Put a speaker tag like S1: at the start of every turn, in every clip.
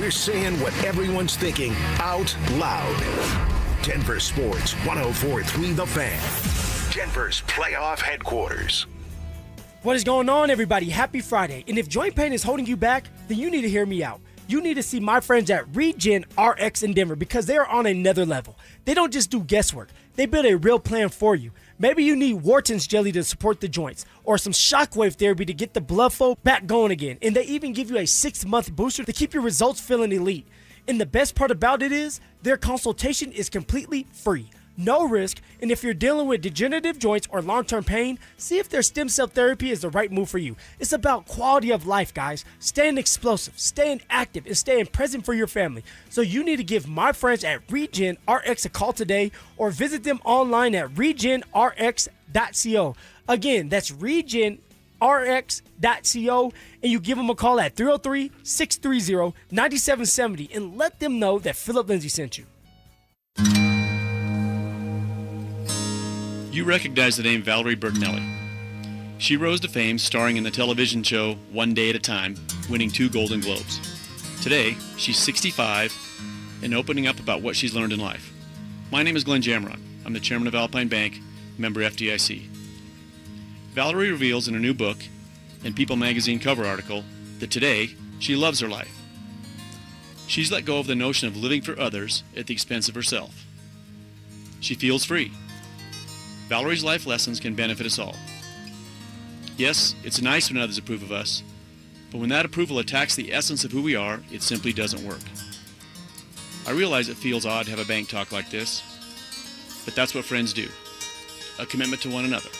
S1: We're saying what everyone's thinking out loud. Denver Sports 104.3 The Fan. Denver's playoff headquarters.
S2: What is going on, everybody? Happy Friday. And if joint pain is holding you back, then you need to hear me out. You need to see my friends at Regen Rx in Denver because they are on another level. They don't just do guesswork. They build a real plan for you. Maybe you need Wharton's jelly to support the joints or some shockwave therapy to get the blood flow back going again. And they even give you a 6-month booster to keep your results feeling elite. And the best part about it is their consultation is completely free. No risk, and if you're dealing with degenerative joints or long-term pain, see if their stem cell therapy is the right move for you. It's about quality of life, guys. Staying explosive, staying active, and staying present for your family. So you need to give my friends at Regen Rx a call today or visit them online at regenrx.co. Again, that's regenrx.co, and you give them a call at 303-630-9770 and let them know that Phillip Lindsay sent you.
S3: You recognize the name Valerie Bertinelli. She rose to fame starring in the television show One Day at a Time, winning 2 Golden Globes. Today, she's 65 and opening up about what she's learned in life. My name is Glenn Jamron. I'm the chairman of Alpine Bank, member FDIC. Valerie reveals in her new book and People magazine cover article that today she loves her life. She's let go of the notion of living for others at the expense of herself. She feels free. Valerie's life lessons can benefit us all. Yes, it's nice when others approve of us, but when that approval attacks the essence of who we are, it simply doesn't work. I realize it feels odd to have a bank talk like this, but that's what friends do. A commitment to one another.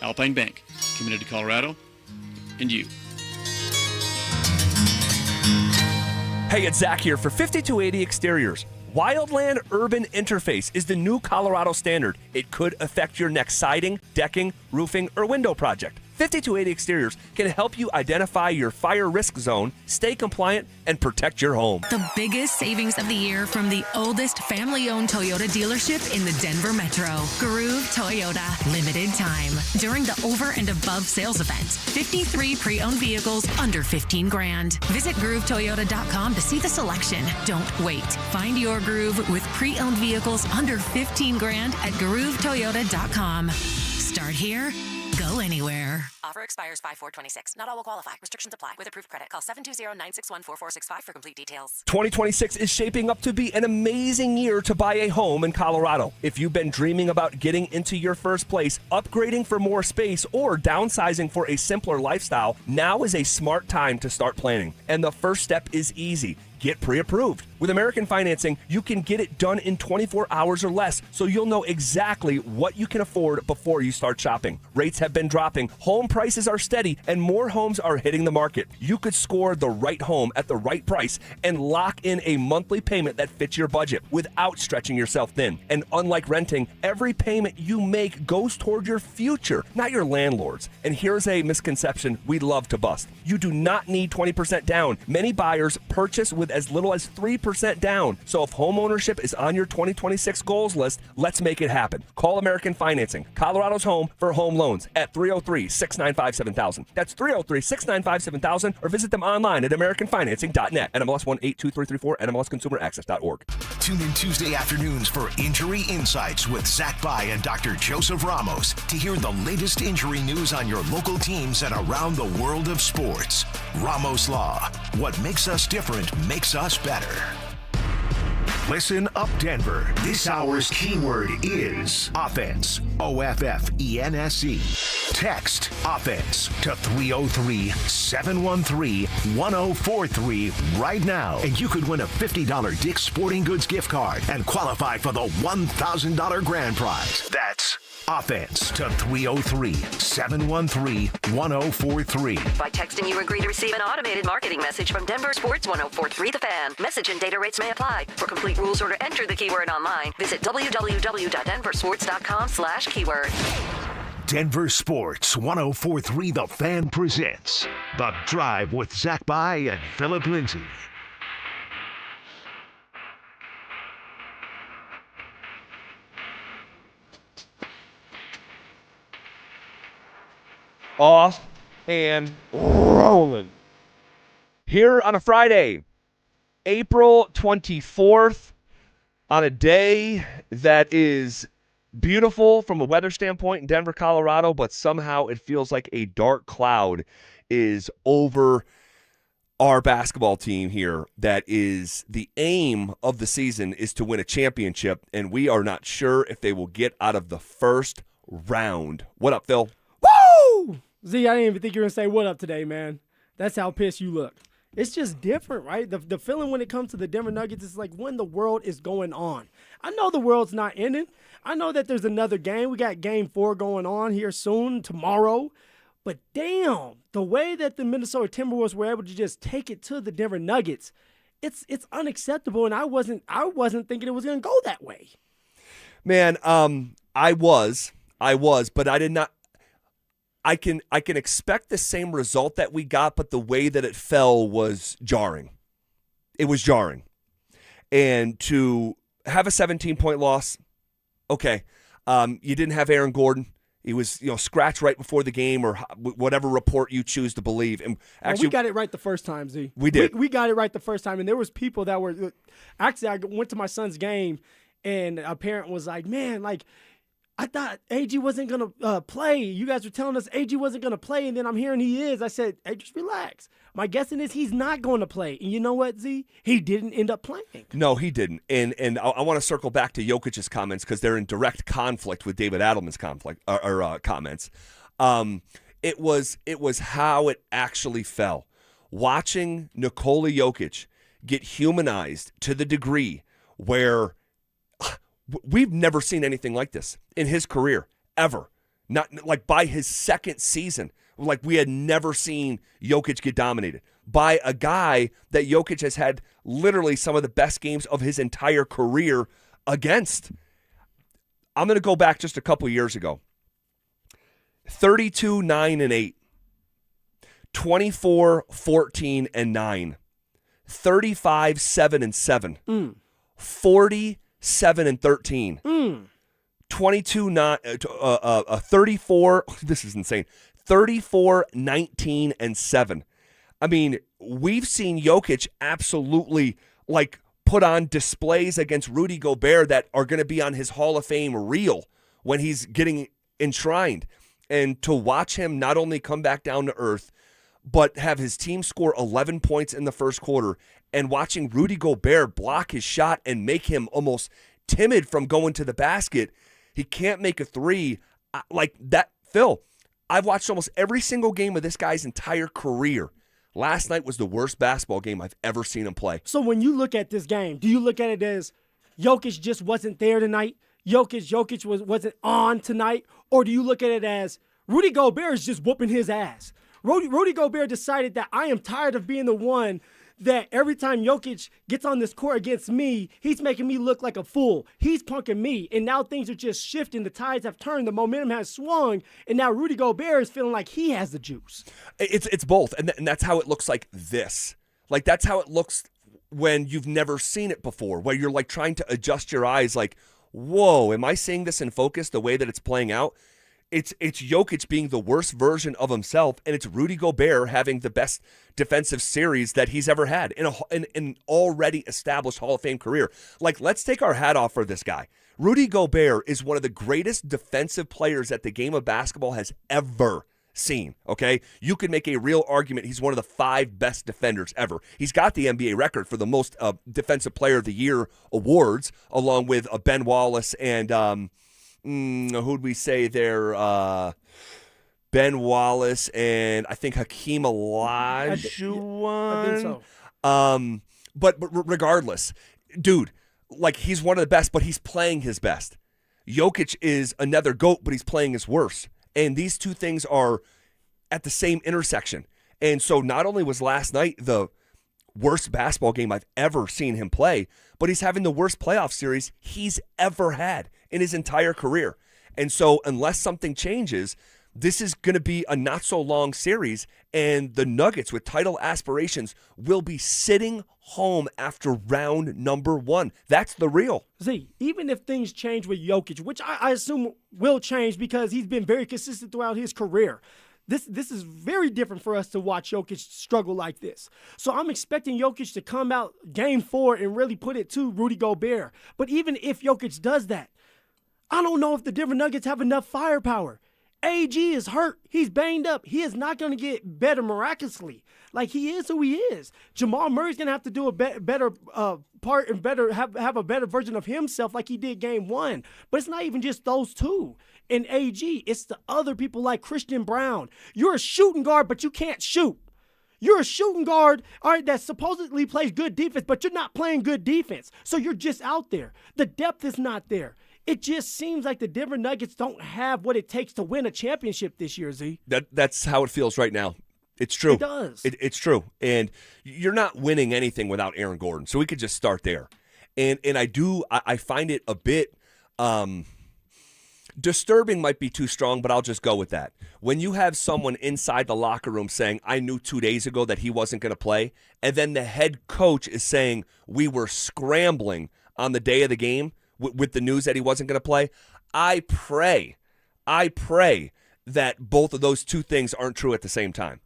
S3: Alpine Bank, committed to Colorado, and you.
S4: Hey, it's Zach here for 5280 Exteriors. Wildland Urban Interface is the new Colorado standard. It could affect your next siding, decking, roofing, or window project. 5280 Exteriors can help you identify your fire risk zone, stay compliant, and protect your home.
S5: The biggest savings of the year from the oldest family-owned Toyota dealership in the Denver Metro. Groove Toyota. Limited time. During the over and above sales event. 53 pre-owned vehicles under $15,000. Visit GrooveToyota.com to see the selection. Don't wait. Find your groove with pre-owned vehicles under $15,000 at GrooveToyota.com. Start here. Go anywhere.
S6: Offer expires 5/4/26. Not all will qualify. Restrictions apply. With approved credit, call 720-961-4465 for complete details.
S4: 2026 is shaping up to be an amazing year to buy a home in Colorado. If you've been dreaming about getting into your first place, upgrading for more space, or downsizing for a simpler lifestyle, now is a smart time to start planning. And the first step is easy. Get pre-approved. With American Financing, you can get it done in 24 hours or less, so you'll know exactly what you can afford before you start shopping. Rates have been dropping, home prices are steady, and more homes are hitting the market. You could score the right home at the right price and lock in a monthly payment that fits your budget without stretching yourself thin. And unlike renting, every payment you make goes toward your future, not your landlord's. And here's a misconception we'd love to bust. You do not need 20% down. Many buyers purchase with as little as 3% down. So if home ownership is on your 2026 goals list, let's make it happen. Call American Financing, Colorado's home for home loans at 303-695-7000. That's 303-695-7000, or visit them online at americanfinancing.net. NMLS 182334, NMLSconsumeraccess.org.
S1: Tune in Tuesday afternoons for Injury Insights with Zach Bai and Dr. Joseph Ramos to hear the latest injury news on your local teams and around the world of sports. Ramos Law. What makes us different makes us better. Listen up, Denver. This hour's keyword is offense. OFFENSE. Text offense to 303-713-1043 right now, and you could win a $50 Dick's Sporting Goods gift card and qualify for the $1,000 grand prize. That's offense to 303-713-1043.
S6: By texting, you agree to receive an automated marketing message from Denver Sports 104.3 The Fan. Message and data rates may apply. For complete rules or to enter the keyword online, visit www.denversports.com/keyword.
S1: Denver Sports 104.3 The Fan presents The Drive with Zach Bai and Phillip Lindsay.
S4: Off and rolling. Here on a Friday, April 24th, on a day that is beautiful from a weather standpoint in Denver, Colorado, but somehow it feels like a dark cloud is over our basketball team here. That is the aim of the season, is to win a championship, and we are not sure if they will get out of the first round. What up, Phil?
S2: Woo! Z, I didn't even think you were going to say what up today, man. That's how pissed you look. It's just different, right? The feeling when it comes to the Denver Nuggets is like when the world is going on. I know the world's not ending. I know that there's another game. We got game 4 going on here soon, tomorrow. But damn, the way that the Minnesota Timberwolves were able to just take it to the Denver Nuggets, it's unacceptable, and I wasn't thinking it was going to go that way.
S4: Man, I was, but I did not. I can expect the same result that we got, but the way that it fell was jarring. It was jarring. And to have a 17-point loss, okay. You didn't have Aaron Gordon. He was, scratched right before the game, or whatever report you choose to believe. And actually,
S2: we got it right the first time, Z.
S4: We did.
S2: We got it right the first time, and there was people that were actually. I went to my son's game, and a parent was like, "Man, like, I thought AG wasn't going to play. You guys were telling us AG wasn't going to play, and then I'm hearing he is." I said, "Hey, just relax." My guessing is he's not going to play. And you know what, Z? He didn't end up playing. No,
S4: he didn't. And I want to circle back to Jokic's comments because they're in direct conflict with David Adelman's comments. It was how it actually fell. Watching Nikola Jokic get humanized to the degree where we've never seen anything like this in his career, ever. Not like by his second season. Like we had never seen Jokic get dominated by a guy that Jokic has had literally some of the best games of his entire career against. I'm going to go back just a couple years ago. 32-9-8, 24-14-9, 35-7-7, 40-7-13, 34. This is insane. 34-19-7. I mean, we've seen Jokic absolutely put on displays against Rudy Gobert that are going to be on his Hall of Fame reel when he's getting enshrined. And to watch him not only come back down to earth, but have his team score 11 points in the first quarter, and watching Rudy Gobert block his shot and make him almost timid from going to the basket. He can't make a three like that. Phil, I've watched almost every single game of this guy's entire career. Last night was the worst basketball game I've ever seen him play.
S2: So when you look at this game, do you look at it as Jokic just wasn't there tonight? Jokic wasn't on tonight? Or do you look at it as Rudy Gobert is just whooping his ass? Rudy Gobert decided that I am tired of being the one that every time Jokic gets on this court against me, he's making me look like a fool. He's punking me. And now things are just shifting. The tides have turned. The momentum has swung. And now Rudy Gobert is feeling like he has the juice.
S4: It's both. And that's how it looks like this. Like, that's how it looks when you've never seen it before, where you're trying to adjust your eyes like, whoa, am I seeing this in focus the way that it's playing out? It's Jokic being the worst version of himself, and it's Rudy Gobert having the best defensive series that he's ever had in an already established Hall of Fame career. Let's take our hat off for this guy. Rudy Gobert is one of the greatest defensive players that the game of basketball has ever seen, okay? You could make a real argument he's one of the 5 best defenders ever. He's got the NBA record for the most Defensive Player of the Year awards, along with Ben Wallace and who'd we say there? Ben Wallace and I think Hakeem Olajuwon.
S2: I think so.
S4: But regardless, dude, he's one of the best, but he's playing his best. Jokic is another GOAT, but he's playing his worst. And these two things are at the same intersection. And so not only was last night the worst basketball game I've ever seen him play, but he's having the worst playoff series he's ever had in his entire career. And so unless something changes, this is going to be a not-so-long series, and the Nuggets with title aspirations will be sitting home after round number 1. That's the real.
S2: See, even if things change with Jokic, which I assume will change because he's been very consistent throughout his career, This is very different for us to watch Jokic struggle like this. So I'm expecting Jokic to come out game 4 and really put it to Rudy Gobert. But even if Jokic does that, I don't know if the Denver Nuggets have enough firepower. AG is hurt. He's banged up. He is not going to get better miraculously. Like, he is who he is. Jamal Murray's going to have to do a better part and have a better version of himself like he did game 1. But it's not even just those two. And AG, it's the other people like Christian Brown. You're a shooting guard, but you can't shoot. You're a shooting guard, all right, that supposedly plays good defense, but you're not playing good defense. So you're just out there. The depth is not there. It just seems like the Denver Nuggets don't have what it takes to win a championship this year, Z.
S4: That's how it feels right now. It's true.
S2: It does.
S4: It's true. And you're not winning anything without Aaron Gordon. So we could just start there. And I find it a bit disturbing might be too strong, but I'll just go with that. When you have someone inside the locker room saying, I knew 2 days ago that he wasn't going to play, and then the head coach is saying we were scrambling on the day of the game with the news that he wasn't going to play, I pray that both of those two things aren't true at the same time.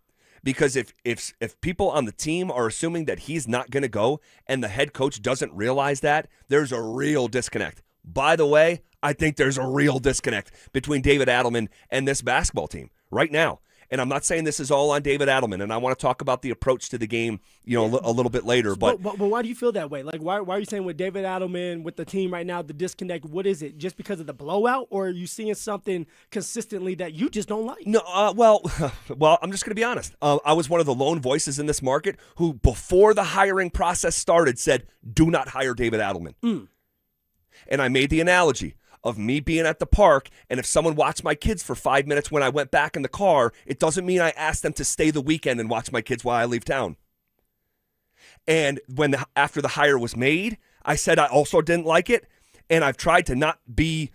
S4: Because if people on the team are assuming that he's not going to go and the head coach doesn't realize that, there's a real disconnect. By the way, I think there's a real disconnect between David Adelman and this basketball team right now. And I'm not saying this is all on David Adelman, and I want to talk about the approach to the game, a little bit later. But
S2: why do you feel that way? Like, why are you saying with David Adelman, with the team right now, the disconnect, what is it? Just because of the blowout, or are you seeing something consistently that you just don't like?
S4: No, well, I'm just going to be honest. I was one of the lone voices in this market who, before the hiring process started, said, do not hire David Adelman. And I made the analogy of me being at the park, and if someone watched my kids for 5 minutes when I went back in the car, it doesn't mean I asked them to stay the weekend and watch my kids while I leave town. And after the hire was made, I said I also didn't like it, and I've tried to not be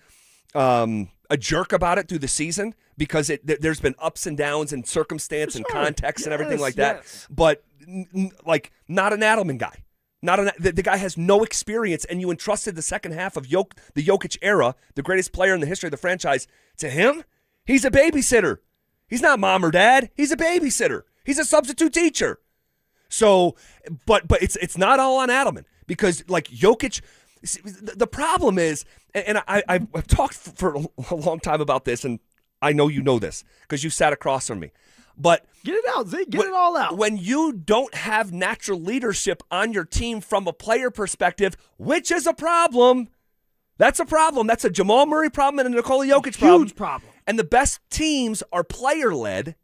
S4: a jerk about it through the season because there's been ups and downs and circumstance and context and everything like that. Yes. But not an Adelman guy. The guy has no experience, and you entrusted the second half of the Jokic era, the greatest player in the history of the franchise, to him? He's a babysitter. He's not mom or dad. He's a babysitter. He's a substitute teacher. So, but it's not all on Adelman because, like, Jokic, the problem is, and I've talked for a long time about this, and I know you know this because you sat across from me. But
S2: get it out, Zeke. Get it all out.
S4: When you don't have natural leadership on your team from a player perspective, which is a problem, that's a problem. That's a Jamal Murray problem and a Nikola Jokic problem.
S2: Huge problem.
S4: And the best teams are player-led,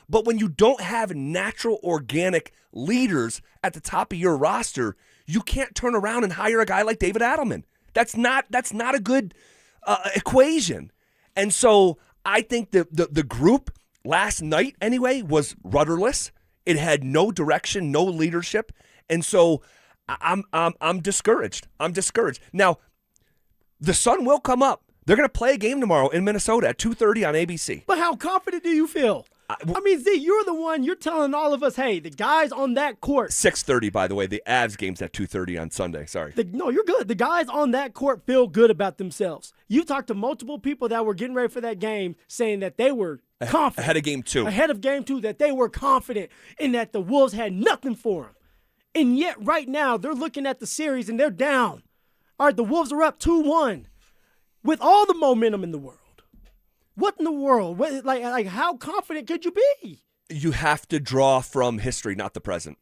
S4: but when you don't have natural, organic leaders at the top of your roster, you can't turn around and hire a guy like David Adelman. That's not a good equation. And so I think the group last night, anyway, was rudderless. It had no direction, no leadership, and so I'm discouraged. I'm discouraged. Now, the sun will come up. They're going to play a game tomorrow in Minnesota at 2:30 on ABC.
S2: But how confident do you feel? I mean, Z, you're the one. You're telling all of us, hey, the guys on that court.
S4: 6:30, by the way. The Avs game's at 2:30 on Sunday. Sorry.
S2: No, you're good. The guys on that court feel good about themselves. You talked to multiple people that were getting ready for that game saying that they were confident.
S4: Ahead of game 2.
S2: Ahead of game 2, that they were confident and that the Wolves had nothing for them. And yet, right now, they're looking at the series and they're down. All right, the Wolves are up 2-1 with all the momentum in the world. What in the world? Like, how confident could you be?
S4: You have to draw from history, not the present.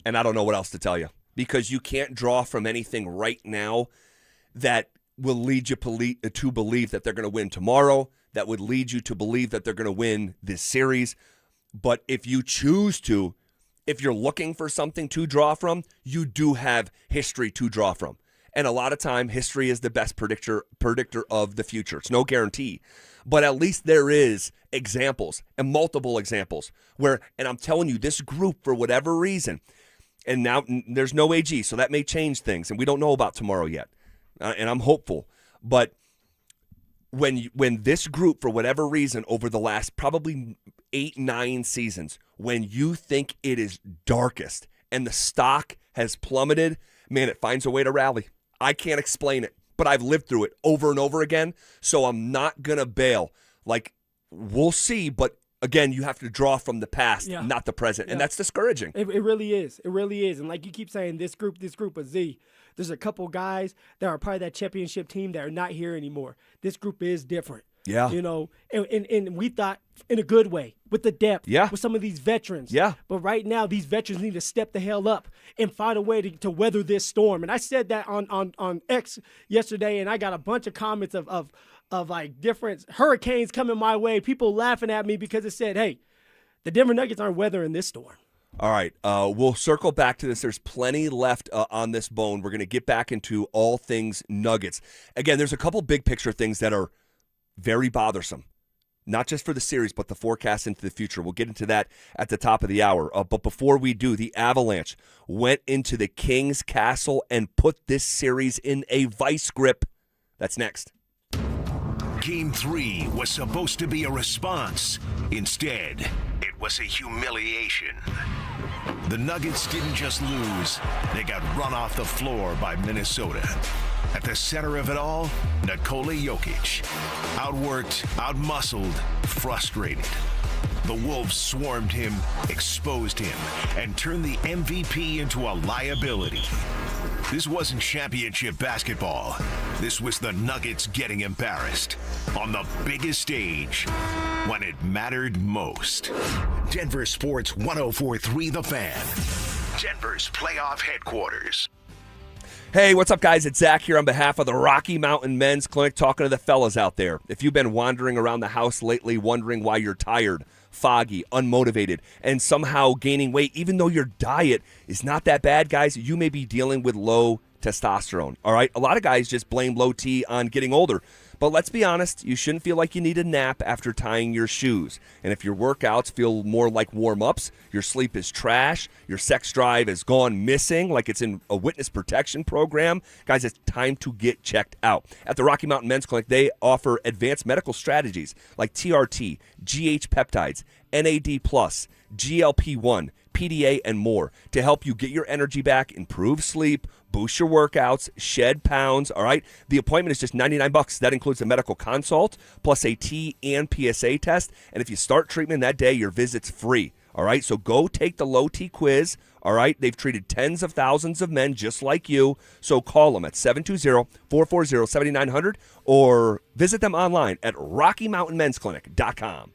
S4: And I don't know what else to tell you. Because you can't draw from anything right now that will lead you to believe that they're going to win tomorrow, that would lead you to believe that they're going to win this series. But if you choose to, if you're looking for something to draw from, you do have history to draw from. And a lot of time, history is the best predictor of the future. It's no guarantee. But at least there is examples and multiple examples where, and I'm telling you, this group, for whatever reason, and now there's no AG, so that may change things, and we don't know about tomorrow yet. And I'm hopeful. But when this group, for whatever reason, over the last probably 8-9 seasons, when you think it is darkest and the stock has plummeted, man, it finds a way to rally. I can't explain it, but I've lived through it over and over again, so I'm not going to bail. Like, we'll see, but again, you have to draw from the past, not the present, and that's discouraging.
S2: It really is. It really is. And like you keep saying, this group of Z, there's a couple guys that are part of that championship team that are not here anymore. This group is different.
S4: Yeah.
S2: You know, and we thought in a good way with the depth, with some of these veterans.
S4: Yeah.
S2: But right now, these veterans need to step the hell up and find a way to weather this storm. And I said that on X yesterday, and I got a bunch of comments of like different hurricanes coming my way, people laughing at me because it said, hey, the Denver Nuggets aren't weathering this storm.
S4: All right, we'll circle back to this. There's plenty left on this bone. We're going to get back into all things Nuggets. Again, there's a couple big picture things that are very bothersome, not just for the series, but the forecast into the future. We'll get into that at the top of the hour. But before we do, the Avalanche went into the King's Castle and put this series in a vice grip. That's next.
S1: Game 3 was supposed to be a response. Instead, it was a humiliation. The Nuggets didn't just lose, they got run off the floor by Minnesota. At the center of it all, Nikola Jokic. Outworked, outmuscled, frustrated. The Wolves swarmed him, exposed him, and turned the MVP into a liability. This wasn't championship basketball. This was the Nuggets getting embarrassed on the biggest stage when it mattered most. Denver Sports 104.3 The Fan. Denver's playoff headquarters.
S4: Hey, what's up, guys? It's Zach here on behalf of the Rocky Mountain Men's Clinic, talking to the fellas out there. If you've been wandering around the house lately wondering why you're tired, foggy, unmotivated, and somehow gaining weight, even though your diet is not that bad, guys, you may be dealing with low testosterone, all right? A lot of guys just blame low T on getting older. But let's be honest, you shouldn't feel like you need a nap after tying your shoes. And if your workouts feel more like warm-ups, your sleep is trash, your sex drive has gone missing like it's in a witness protection program, guys, it's time to get checked out. At the Rocky Mountain Men's Clinic, they offer advanced medical strategies like TRT, GH peptides, NAD+, GLP-1, PDA, and more to help you get your energy back, improve sleep, boost your workouts, shed pounds, all right? The appointment is just $99. That includes a medical consult, plus a T and PSA test. And if you start treatment that day, your visit's free, all right? So go take the low T quiz, all right? They've treated tens of thousands of men just like you. So call them at 720-440-7900 or visit them online at RockyMountainMen'sClinic.com.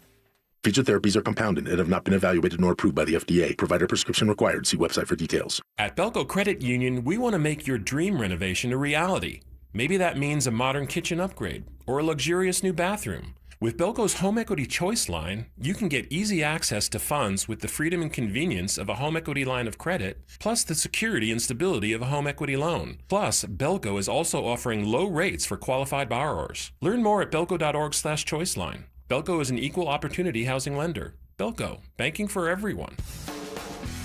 S7: Featured therapies are compounded and have not been evaluated nor approved by the FDA. Provider prescription required. See website for details.
S8: At Belco Credit Union, we want to make your dream renovation a reality. Maybe that means a modern kitchen upgrade or a luxurious new bathroom. With Belco's Home Equity Choice line, you can get easy access to funds with the freedom and convenience of a home equity line of credit, plus the security and stability of a home equity loan. Plus, Belco is also offering low rates for qualified borrowers. Learn more at belco.org/choiceline. Belco is an equal opportunity housing lender. Belco, banking for everyone.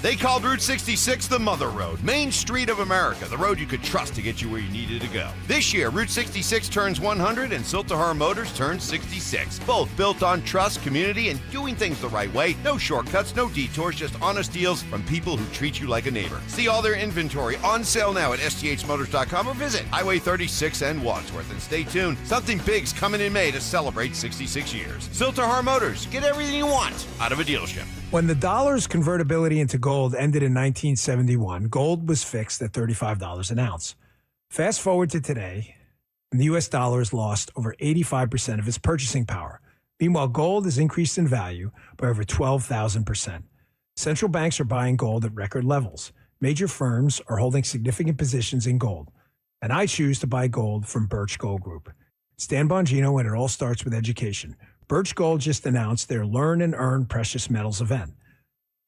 S9: They called Route 66 the Mother Road, Main Street of America, the road you could trust to get you where you needed to go. This year, Route 66 turns 100 and Siltahar Motors turns 66. Both built on trust, community, and doing things the right way. No shortcuts, no detours, just honest deals from people who treat you like a neighbor. See all their inventory on sale now at sthmotors.com or visit Highway 36 and Wadsworth. And stay tuned, something big's coming in May to celebrate 66 years. Siltahar Motors, get everything you want out of a dealership.
S10: When the dollar's convertibility into gold ended in 1971, gold was fixed at $35 an ounce. Fast forward to today, and the U.S. dollar has lost over 85% of its purchasing power. Meanwhile, gold has increased in value by over 12,000%. Central banks are buying gold at record levels. Major firms are holding significant positions in gold. And I choose to buy gold from Birch Gold Group. It's Dan Bongino, and it all starts with education. Birch Gold just announced their Learn and Earn Precious Metals event.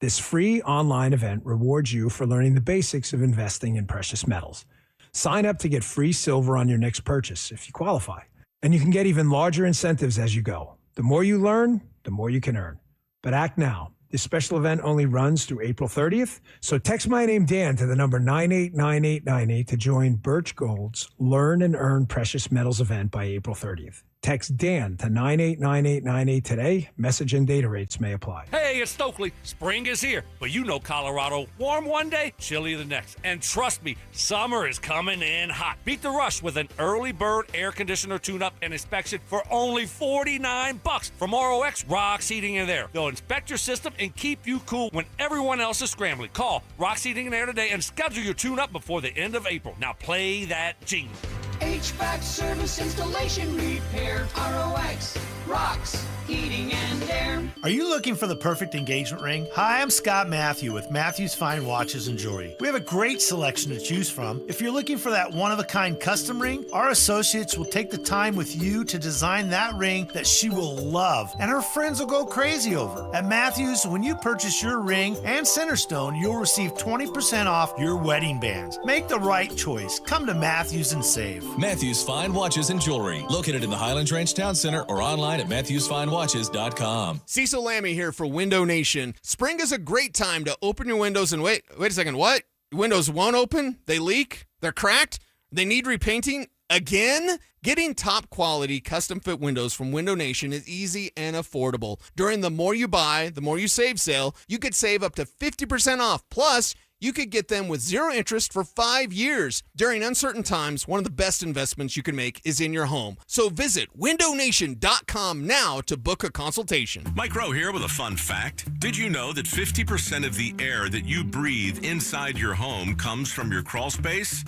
S10: This free online event rewards you for learning the basics of investing in precious metals. Sign up to get free silver on your next purchase if you qualify. And you can get even larger incentives as you go. The more you learn, the more you can earn. But act now. This special event only runs through April 30th. So text my name, Dan, to the number 989898 to join Birch Gold's Learn and Earn Precious Metals event by April 30th. Text Dan to 989898 today. Message and data rates may apply.
S11: Hey, it's Stokely. Spring is here, but you know Colorado. Warm one day, chilly the next. And trust me, summer is coming in hot. Beat the rush with an early bird air conditioner tune-up and inspection for only $49 from ROX Rocks Heating and Air. They'll inspect your system and keep you cool when everyone else is scrambling. Call Rocks Heating and Air today and schedule your tune-up before the end of April. Now play that jingle.
S12: HVAC service, installation, repair, ROX, Rocks, Heating and Air.
S13: Are you looking for the perfect engagement ring? Hi, I'm Scott Matthew with Matthew's Fine Watches and Jewelry. We have a great selection to choose from. If you're looking for that one-of-a-kind custom ring, our associates will take the time with you to design that ring that she will love, and her friends will go crazy over. At Matthews, when you purchase your ring and Centerstone, you'll receive 20% off your wedding bands. Make the right choice. Come to Matthews and save.
S14: Matthews Fine Watches and Jewelry, located in the Highlands Ranch Town Center or online at MatthewsFineWatches.com.
S15: Cecil Lammy here for Window Nation. Spring is a great time to open your windows and wait a second, what? Windows won't open? They leak? They're cracked? They need repainting? Again? Getting top quality custom fit windows from Window Nation is easy and affordable. During the More You Buy, the More You Save sale, you could save up to 50% off. Plus, you could get them with zero interest for 5 years. During uncertain times, one of the best investments you can make is in your home. So visit windownation.com now to book a consultation.
S16: Mike Rowe here with a fun fact. Did you know that 50% of the air that you breathe inside your home comes from your crawl space?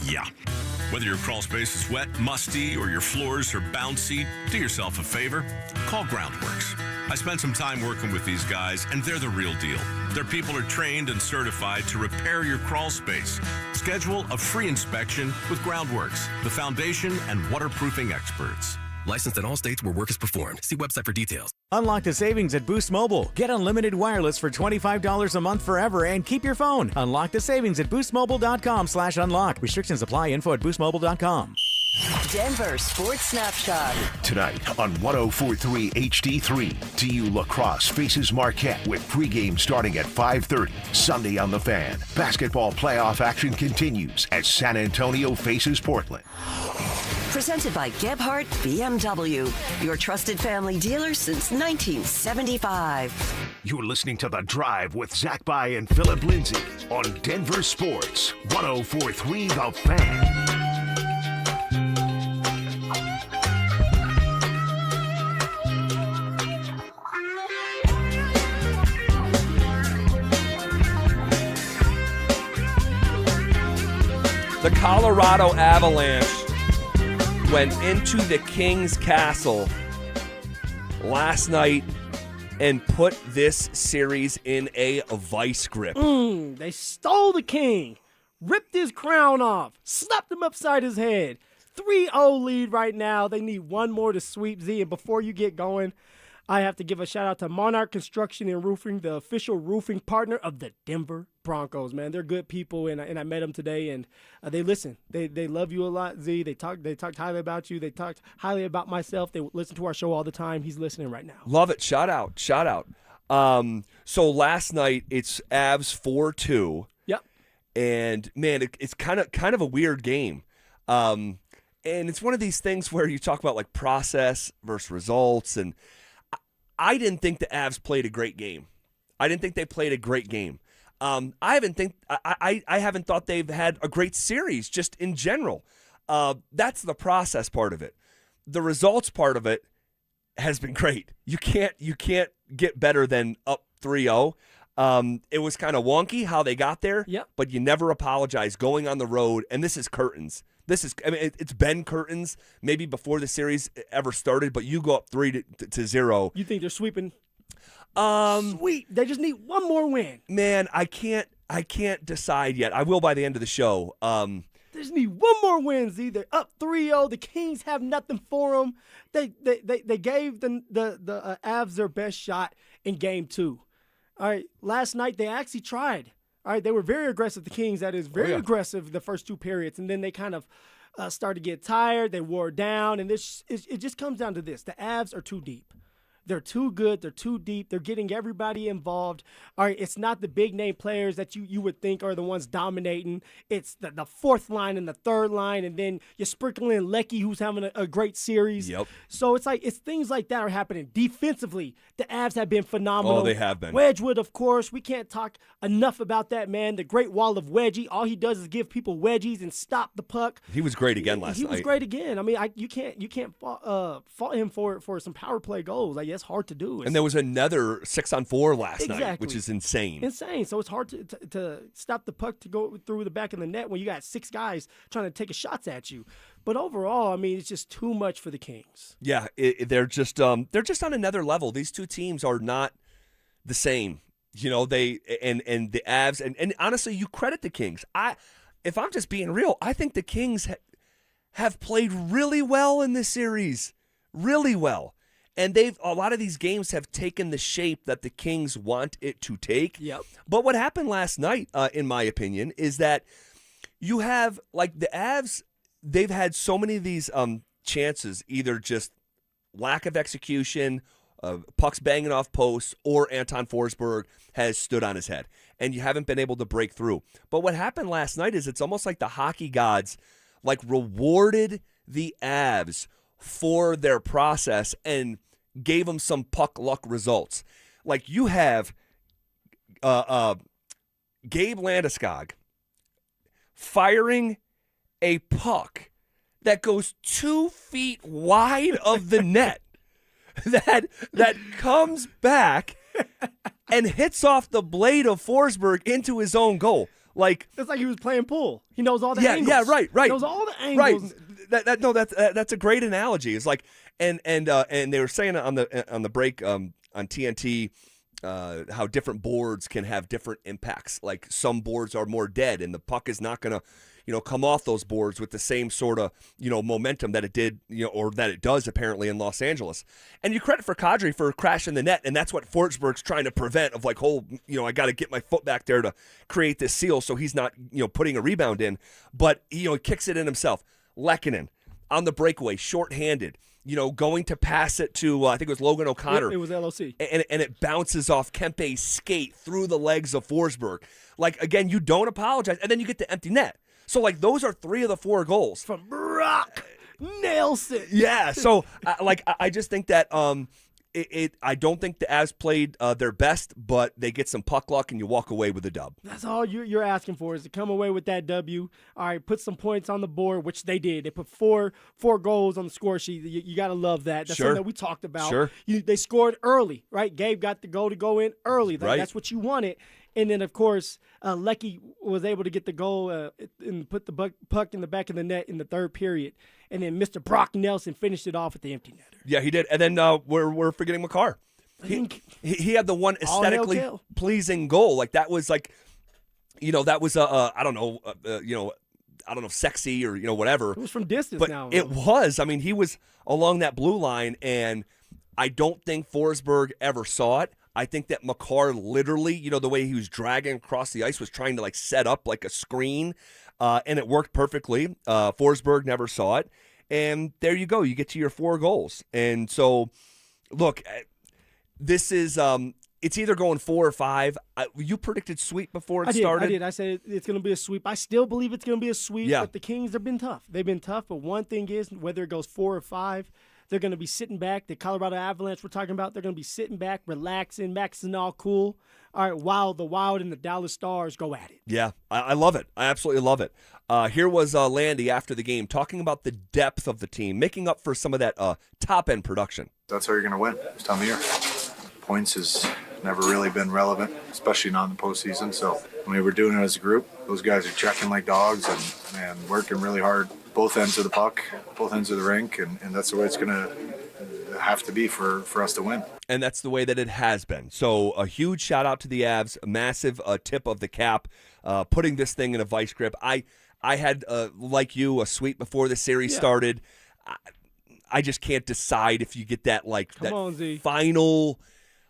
S16: Yeah. Whether your crawl space is wet, musty, or your floors are bouncy, do yourself a favor. Call Groundworks. I spent some time working with these guys, and they're the real deal. Their people are trained and certified to repair your crawl space. Schedule a free inspection with Groundworks, the foundation and waterproofing experts.
S17: Licensed in all states where work is performed. See website for details.
S18: Unlock the savings at Boost Mobile. Get unlimited wireless for $25 a month forever and keep your phone. Unlock the savings at boostmobile.com/unlock. Restrictions apply. Info at boostmobile.com.
S6: Denver Sports Snapshot.
S1: Tonight on 104.3 HD3, TU Lacrosse faces Marquette with pregame starting at 5:30. Sunday on the Fan. Basketball playoff action continues as San Antonio faces Portland.
S6: Presented by Gebhardt BMW, your trusted family dealer since 1975.
S1: You're listening to The Drive with Zach By and Phillip Lindsay on Denver Sports 104.3 The Fan.
S4: The Colorado Avalanche went into the King's Castle last night and put this series in a vice grip.
S2: They stole the king, ripped his crown off, slapped him upside his head. 3-0 lead right now. They need one more to sweep Z. And before you get going, I have to give a shout-out to Monarch Construction and Roofing, the official roofing partner of the Denver Broncos, man. They're good people, and I met them today, and they listen. They love you a lot, Z. They talked highly about you. They talked highly about myself. They listen to our show all the time. He's listening right now.
S4: Love it. Shout out. So last night, it's Avs 4-2.
S2: Yep.
S4: And, man, it's kind of a weird game. And it's one of these things where you talk about, like, process versus results, and I didn't think the Avs played a great game. I didn't think they played a great game. I haven't thought they've had a great series just in general. That's the process part of it. The results part of it has been great. You can't get better than up 3-0. It was kind of wonky how they got there, but you never apologize going on the road, and this is curtains. It's been curtains maybe before the series ever started, but you go up 3-0.
S2: You think they're sweeping? Sweet. They just need one more win.
S4: Man, I can't decide yet. I will by the end of the show.
S2: They just need one more win. They're up 3-0. The Kings have nothing for them. They gave the Avs their best shot in Game 2. All right, last night they actually tried. All right, they were very aggressive, the Kings, that is, very aggressive the first two periods, and then they kind of started to get tired. They wore down, and it just comes down to this. The Avs are too deep. They're too good. They're too deep. They're getting everybody involved. All right, it's not the big name players that you would think are the ones dominating. It's the fourth line and the third line, and then you sprinkle in Lecky, who's having a great series.
S4: Yep.
S2: So it's things like that are happening. Defensively, the Avs have been phenomenal.
S4: Oh, they have been.
S2: Wedgwood, of course. We can't talk enough about that man. The great wall of Wedgie. All he does is give people wedgies and stop the puck.
S4: He was great again last night.
S2: He was great again. I mean, you can't fault him for some power play goals. Like, it's hard to do.
S4: And there was another 6-on-4 last
S2: Exactly.
S4: night, which is insane.
S2: Insane. So it's hard to stop the puck to go through the back of the net when you got 6 guys trying to take shots at you. But overall, I mean, it's just too much for the Kings.
S4: Yeah, they're just on another level. These two teams are not the same. You know, they and the Avs and honestly, you credit the Kings. If I'm just being real, I think the Kings have played really well in this series, really well. And a lot of these games have taken the shape that the Kings want it to take.
S2: Yep.
S4: But what happened last night, in my opinion, is that you have, like, the Avs, they've had so many of these chances, either just lack of execution, pucks banging off posts, or Anton Forsberg has stood on his head, and you haven't been able to break through. But what happened last night is it's almost like the hockey gods, like, rewarded the Avs for their process and gave them some puck luck results. Like, you have Gabe Landeskog firing a puck that goes 2 feet wide of the net that comes back and hits off the blade of Forsberg into his own goal. Like,
S2: it's like he was playing pool. He knows all the angles.
S4: Yeah, right.
S2: He knows all the angles.
S4: Right. That's a great analogy. It's like, and they were saying on the break on TNT how different boards can have different impacts. Like, some boards are more dead, and the puck is not going to, come off those boards with the same sort of, momentum that it did, or that it does apparently in Los Angeles. And you credit for Kadri for crashing the net, and that's what Forsberg's trying to prevent, of like, I got to get my foot back there to create this seal so he's not, putting a rebound in. But, he kicks it in himself. Lehkonen on the breakaway, shorthanded, going to pass it to, I think it was Logan O'Connor.
S2: It was LOC.
S4: And it bounces off Kempe's skate through the legs of Forsberg. Like, again, you don't apologize, and then you get the empty net. So, like, those are 3 of the 4 goals.
S2: From Brock Nelson.
S4: Yeah, so, I just think that I don't think the Avs played their best, but they get some puck luck and you walk away with a dub.
S2: That's all you're asking for, is to come away with that W. All right, put some points on the board, which they did. They put four goals on the score sheet. You got to love that. That's something that we talked about.
S4: Sure.
S2: They scored early, right? Gabe got the goal to go in early.
S4: Right.
S2: That's what you wanted. And then, of course, Lecky was able to get the goal and put the puck in the back of the net in the third period. And then Mr. Brock Nelson finished it off at the empty netter.
S4: Yeah, he did. And then we're forgetting Makar. He had the one aesthetically pleasing goal. Like, that was like, that was I don't know, sexy or whatever.
S2: It was from distance
S4: but
S2: now.
S4: It was. I mean, he was along that blue line, and I don't think Forsberg ever saw it. I think that Makar literally, the way he was dragging across the ice, was trying to, like, set up like a screen, and it worked perfectly. Forsberg never saw it, and there you go. You get to your 4 goals. And so, look, this is it's either going 4 or 5. You predicted sweep before it started.
S2: I did. I said it's going to be a sweep. I still believe it's going to be a sweep.
S4: Yeah.
S2: But the Kings have been tough. They've been tough. But one thing is, whether it goes 4 or 5, they're going to be sitting back. The Colorado Avalanche we're talking about, they're going to be sitting back, relaxing, maxing all cool. All right, while the Wild and the Dallas Stars go at it.
S4: Yeah, I love it. I absolutely love it. Here was Landy after the game talking about the depth of the team, making up for some of that top-end production.
S19: That's how you're going to win this time of year. Points has never really been relevant, especially not in the postseason. So, we're doing it as a group. Those guys are checking like dogs and working really hard, both ends of the puck, both ends of the rink, and that's the way it's going to have to be for us to win.
S4: And that's the way that it has been. So a huge shout out to the Avs, a massive tip of the cap, putting this thing in a vice grip. I had, like you, a sweep before the series started. I just can't decide if you get that, like, final,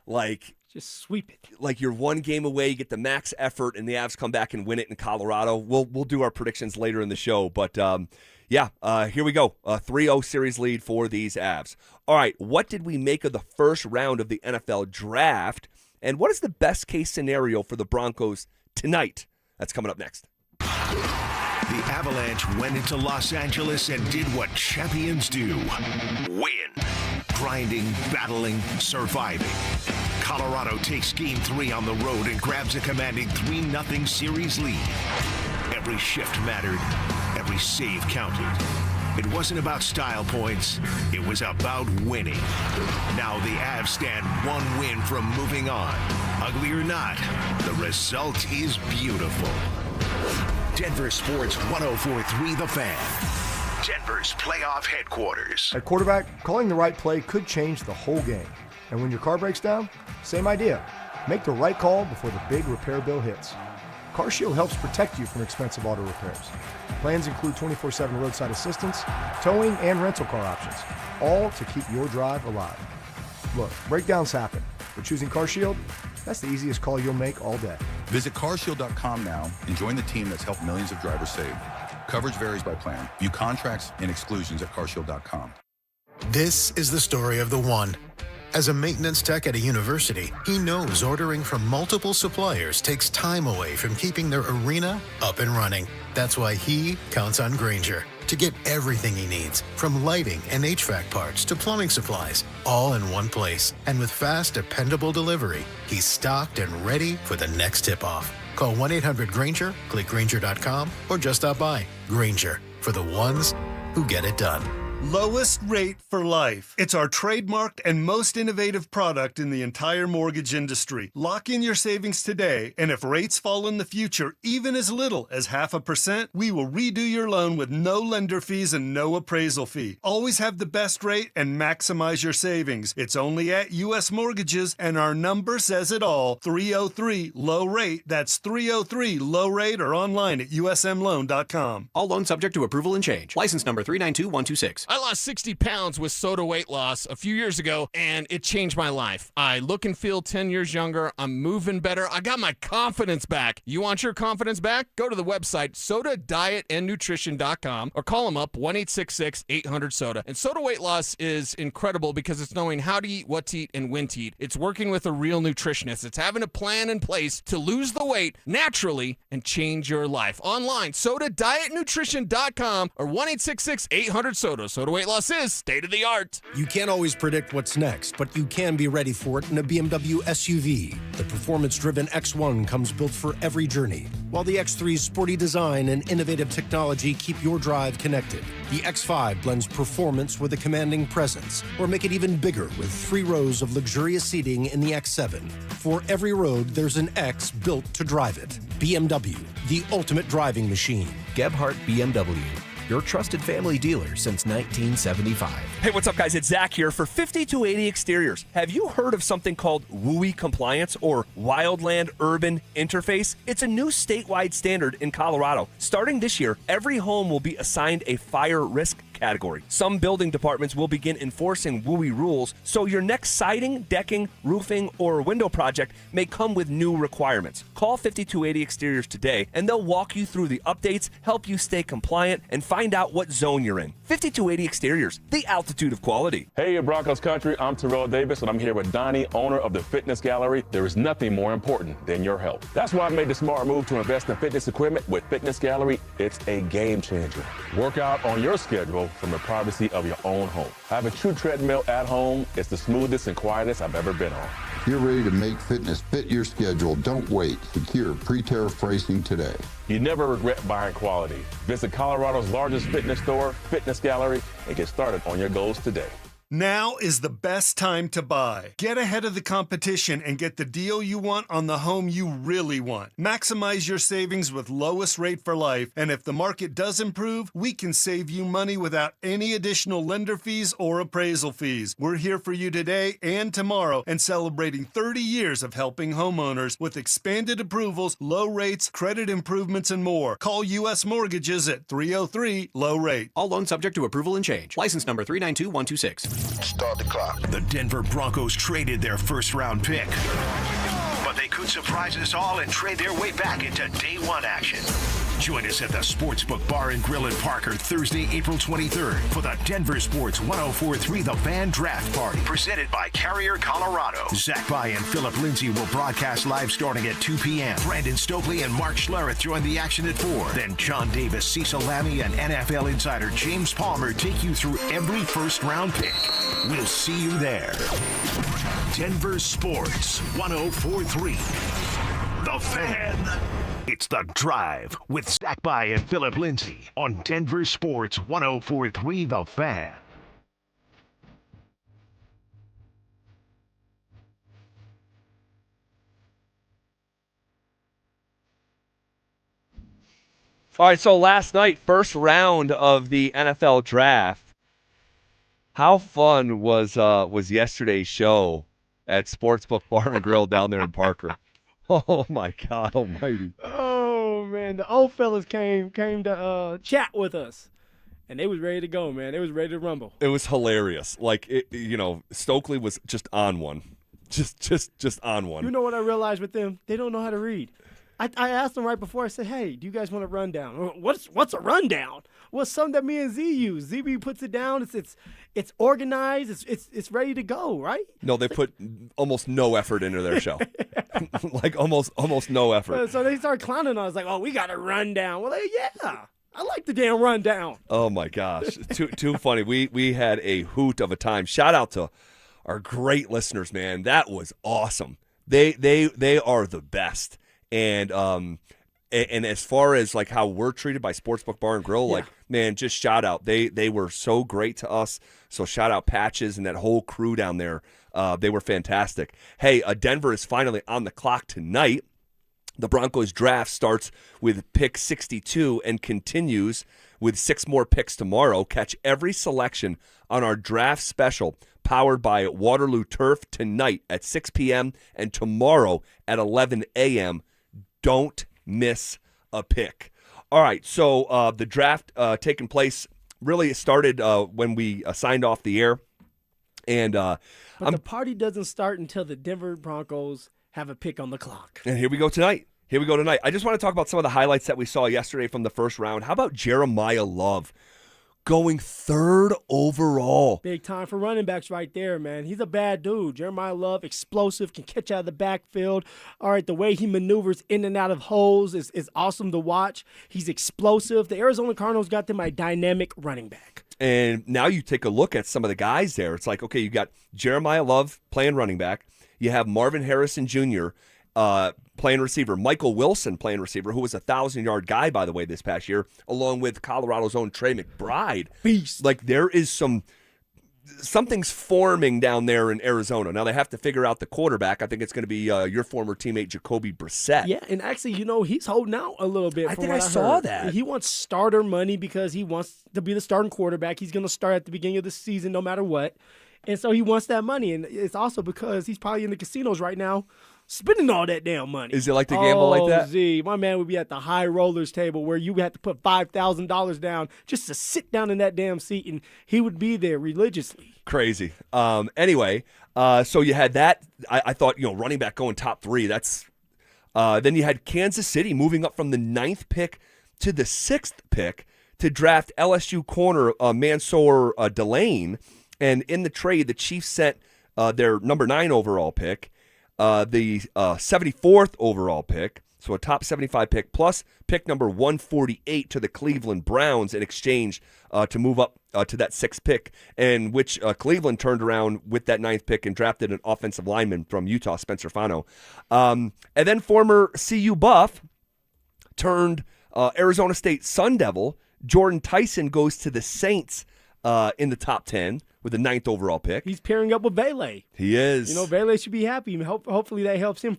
S4: like,
S2: Just sweep it.
S4: Like you're one game away, you get the max effort, and the Avs come back and win it in Colorado. We'll do our predictions later in the show, but here we go. A 3-0 series lead for these Avs. All right, what did we make of the first round of the NFL draft, and what is the best case scenario for the Broncos tonight? That's coming up next.
S1: The Avalanche went into Los Angeles and did what champions do. Win. Grinding, battling, surviving. Colorado takes Game 3 on the road and grabs a commanding 3-0 series lead. Every shift mattered. Every save counted. It wasn't about style points. It was about winning. Now the Avs stand one win from moving on. Ugly or not, the result is beautiful. Denver Sports 104.3 The Fan. Denver's playoff headquarters.
S20: At quarterback, calling the right play could change the whole game. And when your car breaks down, same idea. Make the right call before the big repair bill hits. CarShield helps protect you from expensive auto repairs. Plans include 24/7 roadside assistance, towing, and rental car options, all to keep your drive alive. Look, breakdowns happen, but choosing CarShield, that's the easiest call you'll make all day.
S21: Visit carshield.com now and join the team that's helped millions of drivers save. Coverage varies by plan. View contracts and exclusions at carshield.com.
S22: This is the story of the one. As a maintenance tech at a university, he knows ordering from multiple suppliers takes time away from keeping their arena up and running. That's why he counts on Grainger to get everything he needs, from lighting and HVAC parts to plumbing supplies, all in one place. And with fast, dependable delivery, he's stocked and ready for the next tip-off. Call 1-800-GRAINGER, click Grainger.com, or just stop by. Grainger, for the ones who get it done.
S23: Lowest rate for life. It's our trademarked and most innovative product in the entire mortgage industry. Lock in your savings today, and if rates fall in the future, even as little as 0.5%, we will redo your loan with no lender fees and no appraisal fee. Always have the best rate and maximize your savings. It's only at U.S. Mortgages, and our number says it all. 303-LOW-RATE. That's 303-LOW-RATE, or online at usmloan.com.
S17: All loans subject to approval and change. License number 392126.
S15: I lost 60 pounds with soda weight loss a few years ago, and it changed my life. I look and feel 10 years younger. I'm moving better. I got my confidence back. You want your confidence back? Go to the website, sodadietandnutrition.com, or call them up, 1-866-800-SODA. And soda weight loss is incredible because it's knowing how to eat, what to eat, and when to eat. It's working with a real nutritionist. It's having a plan in place to lose the weight naturally and change your life. Online, sodadietandnutrition.com, or 1-866-800-SODA. Soda weight loss is state-of-the-art.
S24: You can't always predict what's next, but you can be ready for it in a BMW SUV. The performance-driven X1 comes built for every journey, while the X3's sporty design and innovative technology keep your drive connected. The X5 blends performance with a commanding presence, or make it even bigger with 3 rows of luxurious seating in the X7. For every road, there's an X built to drive it. BMW, the ultimate driving machine.
S25: Gebhardt BMW. Your trusted family dealer since 1975.
S4: Hey, what's up, guys? It's Zach here for 5280 Exteriors. Have you heard of something called WUI Compliance, or Wildland Urban Interface? It's a new statewide standard in Colorado. Starting this year, every home will be assigned a fire risk category. Some building departments will begin enforcing WUI rules, so your next siding, decking, roofing, or window project may come with new requirements. Call 5280 Exteriors today, and they'll walk you through the updates, help you stay compliant, and find out what zone you're in. 5280 Exteriors, the altitude of quality.
S26: Hey, Broncos country, I'm Terrell Davis, and I'm here with Donnie, owner of the Fitness Gallery. There is nothing more important than your health. That's why I made the smart move to invest in fitness equipment with Fitness Gallery. It's a game changer. Work out on your schedule from the privacy of your own home. I have a true treadmill at home. It's the smoothest and quietest I've ever been on.
S27: If you're ready to make fitness fit your schedule, don't wait. Secure pre-tariff pricing today.
S26: You never regret buying quality. Visit Colorado's largest fitness store, Fitness Gallery, and get started on your goals today.
S23: Now is the best time to buy. Get ahead of the competition and get the deal you want on the home you really want. Maximize your savings with lowest rate for life, and if the market does improve, we can save you money without any additional lender fees or appraisal fees. We're here for you today and tomorrow, and celebrating 30 years of helping homeowners with expanded approvals, low rates, credit improvements, and more. Call U.S. Mortgages at 303-LOW-RATE.
S17: All loans subject to approval and change. License number 392126.
S1: Start the clock. The Denver Broncos traded their first-round pick. But they could surprise us all and trade their way back into day one action. Join us at the Sportsbook Bar and Grill in Parker Thursday, April 23rd for the Denver Sports 104.3 The Fan Draft Party, presented by Carrier Colorado. Zach By and Phillip Lindsay will broadcast live starting at 2 p.m. Brandon Stokely and Mark Schlereth join the action at 4. Then John Davis, Cecil Lammey, and NFL insider James Palmer take you through every first-round pick. We'll see you there. Denver Sports 104.3 The Fan. It's The Drive with Zach By and Phillip Lindsay on Denver Sports 104.3 The Fan.
S4: All right, so last night, first round of the NFL draft. How fun was yesterday's show at Sportsbook Bar and Grill down there in Parker? Oh my God Almighty!
S2: Oh man, the old fellas came to chat with us, and they was ready to go, man. They was ready to rumble.
S4: It was hilarious. Like Stokely was just on one, just on one.
S2: You know what I realized with them? They don't know how to read. I asked them right before. I said, "Hey, do you guys want a rundown? What's a rundown?" Well, something that me and Z use. ZB puts it down. It's organized. It's ready to go, right?
S4: No, they put almost no effort into their show. Like almost no effort.
S2: So they start clowning on us like, "Oh, we got a rundown." Well, yeah, I like the damn rundown.
S4: Oh my gosh, too funny. We had a hoot of a time. Shout out to our great listeners, man. That was awesome. They are the best. And as far as like how we're treated by Sportsbook Bar and Grill, like, man, just shout out. They were so great to us. So shout out Patches and that whole crew down there. They were fantastic. Hey, Denver is finally on the clock tonight. The Broncos draft starts with pick 62 and continues with 6 more picks tomorrow. Catch every selection on our draft special powered by Waterloo Turf tonight at 6 p.m. and tomorrow at 11 a.m. Don't miss a pick. All right, so the draft taking place really started when we signed off the air. And
S2: but the party doesn't start until the Denver Broncos have a pick on the clock.
S4: And here we go tonight. I just want to talk about some of the highlights that we saw yesterday from the first round. How about Jeremiah Love going 3rd overall?
S2: Big time for running backs right there, man. He's a bad dude. Jeremiah Love, explosive, can catch out of the backfield. All right, the way he maneuvers in and out of holes is awesome to watch. He's explosive. The Arizona Cardinals got them a dynamic running back.
S4: And now you take a look at some of the guys there. It's like, okay, you got Jeremiah Love playing running back. You have Marvin Harrison Jr. Playing receiver. Michael Wilson playing receiver, who was a 1,000-yard guy, by the way, this past year, along with Colorado's own Trey McBride.
S2: Beast.
S4: Like, there is something's forming down there in Arizona. Now, they have to figure out the quarterback. I think it's going to be your former teammate, Jacoby Brissett.
S2: Yeah, and actually, he's holding out a little bit.
S4: I think I saw that.
S2: He wants starter money because he wants to be the starting quarterback. He's going to start at the beginning of the season no matter what. And so he wants that money. And it's also because he's probably in the casinos right now spending all that damn money.
S4: Is it like to gamble like that?
S2: Z, my man would be at the high rollers table where you had to put $5,000 down just to sit down in that damn seat, and he would be there religiously.
S4: Crazy. Anyway, so you had that. I thought, running back going top 3. That's then you had Kansas City moving up from the 9th pick to the 6th pick to draft LSU corner Mansour Delane. And in the trade, the Chiefs sent their number 9 overall pick, the 74th overall pick, so a top 75 pick, plus pick number 148 to the Cleveland Browns in exchange to move up to that 6th pick, in which Cleveland turned around with that 9th pick and drafted an offensive lineman from Utah, Spencer Fano. And then former CU Buff turned Arizona State Sun Devil, Jordan Tyson goes to the Saints in the top 10 with the 9th overall pick.
S2: He's pairing up with Vele.
S4: He is.
S2: Vele should be happy. Hopefully that helps him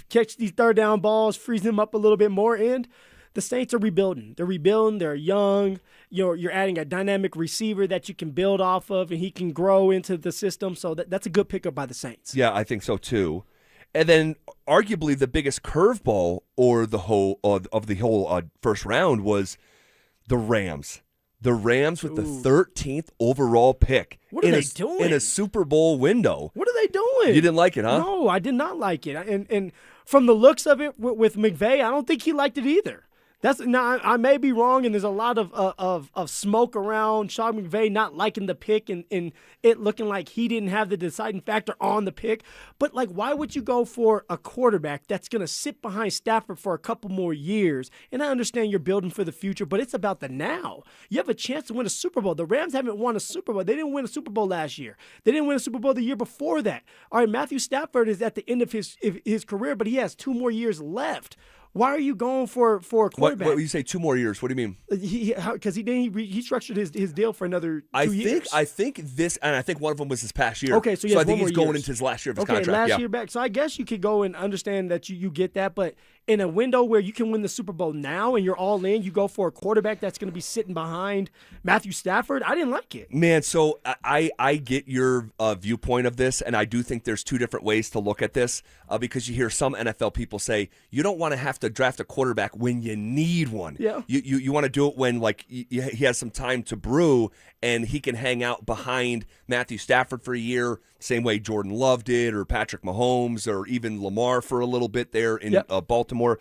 S2: catch these third down balls, frees him up a little bit more. And the Saints are rebuilding. They're rebuilding. They're young. You're adding a dynamic receiver that you can build off of, and he can grow into the system. So that's a good pickup by the Saints.
S4: Yeah, I think so too. And then arguably the biggest curveball of the whole first round was the Rams. The Rams with the 13th overall pick.
S2: What are they doing?
S4: In a Super Bowl window.
S2: What are they doing?
S4: You didn't like it, huh?
S2: No, I did not like it. And from the looks of it with McVay, I don't think he liked it either. Now I may be wrong, and there's a lot of smoke around Sean McVay not liking the pick and it looking like he didn't have the deciding factor on the pick. But, like, why would you go for a quarterback that's going to sit behind Stafford for a couple more years? And I understand you're building for the future, but it's about the now. You have a chance to win a Super Bowl. The Rams haven't won a Super Bowl. They didn't win a Super Bowl last year. They didn't win a Super Bowl the year before that. All right, Matthew Stafford is at the end of his career, but he has 2 more years left. Why are you going for a quarterback?
S4: What you say 2 more years? What do you mean?
S2: Because he structured his deal for another 2 years.
S4: I think this, and I think one of them was his past year.
S2: Okay, so I
S4: think he's going into his last year of his contract.
S2: Last year back. So I guess you could go and understand that you get that, but in a window where you can win the Super Bowl now and you're all in, you go for a quarterback that's going to be sitting behind Matthew Stafford. I didn't like it.
S4: Man, so I get your viewpoint of this, and I do think there's 2 different ways to look at this because you hear some NFL people say you don't want to have to draft a quarterback when you need one.
S2: Yeah.
S4: You want to do it when, like, he has some time to brew and he can hang out behind Matthew Stafford for a year, same way Jordan Love did, or Patrick Mahomes, or even Lamar for a little bit there in Baltimore.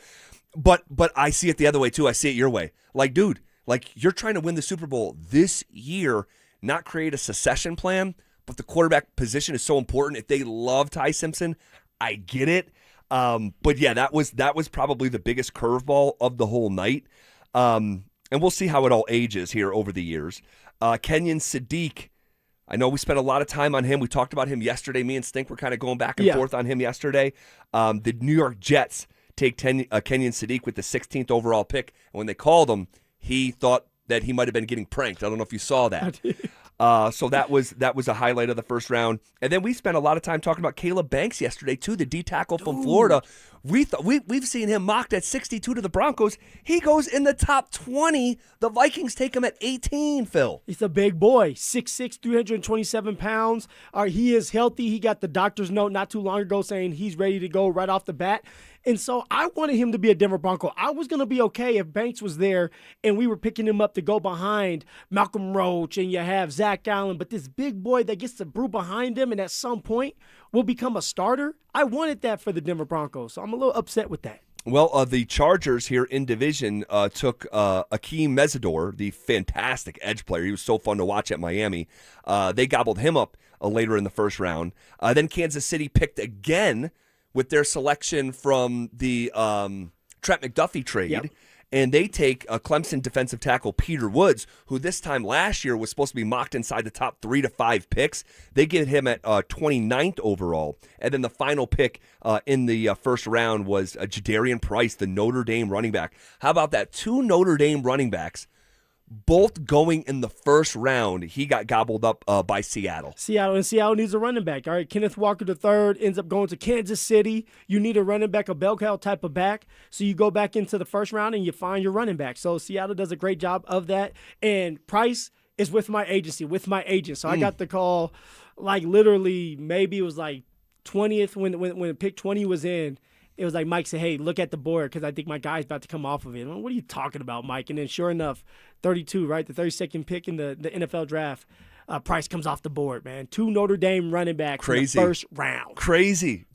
S4: But I see it the other way too. I see it your way. Like, dude, like, you're trying to win the Super Bowl this year, not create a succession plan, but the quarterback position is so important. If they love Ty Simpson, I get it. But yeah, that was probably the biggest curveball of the whole night. And we'll see how it all ages here over the years. Kenyon Sadiq, I know we spent a lot of time on him. We talked about him yesterday. Me and Stink were kind of going back and forth on him yesterday. The New York Jets take Kenyon Sadiq with the 16th overall pick. And when they called him, he thought that he might have been getting pranked. I don't know if you saw that. So that was a highlight of the first round. And then we spent a lot of time talking about Caleb Banks yesterday too, the D tackle from Florida. We've seen him mocked at 62 to the Broncos. He goes in the top 20. The Vikings take him at 18, Phil.
S2: He's a big boy, 6'6", 327 pounds. He is healthy. He got the doctor's note not too long ago saying he's ready to go right off the bat. And so I wanted him to be a Denver Bronco. I was going to be okay if Banks was there and we were picking him up to go behind Malcolm Roach and you have Zach Allen. But this big boy that gets to brew behind him and at some point will become a starter, I wanted that for the Denver Broncos. So I'm a little upset with that.
S4: Well, the Chargers here in division took Akeem Mesidor, the fantastic edge player. He was so fun to watch at Miami. They gobbled him up later in the first round. Then Kansas City picked again with their selection from the Trent McDuffie trade. Yep. And they take Clemson defensive tackle Peter Woods, who this time last year was supposed to be mocked inside the top 3 to 5 picks. They get him at 29th overall. And then the final pick in the first round was Jadarian Price, the Notre Dame running back. How about that? 2 Notre Dame running backs, both going in the first round. He got gobbled up by Seattle.
S2: Seattle needs a running back. All right, Kenneth Walker III ends up going to Kansas City. You need a running back, a bell cow type of back. So you go back into the first round and you find your running back. So Seattle does a great job of that. And Price is with my agent. So I got the call, like, literally maybe it was like 20th when pick 20 was in. It was like Mike said, hey, look at the board because I think my guy's about to come off of it. Well, what are you talking about, Mike? And then sure enough, 32, right, the 32nd pick in the NFL draft, Price comes off the board, man. 2 Notre Dame running backs in the first round.
S4: Crazy.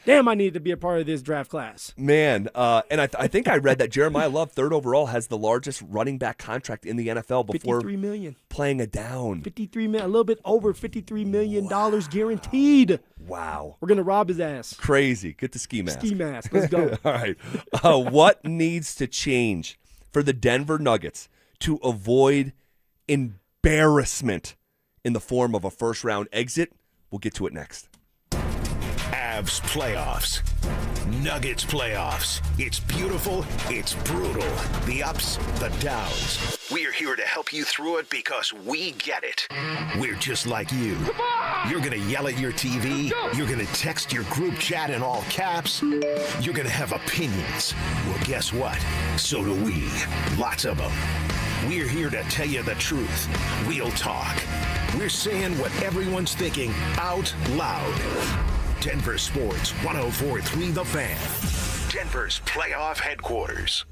S2: Damn, I needed to be a part of this draft class.
S4: Man, and I think I read that Jeremiah Love, 3rd overall, has the largest running back contract in the NFL before
S2: $53 million.
S4: Playing a down.
S2: $53 million, a little bit over $53 million guaranteed.
S4: Wow.
S2: We're going to rob his ass.
S4: Crazy. Get the ski mask.
S2: Let's go.
S4: All right. What needs to change for the Denver Nuggets to avoid embarrassment in the form of a first-round exit? We'll get to it next.
S1: Avs playoffs. Nuggets playoffs. It's beautiful. It's brutal. The ups, the downs. We're here to help you through it because we get it. We're just like you. You're going to yell at your TV. You're going to text your group chat in all caps. You're going to have opinions. Well, guess what? So do we. Lots of them. We're here to tell you the truth. Real talk. We're saying what everyone's thinking out loud. Denver Sports 104.3 The Fan. Denver's playoff headquarters.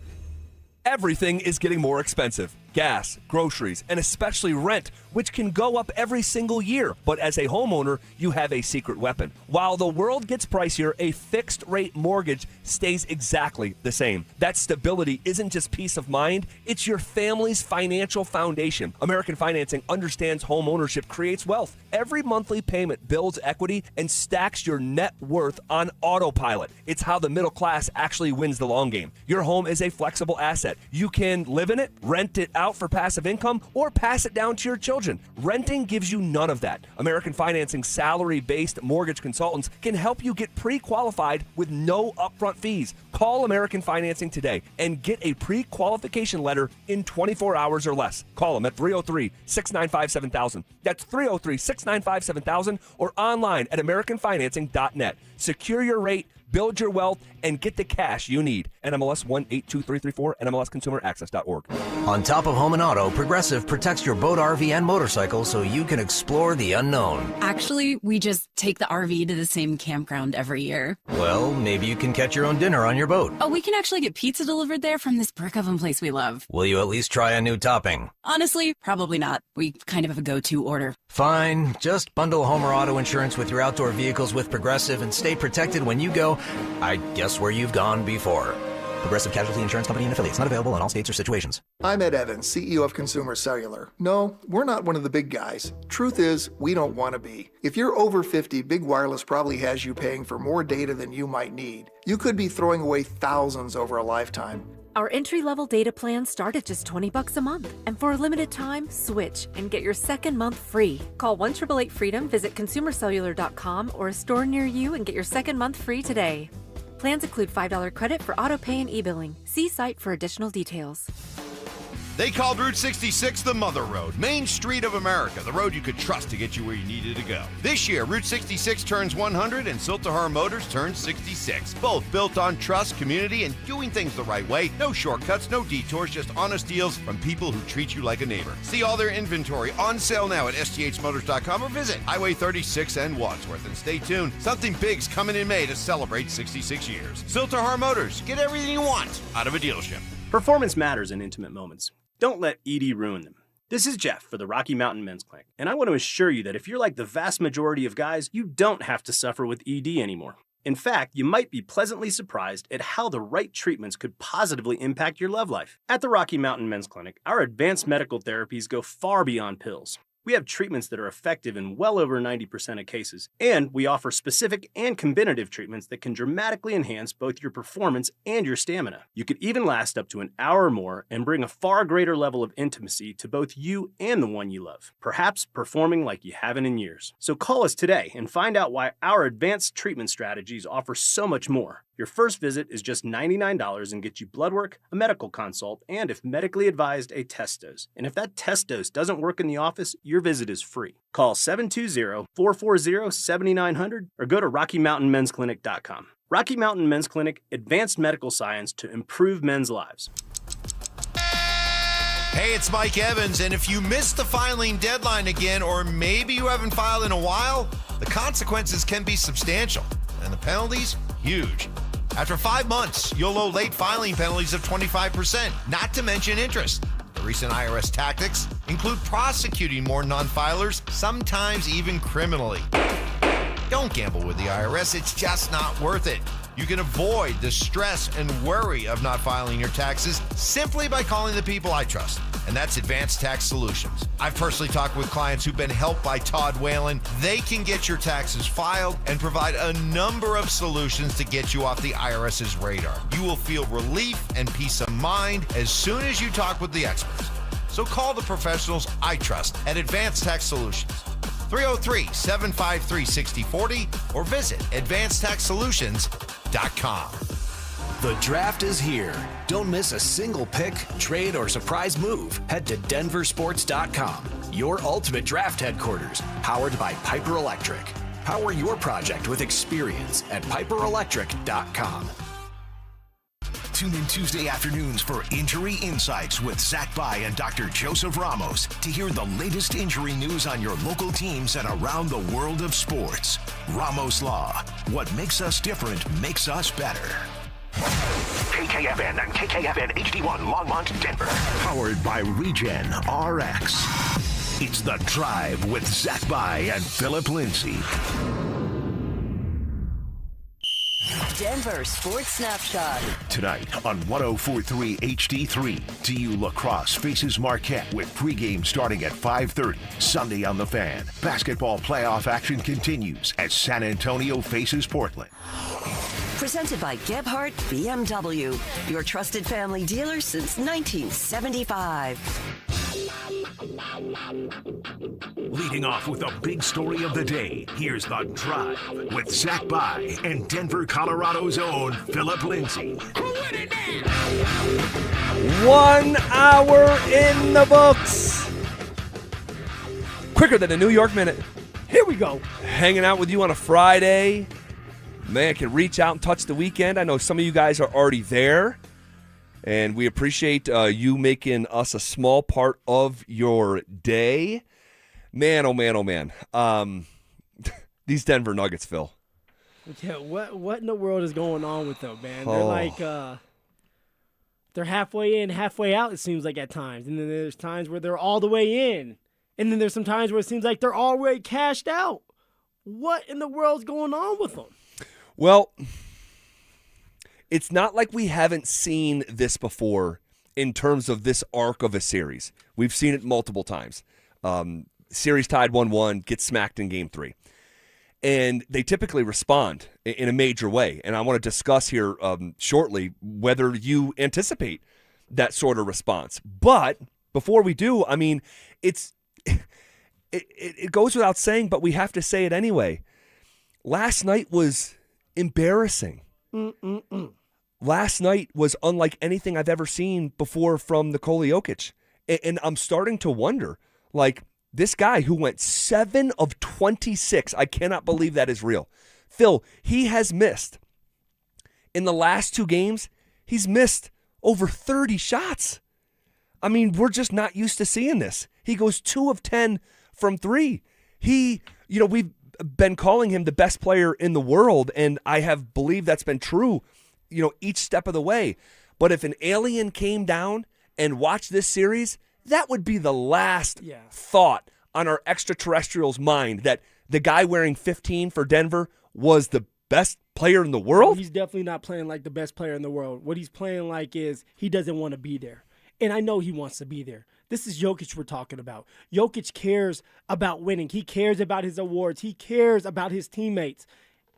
S4: Everything is getting more expensive. gas, groceries, and especially rent, which can go up every single year. But as a homeowner, you have a secret weapon. While the world gets pricier, a fixed rate mortgage stays exactly the same. That stability isn't just peace of mind, it's your family's financial foundation. American Financing understands home ownership creates wealth. Every monthly payment builds equity and stacks your net worth on autopilot. It's how the middle class actually wins the long game. Your home is a flexible asset. You can live in it, rent it out for passive income, or pass it down to your children. Renting gives you none of that. American Financing salary-based mortgage consultants can help you get pre-qualified with no upfront fees. Call American Financing today and get a pre-qualification letter in 24 hours or less. Call them at 303-695-7000. That's 303-695-7000 or online at AmericanFinancing.net. Secure your rate, build your wealth, and get the cash you need. NMLS 182334, NMLSConsumerAccess.org.
S3: On top of home and auto, Progressive protects your boat, RV, and motorcycle so you can explore the unknown.
S5: Actually, we just take the RV to the same campground every year.
S3: Well, maybe you can catch your own dinner on your boat.
S5: Oh, we can actually get pizza delivered there from this brick oven place we love.
S3: Will you at least try a new topping?
S5: Honestly, probably not. We kind of have a go-to order.
S3: Fine. Just bundle home or auto insurance with your outdoor vehicles with Progressive and stay protected when you go, I guess, where you've gone before. Progressive Casualty Insurance Company and affiliates. Not available in all states or situations.
S7: I'm Ed Evans, CEO of Consumer Cellular. No, we're not one of the big guys. Truth is, we don't want to be. If you're over 50, Big Wireless probably has you paying for more data than you might need. You could be throwing away thousands over a lifetime.
S8: Our entry-level data plans start at just $20 a month. And for a limited time, switch and get your second month free. Call 1-888-FREEDOM, visit consumercellular.com or a store near you and get your second month free today. Plans include $5 credit for auto pay and e-billing. See site for additional details.
S9: They called Route 66 the Mother Road, Main Street of America, the road you could trust to get you where you needed to go. This year, Route 66 turns 100 and Siltahar Motors turns 66. Both built on trust, community, and doing things the right way. No shortcuts, no detours, just honest deals from people who treat you like a neighbor. See all their inventory on sale now at sthmotors.com or visit Highway 36 and Wadsworth. And stay tuned, something big's coming in May to celebrate 66 years. Siltahar Motors, get everything you want out of a dealership.
S10: Performance matters in intimate moments. Don't let ED ruin them. This is Jeff for the Rocky Mountain Men's Clinic, and I want to assure you that if you're like the vast majority of guys, you don't have to suffer with ED anymore. In fact, you might be pleasantly surprised at how the right treatments could positively impact your love life. At the Rocky Mountain Men's Clinic, our advanced medical therapies go far beyond pills. We have treatments that are effective in well over 90% of cases, and we offer specific and combinative treatments that can dramatically enhance both your performance and your stamina. You could even last up to an hour or more and bring a far greater level of intimacy to both you and the one you love, perhaps performing like you haven't in years. So call us today and find out why our advanced treatment strategies offer so much more. Your first visit is just $99 and gets you blood work, a medical consult, and if medically advised, a test dose. And if that test dose doesn't work in the office, your visit is free. Call 720-440-7900 or go to RockyMountainMen'sClinic.com. Rocky Mountain Men's Clinic, advanced medical science to improve men's lives.
S9: Hey, it's Mike Evans, and if you missed the filing deadline again, or maybe you haven't filed in a while, the consequences can be substantial, and the penalties, huge. After 5 months, you'll owe late filing penalties of 25%, not to mention interest. The recent IRS tactics include prosecuting more non-filers, sometimes even criminally. Don't gamble with the IRS, it's just not worth it. You can avoid the stress and worry of not filing your taxes simply by calling the people I trust, and that's Advanced Tax Solutions. I've personally talked with clients who've been helped by Todd Whalen. They can get your taxes filed and provide a number of solutions to get you off the IRS's radar. You will feel relief and peace of mind as soon as you talk with the experts. So call the professionals I trust at Advanced Tax Solutions. 303-753-6040 or visit advancedtaxsolutions.com.
S1: The draft is here. Don't miss a single pick, trade, or surprise move. Head to DenverSports.com, your ultimate draft headquarters, powered by Piper Electric. Power your project with experience at PiperElectric.com. Tune in Tuesday afternoons for Injury Insights with Zach Bai and Dr. Joseph Ramos to hear the latest injury news on your local teams and around the world of sports. Ramos Law. What makes us different makes us better. KKFN and KKFN HD1 Longmont, Denver. Powered by Regen Rx. It's The Drive with Zach By and Phillip Lindsay.
S6: Denver Sports Snapshot.
S1: Tonight on 104.3 HD3, TU Lacrosse faces Marquette with pregame starting at 5:30. Sunday on the Fan. Basketball playoff action continues as San Antonio faces Portland.
S6: Presented by Gebhardt BMW, your trusted family dealer since 1975.
S1: Leading off with the big story of the day, here's The Drive with Zach By and Denver, Colorado's own Phillip Lindsay.
S4: 1 hour in the books. Quicker than a New York minute.
S2: Here we go.
S4: Hanging out with you on a Friday. Man, can reach out and touch the weekend. I know some of you guys are already there, and we appreciate you making us a small part of your day. Man, oh man, oh man. These Denver Nuggets, Phil.
S2: Yeah, what in the world is going on with them, man? They're like, they're halfway in, halfway out, it seems like at times. And then there's times where they're all the way in. And then there's some times where it seems like they're already cashed out. What in the world's going on with them?
S4: Well, it's not like we haven't seen this before in terms of this arc of a series. We've seen it multiple times. Series tied 1-1, gets smacked in Game 3. And they typically respond in a major way. And I want to discuss here shortly whether you anticipate that sort of response. But before we do, I mean, it goes without saying, but we have to say it anyway. Last night was embarrassing. Last night was unlike anything I've ever seen before from Nikola Jokic. And I'm starting to wonder, like, this guy who went 7 of 26, I cannot believe that is real. Phil, he has missed. In the last 2 games, he's missed over 30 shots. I mean, we're just not used to seeing this. He goes 2 of 10 from 3. We've been calling him the best player in the world, and I have believed that's been true, each step of the way. But if an alien came down and watched this series, that would be the last thought on our extraterrestrial's mind, that the guy wearing 15 for Denver was the best player in the world.
S2: He's definitely not playing like the best player in the world. What he's playing like is he doesn't want to be there. And I know he wants to be there. This is Jokic we're talking about. Jokic cares about winning. He cares about his awards. He cares about his teammates.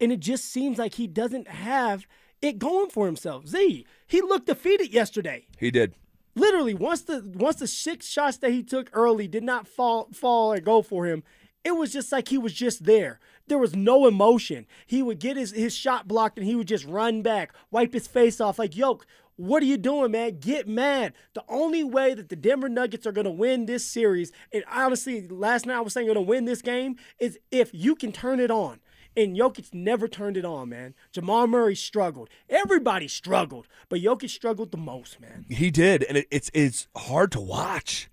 S2: And it just seems like he doesn't have it going for himself. He looked defeated yesterday.
S4: He did.
S2: Literally, once the 6 shots that he took early did not fall or go for him, it was just like he was just there. There was no emotion. He would get his shot blocked and he would just run back, wipe his face off like, Yoke, what are you doing, man? Get mad. The only way that the Denver Nuggets are going to win this series, and honestly, last night I was saying going to win this game, is if you can turn it on. And Jokic never turned it on, man. Jamal Murray struggled. Everybody struggled, but Jokic struggled the most, man.
S4: He did, and it's hard to watch.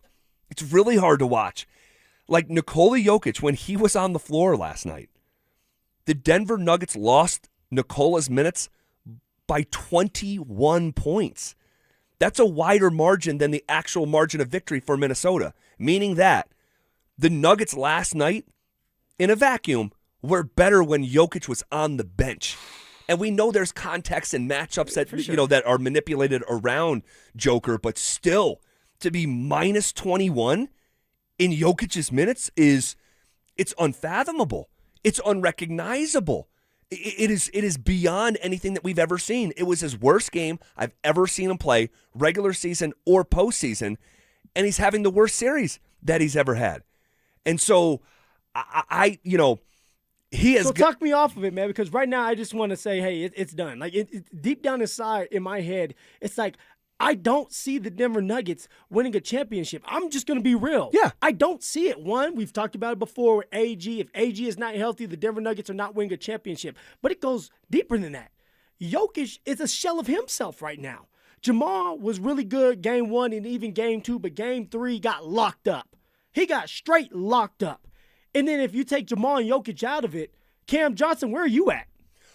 S4: It's really hard to watch. Like Nikola Jokic, when he was on the floor last night, the Denver Nuggets lost Nikola's minutes by 21 points. That's a wider margin than the actual margin of victory for Minnesota, meaning that the Nuggets last night, in a vacuum, were better when Jokic was on the bench. And we know there's context and matchups that that are manipulated around Joker, but still, to be minus 21 in Jokic's minutes it's unfathomable. It's unrecognizable. It is beyond anything that we've ever seen. It was his worst game I've ever seen him play, regular season or postseason, and he's having the worst series that he's ever had. And so, he has.
S2: So talk me off of it, man, because right now I just want to say, hey, it's done. Like deep down inside in my head, it's like I don't see the Denver Nuggets winning a championship. I'm just going to be real.
S4: Yeah.
S2: I don't see it. One, we've talked about it before with AG. If AG is not healthy, the Denver Nuggets are not winning a championship. But it goes deeper than that. Jokic is a shell of himself right now. Jamal was really good game 1 and even game 2, but game 3 got locked up. He got straight locked up. And then if you take Jamal and Jokic out of it, Cam Johnson, where are you at?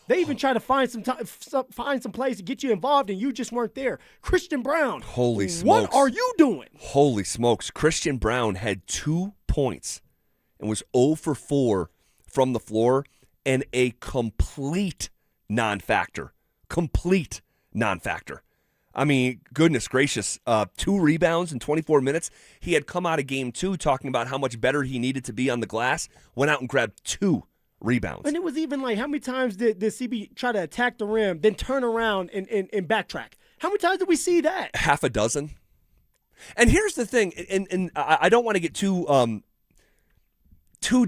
S2: They even try to find some plays to get you involved, and you just weren't there. Christian Brown.
S4: Holy smokes.
S2: What are you doing?
S4: Holy smokes. Christian Brown had 2 points and was 0 for 4 from the floor and a complete non-factor. Complete non-factor. I mean, goodness gracious, 2 rebounds in 24 minutes. He had come out of game 2 talking about how much better he needed to be on the glass, went out and grabbed 2 rebounds.
S2: And it was even like, how many times did CB try to attack the rim, then turn around and backtrack? How many times did we see that?
S4: Half a dozen. And here's the thing, and I don't want to get too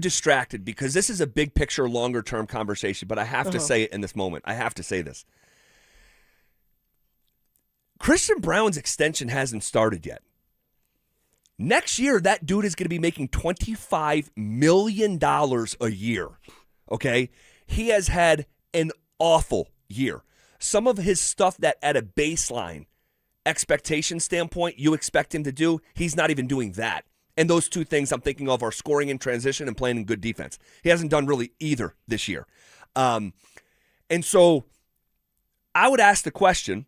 S4: distracted because this is a big picture, longer term conversation, but I have to say it in this moment. I have to say this. Christian Brown's extension hasn't started yet. Next year, that dude is going to be making $25 million a year. Okay? He has had an awful year. Some of his stuff that at a baseline expectation standpoint you expect him to do, he's not even doing that. And those 2 things I'm thinking of are scoring in transition and playing in good defense. He hasn't done really either this year. And so I would ask the question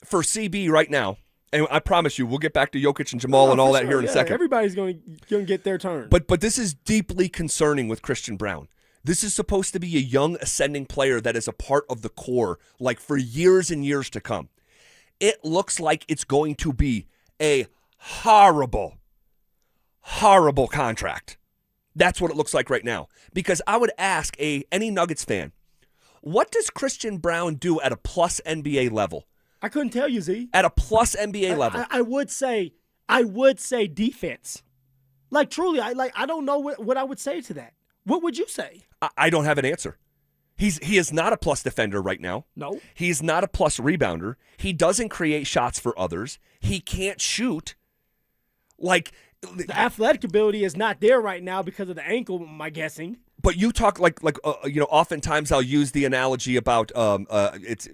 S4: for CB right now, and I promise you we'll get back to Jokic and Jamal and all that here in a second.
S2: Everybody's going to get their turn.
S4: But this is deeply concerning with Christian Brown. This is supposed to be a young ascending player that is a part of the core like for years and years to come. It looks like it's going to be a horrible contract. That's what it looks like right now. Because I would ask any Nuggets fan, what does Christian Brown do at a plus NBA level?
S2: I couldn't tell you, Z.
S4: At a plus NBA level.
S2: I would say defense. Like truly, I don't know what I would say to that. What would you say?
S4: I don't have an answer. He is not a plus defender right now.
S2: No.
S4: He's not a plus rebounder. He doesn't create shots for others. He can't shoot. Like
S2: the athletic ability is not there right now because of the ankle, my guessing.
S4: But you talk oftentimes I'll use the analogy about it's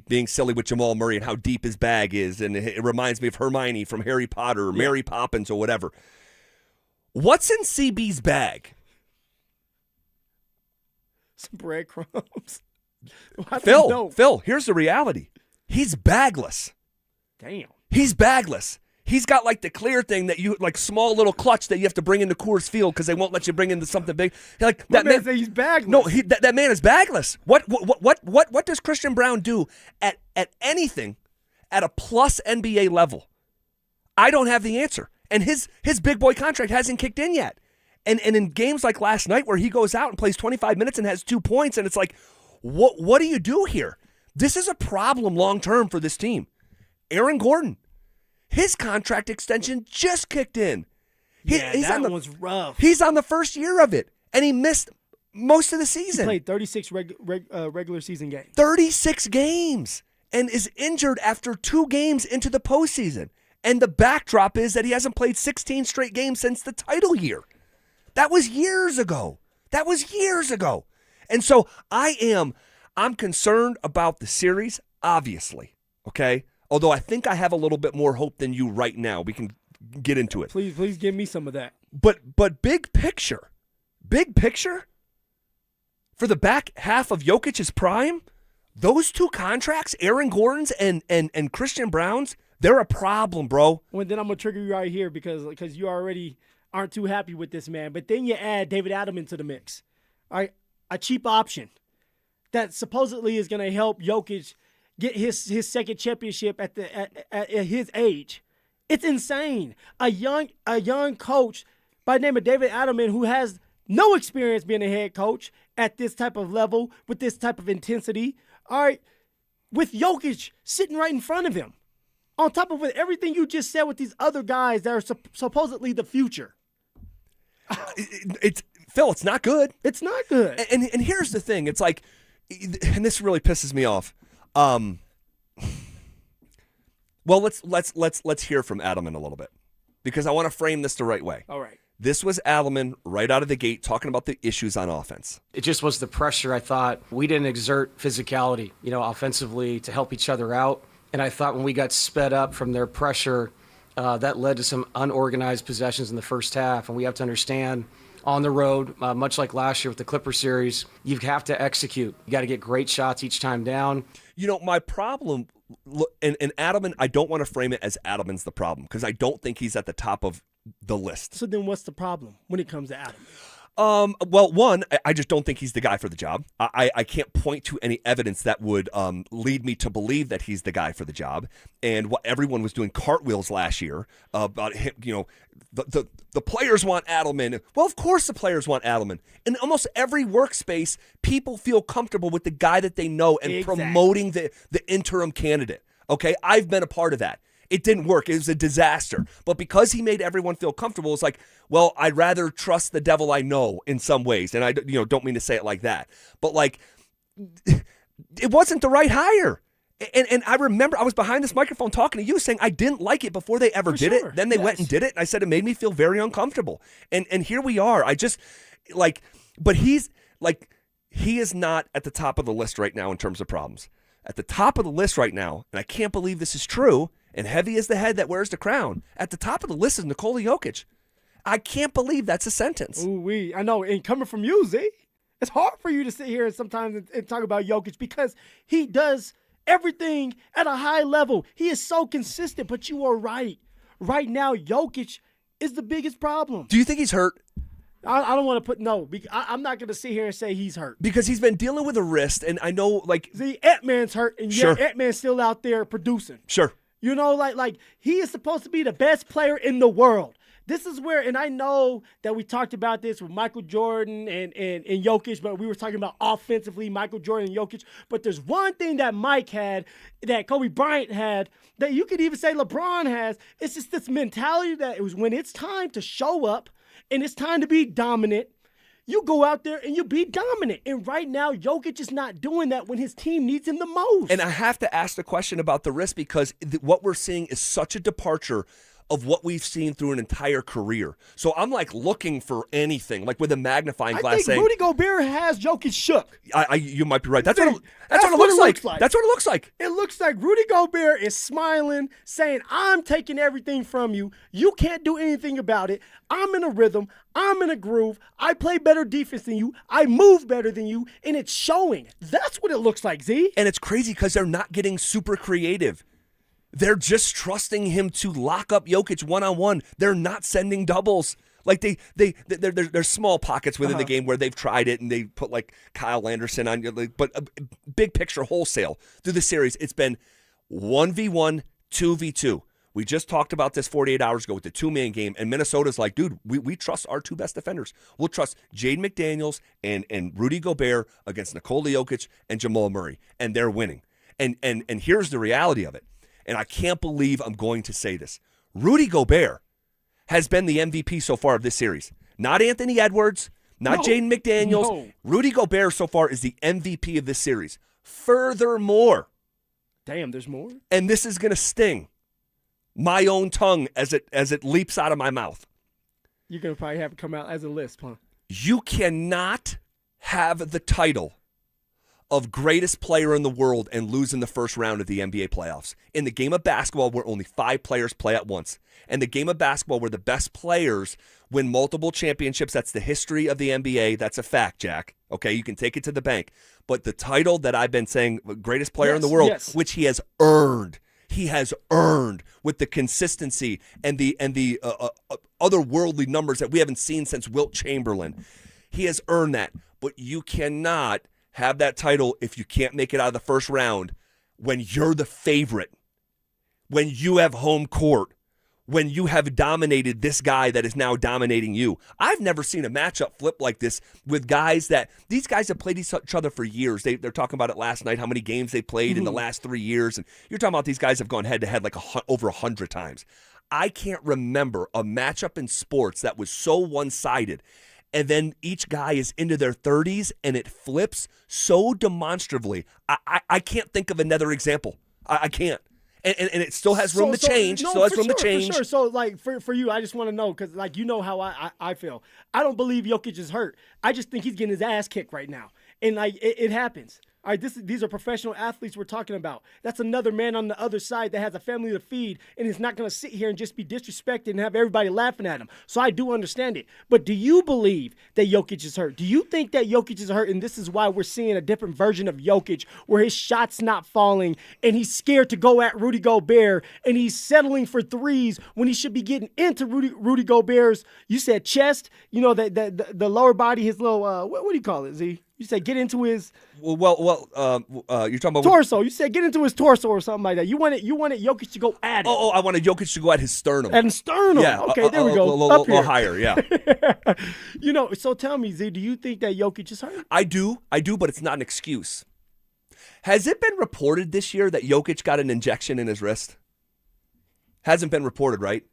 S4: being silly with Jamal Murray and how deep his bag is, and it reminds me of Hermione from Harry Potter or Mary Poppins or whatever. What's in CB's bag?
S2: Some breadcrumbs.
S4: Phil, here's the reality. He's bagless.
S2: Damn.
S4: He's bagless. He's got like the clear thing that you like small little clutch that you have to bring into Coors Field because they won't let you bring into something big. Like that man
S2: say he's bagless.
S4: No, that man is bagless. What does Christian Brown do at anything at a plus NBA level? I don't have the answer. And his big boy contract hasn't kicked in yet. And in games like last night where he goes out and plays 25 minutes and has 2 points, and it's like, what do you do here? This is a problem long term for this team. Aaron Gordon. His contract extension just kicked in.
S2: That was rough.
S4: He's on the first year of it, and he missed most of the season.
S2: He played 36 regular season games.
S4: 36 games, and is injured after 2 games into the postseason. And the backdrop is that he hasn't played 16 straight games since the title year. That was years ago. And so I'm concerned about the series, obviously, okay? Although I think I have a little bit more hope than you right now. We can get into it.
S2: Please give me some of that.
S4: But big picture, for the back half of Jokic's prime, those 2 contracts, Aaron Gordon's and Christian Brown's, they're a problem, bro.
S2: Well, then I'm going to trigger you right here because you already aren't too happy with this man. But then you add David Adelman to the mix. All right, a cheap option that supposedly is going to help Jokic get his second championship at his age. It's insane. A young coach by the name of David Adelman who has no experience being a head coach at this type of level with this type of intensity. All right, with Jokic sitting right in front of him. On top of everything you just said with these other guys that are supposedly the future.
S4: Phil, it's not good.
S2: It's not good.
S4: And here's the thing. It's like, and this really pisses me off. Well, let's hear from Adelman a little bit because I want to frame this the right way.
S2: All right.
S4: This was Adelman right out of the gate talking about the issues on offense.
S11: It just was the pressure. I thought we didn't exert physicality, offensively to help each other out. And I thought when we got sped up from their pressure, that led to some unorganized possessions in the first half. And we have to understand on the road, much like last year with the Clipper series. You have to execute. You got to get great shots each time down.
S4: You know, my problem, and Adelman, I don't want to frame it as Adelman's the problem because I don't think he's at the top of the list.
S2: So then what's the problem when it comes to Adam?
S4: Well, one, I just don't think he's the guy for the job. I can't point to any evidence that would lead me to believe that he's the guy for the job. And what everyone was doing cartwheels last year about him, you know, the players want Adelman. Well, of course the players want Adelman. In almost every workspace, people feel comfortable with the guy that they know and promoting the interim candidate. Okay, I've been a part of that. It didn't work. It was a disaster. But because he made everyone feel comfortable, it's like, well, I'd rather trust the devil I know in some ways. And I don't mean to say it like that. But like, it wasn't the right hire. And I remember I was behind this microphone talking to you saying I didn't like it before they ever did it. Then they went and did it. And I said it made me feel very uncomfortable. And here we are. I just like, but he is not at the top of the list right now in terms of problems. At the top of the list right now, and I can't believe this is true, and heavy is the head that wears the crown. At the top of the list is Nikola Jokic. I can't believe that's a sentence.
S2: Ooh-wee. I know, and coming from you, Z, it's hard for you to sit here and sometimes and talk about Jokic because he does everything at a high level. He is so consistent, but you are right. Right now, Jokic is the biggest problem.
S4: Do you think he's hurt?
S2: I don't want to I'm not going to sit here and say he's hurt.
S4: Because he's been dealing with a wrist, and I know, like...
S2: See, Ant-Man's hurt, and yet Ant-Man's still out there producing.
S4: Sure.
S2: You know, like he is supposed to be the best player in the world. This is where, and I know that we talked about this with Michael Jordan and Jokic, but we were talking about offensively, Michael Jordan and Jokic. But there's one thing that Mike had, that Kobe Bryant had, that you could even say LeBron has. It's just this mentality that it was when it's time to show up and it's time to be dominant, you go out there and you be dominant. And right now, Jokic is not doing that when his team needs him the most.
S4: And I have to ask the question about the wrist because what we're seeing is such a departure of what we've seen through an entire career. So I'm like looking for anything, like with a magnifying glass.
S2: I think Rudy Gobert has Jokic shook.
S4: You might be right. That's what it looks like. That's what it looks like.
S2: It looks like Rudy Gobert is smiling, saying, I'm taking everything from you. You can't do anything about it. I'm in a rhythm. I'm in a groove. I play better defense than you. I move better than you, and it's showing. That's what it looks like, Z.
S4: And it's crazy because they're not getting super creative. They're just trusting him to lock up Jokic one-on-one. They're not sending doubles. Like there's small pockets within the game where they've tried it and they put like Kyle Anderson on. But big picture wholesale through the series, it's been 1v1, 2v2. We just talked about this 48 hours ago with the two-man game, and Minnesota's like, dude, we trust our two best defenders. We'll trust Jaden McDaniels and Rudy Gobert against Nikola Jokic and Jamal Murray, and they're winning. And here's the reality of it. And I can't believe I'm going to say this. Rudy Gobert has been the MVP so far of this series. Not Anthony Edwards, not Jaden McDaniels. No. Rudy Gobert so far is the MVP of this series. Furthermore.
S2: Damn, there's more?
S4: And this is going to sting my own tongue as it leaps out of my mouth.
S2: You're going to probably have it come out as a list, huh?
S4: You cannot have the title of greatest player in the world and lose in the first round of the NBA playoffs. In the game of basketball where only 5 players play at once. And the game of basketball where the best players win multiple championships. That's the history of the NBA. That's a fact, Jack. Okay, you can take it to the bank. But the title that I've been saying, greatest player in the world, which he has earned. He has earned with the consistency and the otherworldly numbers that we haven't seen since Wilt Chamberlain. He has earned that. But you cannot have that title if you can't make it out of the first round when you're the favorite, when you have home court, when you have dominated this guy that is now dominating you. I've never seen a matchup flip like this with guys that – these guys have played each other for years. They're talking about it last night, how many games they played in the last 3 years. And you're talking about these guys have gone head-to-head like over 100 times. I can't remember a matchup in sports that was so one-sided. And then each guy is into their 30s, and it flips so demonstrably. I can't think of another example. I can't. And it still has room to change.
S2: No,
S4: still has room to change.
S2: For sure. So, like, for you, I just want to know, because, like, you know how I feel. I don't believe Jokic is hurt. I just think he's getting his ass kicked right now. And, like, it happens. All right, these are professional athletes we're talking about. That's another man on the other side that has a family to feed and is not going to sit here and just be disrespected and have everybody laughing at him. So I do understand it. But do you believe that Jokic is hurt? Do you think that Jokic is hurt and this is why we're seeing a different version of Jokic where his shot's not falling and he's scared to go at Rudy Gobert and he's settling for threes when he should be getting into Rudy Gobert's, you said chest, you know, the lower body, his little, what do you call it, Z? You said get into his
S4: you're talking about
S2: torso. You said get into his torso or something like that. You wanted Jokic to go at it.
S4: Oh, I wanted Jokic to go at his sternum.
S2: At his sternum.
S4: Yeah.
S2: Okay, there we go.
S4: A little higher, yeah.
S2: You know, so tell me, Z, do you think that Jokic is hurt?
S4: I do, but it's not an excuse. Has it been reported this year that Jokic got an injection in his wrist? Hasn't been reported, right?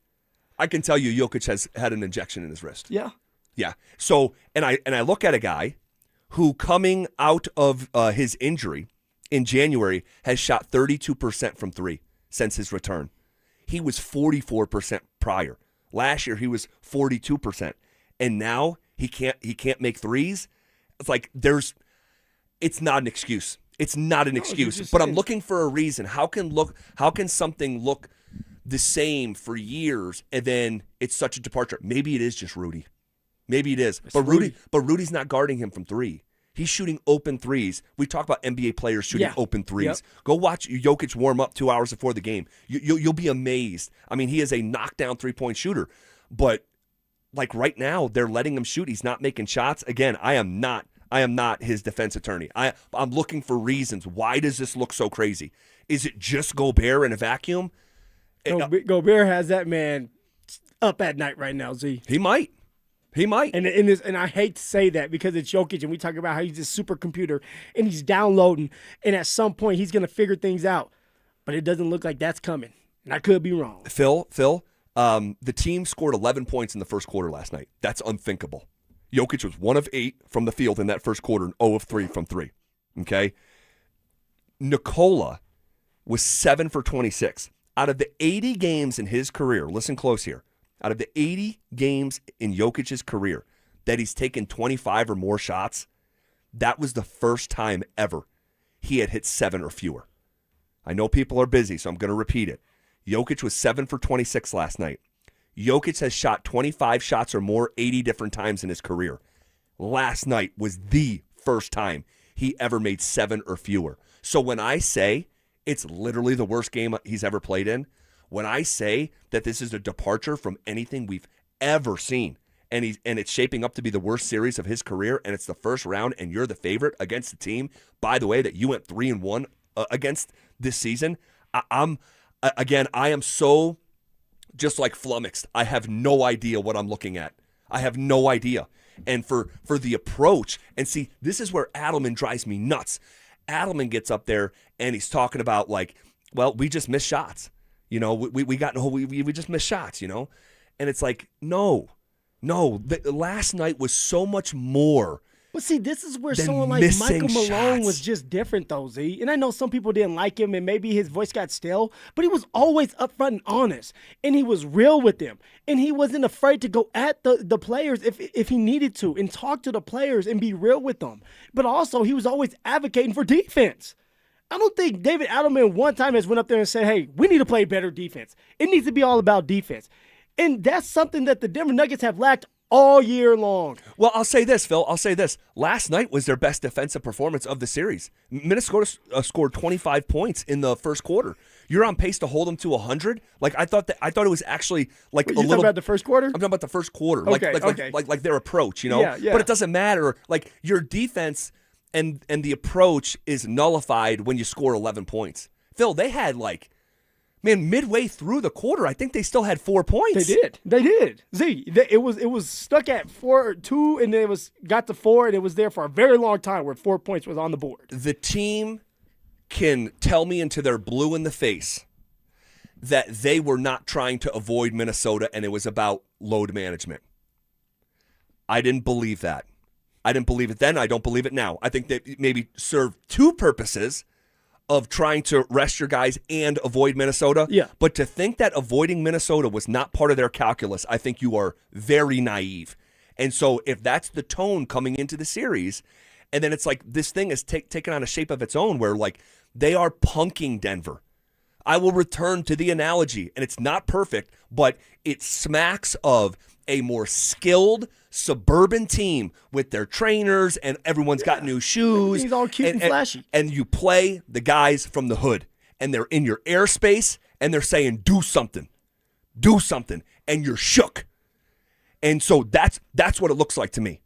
S4: I can tell you Jokic has had an injection in his wrist.
S2: Yeah.
S4: Yeah. So, and I look at a guy who coming out of his injury in January has shot 32% from three since his return. He was 44% prior. Last year he was 42%. And now he can't make threes. It's like it's not an excuse. It's not an excuse. But I'm looking for a reason. How can something look the same for years and then it's such a departure? Maybe it is just Rudy. Maybe it is. But Rudy's not guarding him from three. He's shooting open threes. We talk about NBA players shooting open threes. Yep. Go watch Jokic warm up 2 hours before the game. You'll be amazed. I mean, he is a knockdown three-point shooter. But like right now, they're letting him shoot. He's not making shots. Again, I am not his defense attorney. I'm looking for reasons. Why does this look so crazy? Is it just Gobert in a vacuum?
S2: Gobert has that man up at night right now, Z.
S4: He might.
S2: And I hate to say that because it's Jokic and we talk about how he's a supercomputer and he's downloading and at some point he's going to figure things out. But it doesn't look like that's coming. And I could be wrong.
S4: Phil, the team scored 11 points in the first quarter last night. That's unthinkable. Jokic was 1 of 8 from the field in that first quarter and 0 of 3 from 3. Okay? Nikola was 7 for 26. Out of the 80 games in his career, listen close here, out of the 80 games in Jokic's career that he's taken 25 or more shots, that was the first time ever he had hit 7 or fewer. I know people are busy, so I'm going to repeat it. Jokic was 7 for 26 last night. Jokic has shot 25 shots or more 80 different times in his career. Last night was the first time he ever made 7 or fewer. So when I say it's literally the worst game he's ever played in, when I say that this is a departure from anything we've ever seen, and it's shaping up to be the worst series of his career, and it's the first round, and you're the favorite against the team, by the way, that you went 3-1 against this season, I am so just like flummoxed. I have no idea what I'm looking at. I have no idea. And for the approach, and see, this is where Adelman drives me nuts. Adelman gets up there and he's talking about like, well, we just missed shots. You know, we just missed shots, you know? And it's like, no. Last night was so much more.
S2: But see, this is where someone like Michael Malone was just different, though, Z. And I know some people didn't like him, and maybe his voice got stale, but he was always upfront and honest, and he was real with them, and he wasn't afraid to go at the players if he needed to, and talk to the players and be real with them. But also, he was always advocating for defense. I don't think David Adelman one time has went up there and said, hey, we need to play better defense. It needs to be all about defense. And that's something that the Denver Nuggets have lacked all year long.
S4: Well, I'll say this, Phil. Last night was their best defensive performance of the series. Minnesota scored 25 points in the first quarter. You're on pace to hold them to 100. Like I thought it was actually like
S2: a little. You talking about the first quarter?
S4: I'm talking about the first quarter.
S2: Okay.
S4: Like their approach, you know.
S2: Yeah.
S4: But it doesn't matter. Like your defense and the approach is nullified when you score 11 points. Phil, they had midway through the quarter, I think they still had 4 points.
S2: They did. Z, it was stuck at 4-2, and then it got to 4, and it was there for a very long time where 4 points was on the board.
S4: The team can tell me into their blue in the face that they were not trying to avoid Minnesota, and it was about load management. I didn't believe that. I didn't believe it then. I don't believe it now. I think they maybe served two purposes of trying to rest your guys and avoid Minnesota.
S2: Yeah.
S4: But to think that avoiding Minnesota was not part of their calculus, I think you are very naive. And so if that's the tone coming into the series, And then it's like this thing is taken on a shape of its own where like they are punking Denver. I will return to the analogy, and it's not perfect, but it smacks of a more skilled suburban team with their trainers and everyone's got new shoes.
S2: Everything's all cute and flashy.
S4: And you play the guys from the hood, and they're in your airspace, and they're saying, do something, and you're shook. And so that's what it looks like to me.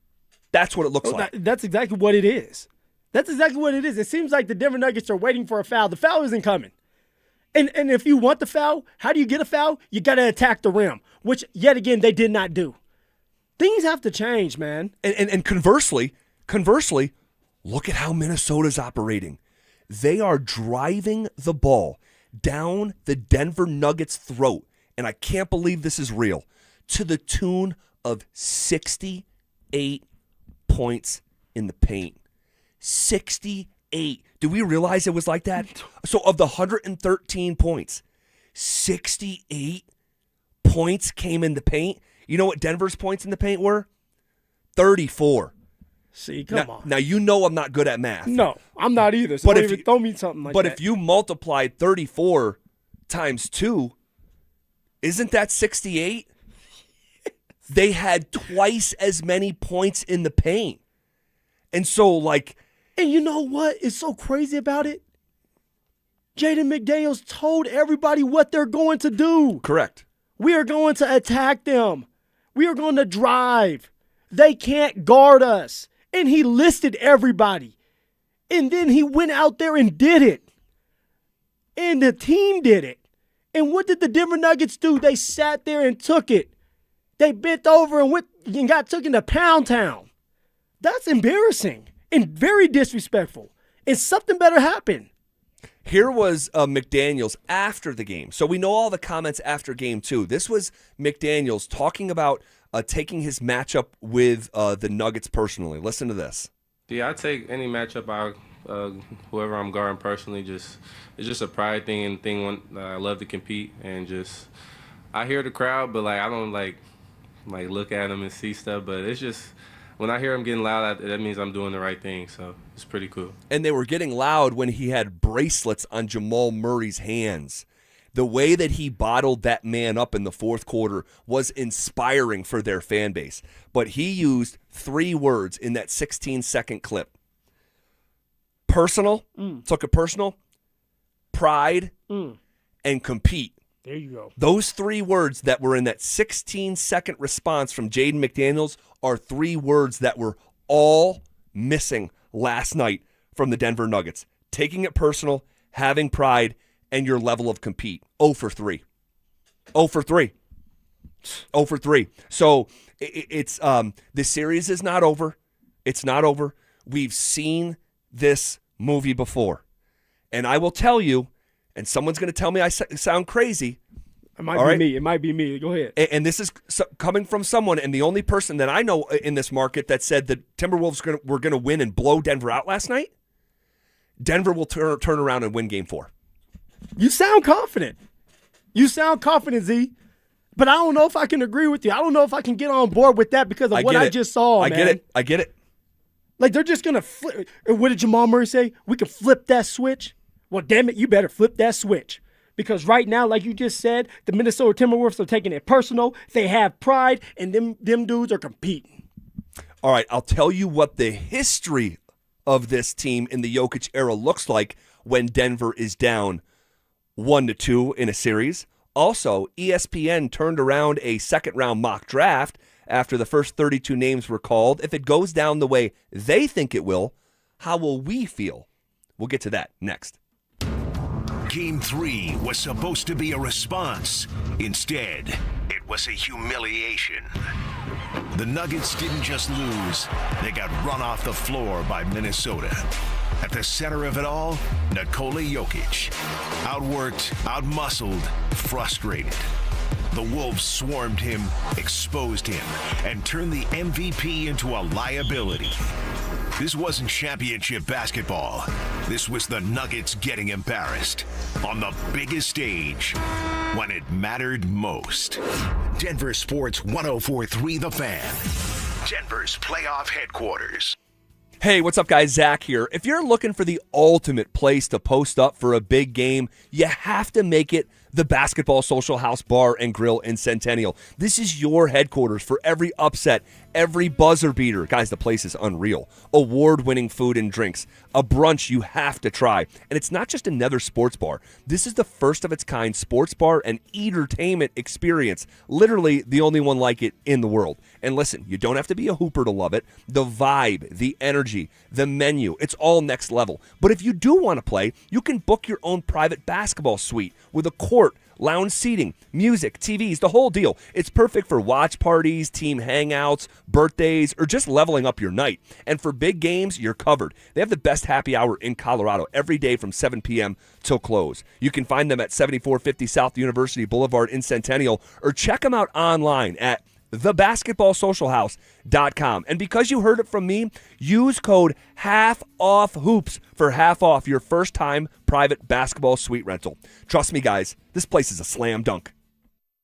S4: That's what it looks like.
S2: That's exactly what it is. It seems like the Denver Nuggets are waiting for a foul. The foul isn't coming. And if you want the foul, how do you get a foul? You got to attack the rim, which, yet again, they did not do. Things have to change, man.
S4: And conversely, look at how Minnesota's operating. They are driving the ball down the Denver Nuggets' throat, and I can't believe this is real, to the tune of 68 points in the paint. 68. Do we realize it was like that? So of the 113 points, 68 points came in the paint. You know what Denver's points in the paint were? 34.
S2: See, come on.
S4: Now, you know I'm not good at math.
S2: No, I'm not either. So don't throw me something like that.
S4: But if you multiplied 34 times 2, isn't that 68? They had twice as many points in the paint. And so, like...
S2: And you know what is so crazy about it? Jaden McDaniels told everybody what they're going to do.
S4: Correct.
S2: We are going to attack them. We are going to drive. They can't guard us. And he listed everybody. And then he went out there and did it. And the team did it. And what did the Denver Nuggets do? They sat there and took it. They bent over and got taken to Pound Town. That's embarrassing and very disrespectful. And something better happened.
S4: Here was McDaniels after the game. So we know all the comments after game 2. This was McDaniels talking about taking his matchup with the Nuggets personally. Listen to this.
S12: Yeah, I take any matchup out, whoever I'm guarding personally. It's just a pride thing and thing when I love to compete and just I hear the crowd, but like I don't like look at them and see stuff. But it's just when I hear them getting loud, that means I'm doing the right thing. So it's pretty cool.
S4: And they were getting loud when he had bracelets on Jamal Murray's hands. The way that he bottled that man up in the fourth quarter was inspiring for their fan base. But he used 3 words in that 16-second clip. Personal, took it personal, pride, and compete.
S2: There you go.
S4: Those 3 words that were in that 16-second response from Jaden McDaniels are 3 words that were all missing last night from the Denver Nuggets. Taking it personal, having pride, and your level of compete. 0 for 3. 0 for 3. 0 for 3. So it's the series is not over. It's not over. We've seen this movie before. And I will tell you, and someone's going to tell me I sound crazy.
S2: It might be me. It might be me. Go ahead.
S4: And this is coming from someone, and the only person that I know in this market that said that Timberwolves were going to win and blow Denver out last night. Denver will turn around and win Game 4.
S2: You sound confident. Z. But I don't know if I can agree with you. I don't know if I can get on board with that because of what I just saw, man.
S4: I get it.
S2: Like, they're just going to flip. What did Jamal Murray say? We can flip that switch? Well, damn it, you better flip that switch. Because right now, like you just said, the Minnesota Timberwolves are taking it personal. They have pride, and them dudes are competing.
S4: All right, I'll tell you what the history of this team in the Jokic era looks like when Denver is down 1-2 in a series. Also, ESPN turned around a second-round mock draft after the first 32 names were called. If it goes down the way they think it will, how will we feel? We'll get to that next.
S1: Game 3 was supposed to be a response. Instead, it was a humiliation. The Nuggets didn't just lose, they got run off the floor by Minnesota. At the center of it all, Nikola Jokic. Outworked, outmuscled, frustrated. The Wolves swarmed him, exposed him, and turned the MVP into a liability. This wasn't championship basketball. This was the Nuggets getting embarrassed on the biggest stage when it mattered most. Denver Sports 104.3 The Fan. Denver's playoff headquarters.
S4: Hey, what's up, guys? Zach here. If you're looking for the ultimate place to post up for a big game, you have to make it the Basketball Social House Bar and Grill in Centennial. This is your headquarters for every upset, every buzzer beater. Guys, the place is unreal. Award-winning food and drinks, a brunch you have to try. And it's not just another sports bar. This is the first of its kind sports bar and entertainment experience. Literally the only one like it in the world. And listen, you don't have to be a hooper to love it. The vibe, the energy, the menu, it's all next level. But if you do want to play, you can book your own private basketball suite with a court, lounge seating, music, TVs, the whole deal. It's perfect for watch parties, team hangouts, birthdays, or just leveling up your night. And for big games, you're covered. They have the best happy hour in Colorado every day from 7 p.m. till close. You can find them at 7450 South University Boulevard in Centennial, or check them out online at thebasketballsocialhouse.com. And because you heard it from me, use code HALFOFFHOOPS for half off your first time private basketball suite rental. Trust me, guys, this place is a slam dunk.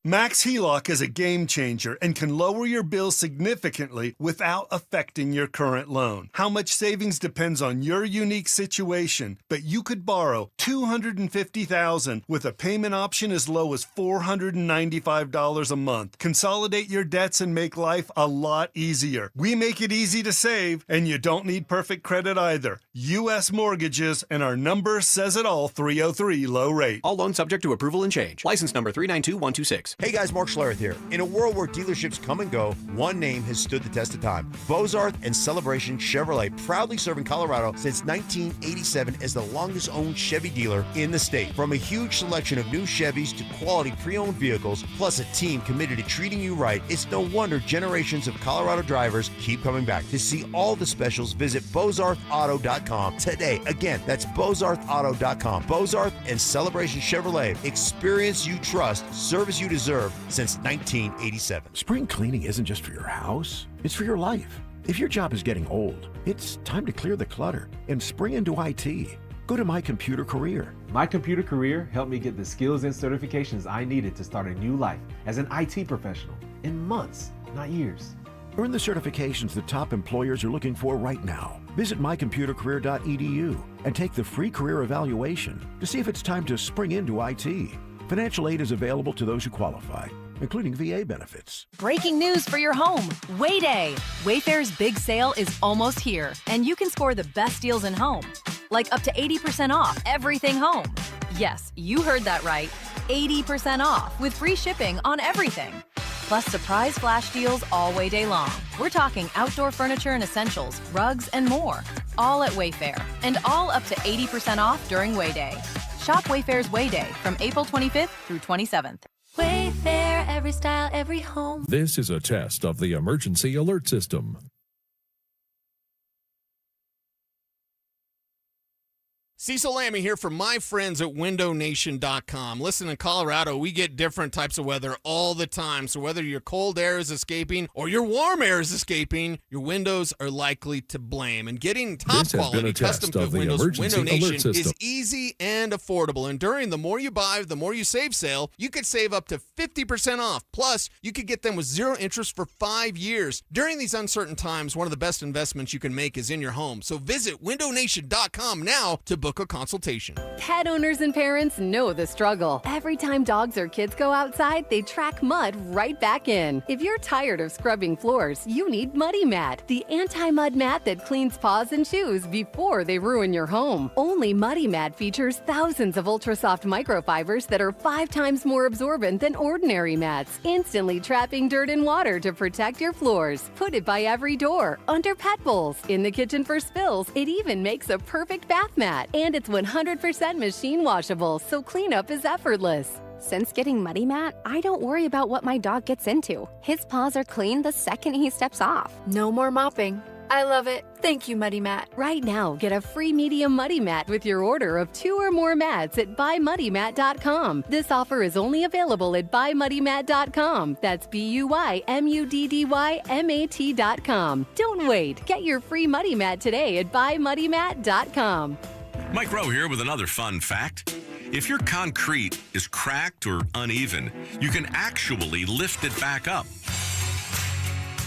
S23: Max HELOC is a game changer and can lower your bills significantly without affecting your current loan. How much savings depends on your unique situation, but you could borrow $250,000 with a payment option as low as $495 a month. Consolidate your debts and make life a lot easier. We make it easy to save, and you don't need perfect credit either. U.S. Mortgages, and our number says it all, 303 low rate.
S17: All loans subject to approval and change. License number 392126.
S13: Hey guys, Mark Schlereth here. In a world where dealerships come and go, one name has stood the test of time. Bozarth and Celebration Chevrolet, proudly serving Colorado since 1987 as the longest owned Chevy dealer in the state. From a huge selection of new Chevys to quality pre-owned vehicles, plus a team committed to treating you right, it's no wonder generations of Colorado drivers keep coming back. To see all the specials, visit BozarthAuto.com today. Again, that's BozarthAuto.com. Bozarth and Celebration Chevrolet. Experience you trust, service you deserve since 1987.
S14: Spring cleaning isn't just for your house, it's for your life. If your job is getting old, it's time to clear the clutter and spring into IT. Go to My Computer Career.
S16: My Computer Career helped me get the skills and certifications I needed to start a new life as an IT professional in months, not years.
S14: Earn the certifications the top employers are looking for right now. Visit mycomputercareer.edu and take the free career evaluation to see if it's time to spring into IT. Financial aid is available to those who qualify, including VA benefits.
S18: Breaking news for your home. Wayday. Wayfair's big sale is almost here, and you can score the best deals in home, like up to 80% off everything home. Yes, you heard that right. 80% off with free shipping on everything. Plus surprise flash deals all Wayday long. We're talking outdoor furniture and essentials, rugs, and more. All at Wayfair, and all up to 80% off during Wayday. Shop Wayfair's Wayday from April 25th through 27th.
S19: Wayfair, every style, every home.
S20: This is a test of the emergency alert system.
S15: Cecil Lammy here from my friends at windownation.com. Listen, in Colorado, we get different types of weather all the time. So whether your cold air is escaping or your warm air is escaping, your windows are likely to blame. And getting top quality custom-fit windows from Window Nation is easy and affordable. And during the More You Buy, the More You Save sale, you could save up to 50% off. Plus, you could get them with zero interest for 5 years. During these uncertain times, one of the best investments you can make is in your home. So visit windownation.com now to book a consultation.
S21: Pet owners and parents know the struggle. Every time dogs or kids go outside, they track mud right back in. If you're tired of scrubbing floors, you need Muddy Mat, the anti-mud mat that cleans paws and shoes before they ruin your home. Only Muddy Mat features thousands of ultra-soft microfibers that are 5 times more absorbent than ordinary mats, instantly trapping dirt and water to protect your floors. Put it by every door, under pet bowls, in the kitchen for spills. It even makes a perfect bath mat. And it's 100% machine washable, so cleanup is effortless.
S28: Since getting Muddy Mat, I don't worry about what my dog gets into. His paws are clean the second he steps off.
S8: No more mopping. I love it. Thank you, Muddy Mat.
S21: Right now, get a free medium Muddy Mat with your order of 2 or more mats at buymuddymat.com. This offer is only available at buymuddymat.com. That's BUYMUDDYMAT.com. Don't wait. Get your free Muddy Mat today at buymuddymat.com.
S29: Mike Rowe here with another fun fact. If your concrete is cracked or uneven, you can actually lift it back up.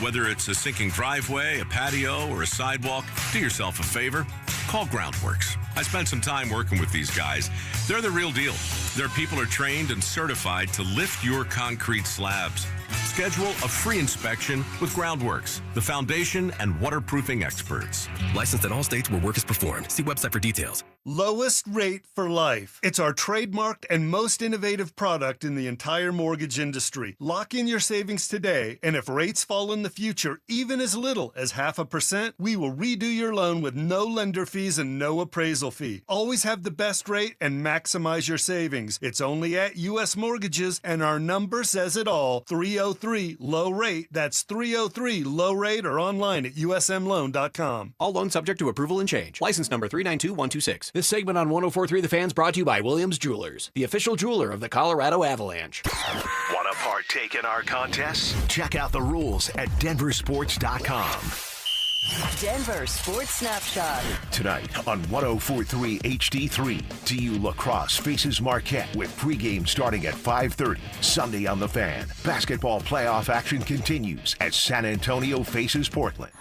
S29: Whether it's a sinking driveway, a patio, or a sidewalk, Do yourself a favor. Call Groundworks. I spent some time working with these guys. They're the real deal. Their people are trained and certified to lift your concrete slabs. Schedule a free inspection with Groundworks, the foundation and waterproofing experts.
S3: Licensed in all states where work is performed. See website for details.
S23: Lowest rate for life. It's our trademarked and most innovative product in the entire mortgage industry. Lock in your savings today, and if rates fall in the future, even as little as 0.5%, we will redo your loan with no lender fees and no appraisal fee. Always have the best rate and maximize your savings. It's only at U.S. Mortgages, and our number says it all. 303-LOW-RATE. That's 303-LOW-RATE or online at usmloan.com.
S17: All loans subject to approval and change. License number 392126. This segment on 104.3 The Fan's brought to you by Williams Jewelers, the official jeweler of the Colorado Avalanche.
S1: Want to partake in our contest? Check out the rules at DenverSports.com.
S6: Denver Sports Snapshot.
S1: Tonight on 104.3 HD3, TU Lacrosse faces Marquette with pregame starting at 5:30. Sunday on the Fan, basketball playoff action continues as San Antonio faces Portland.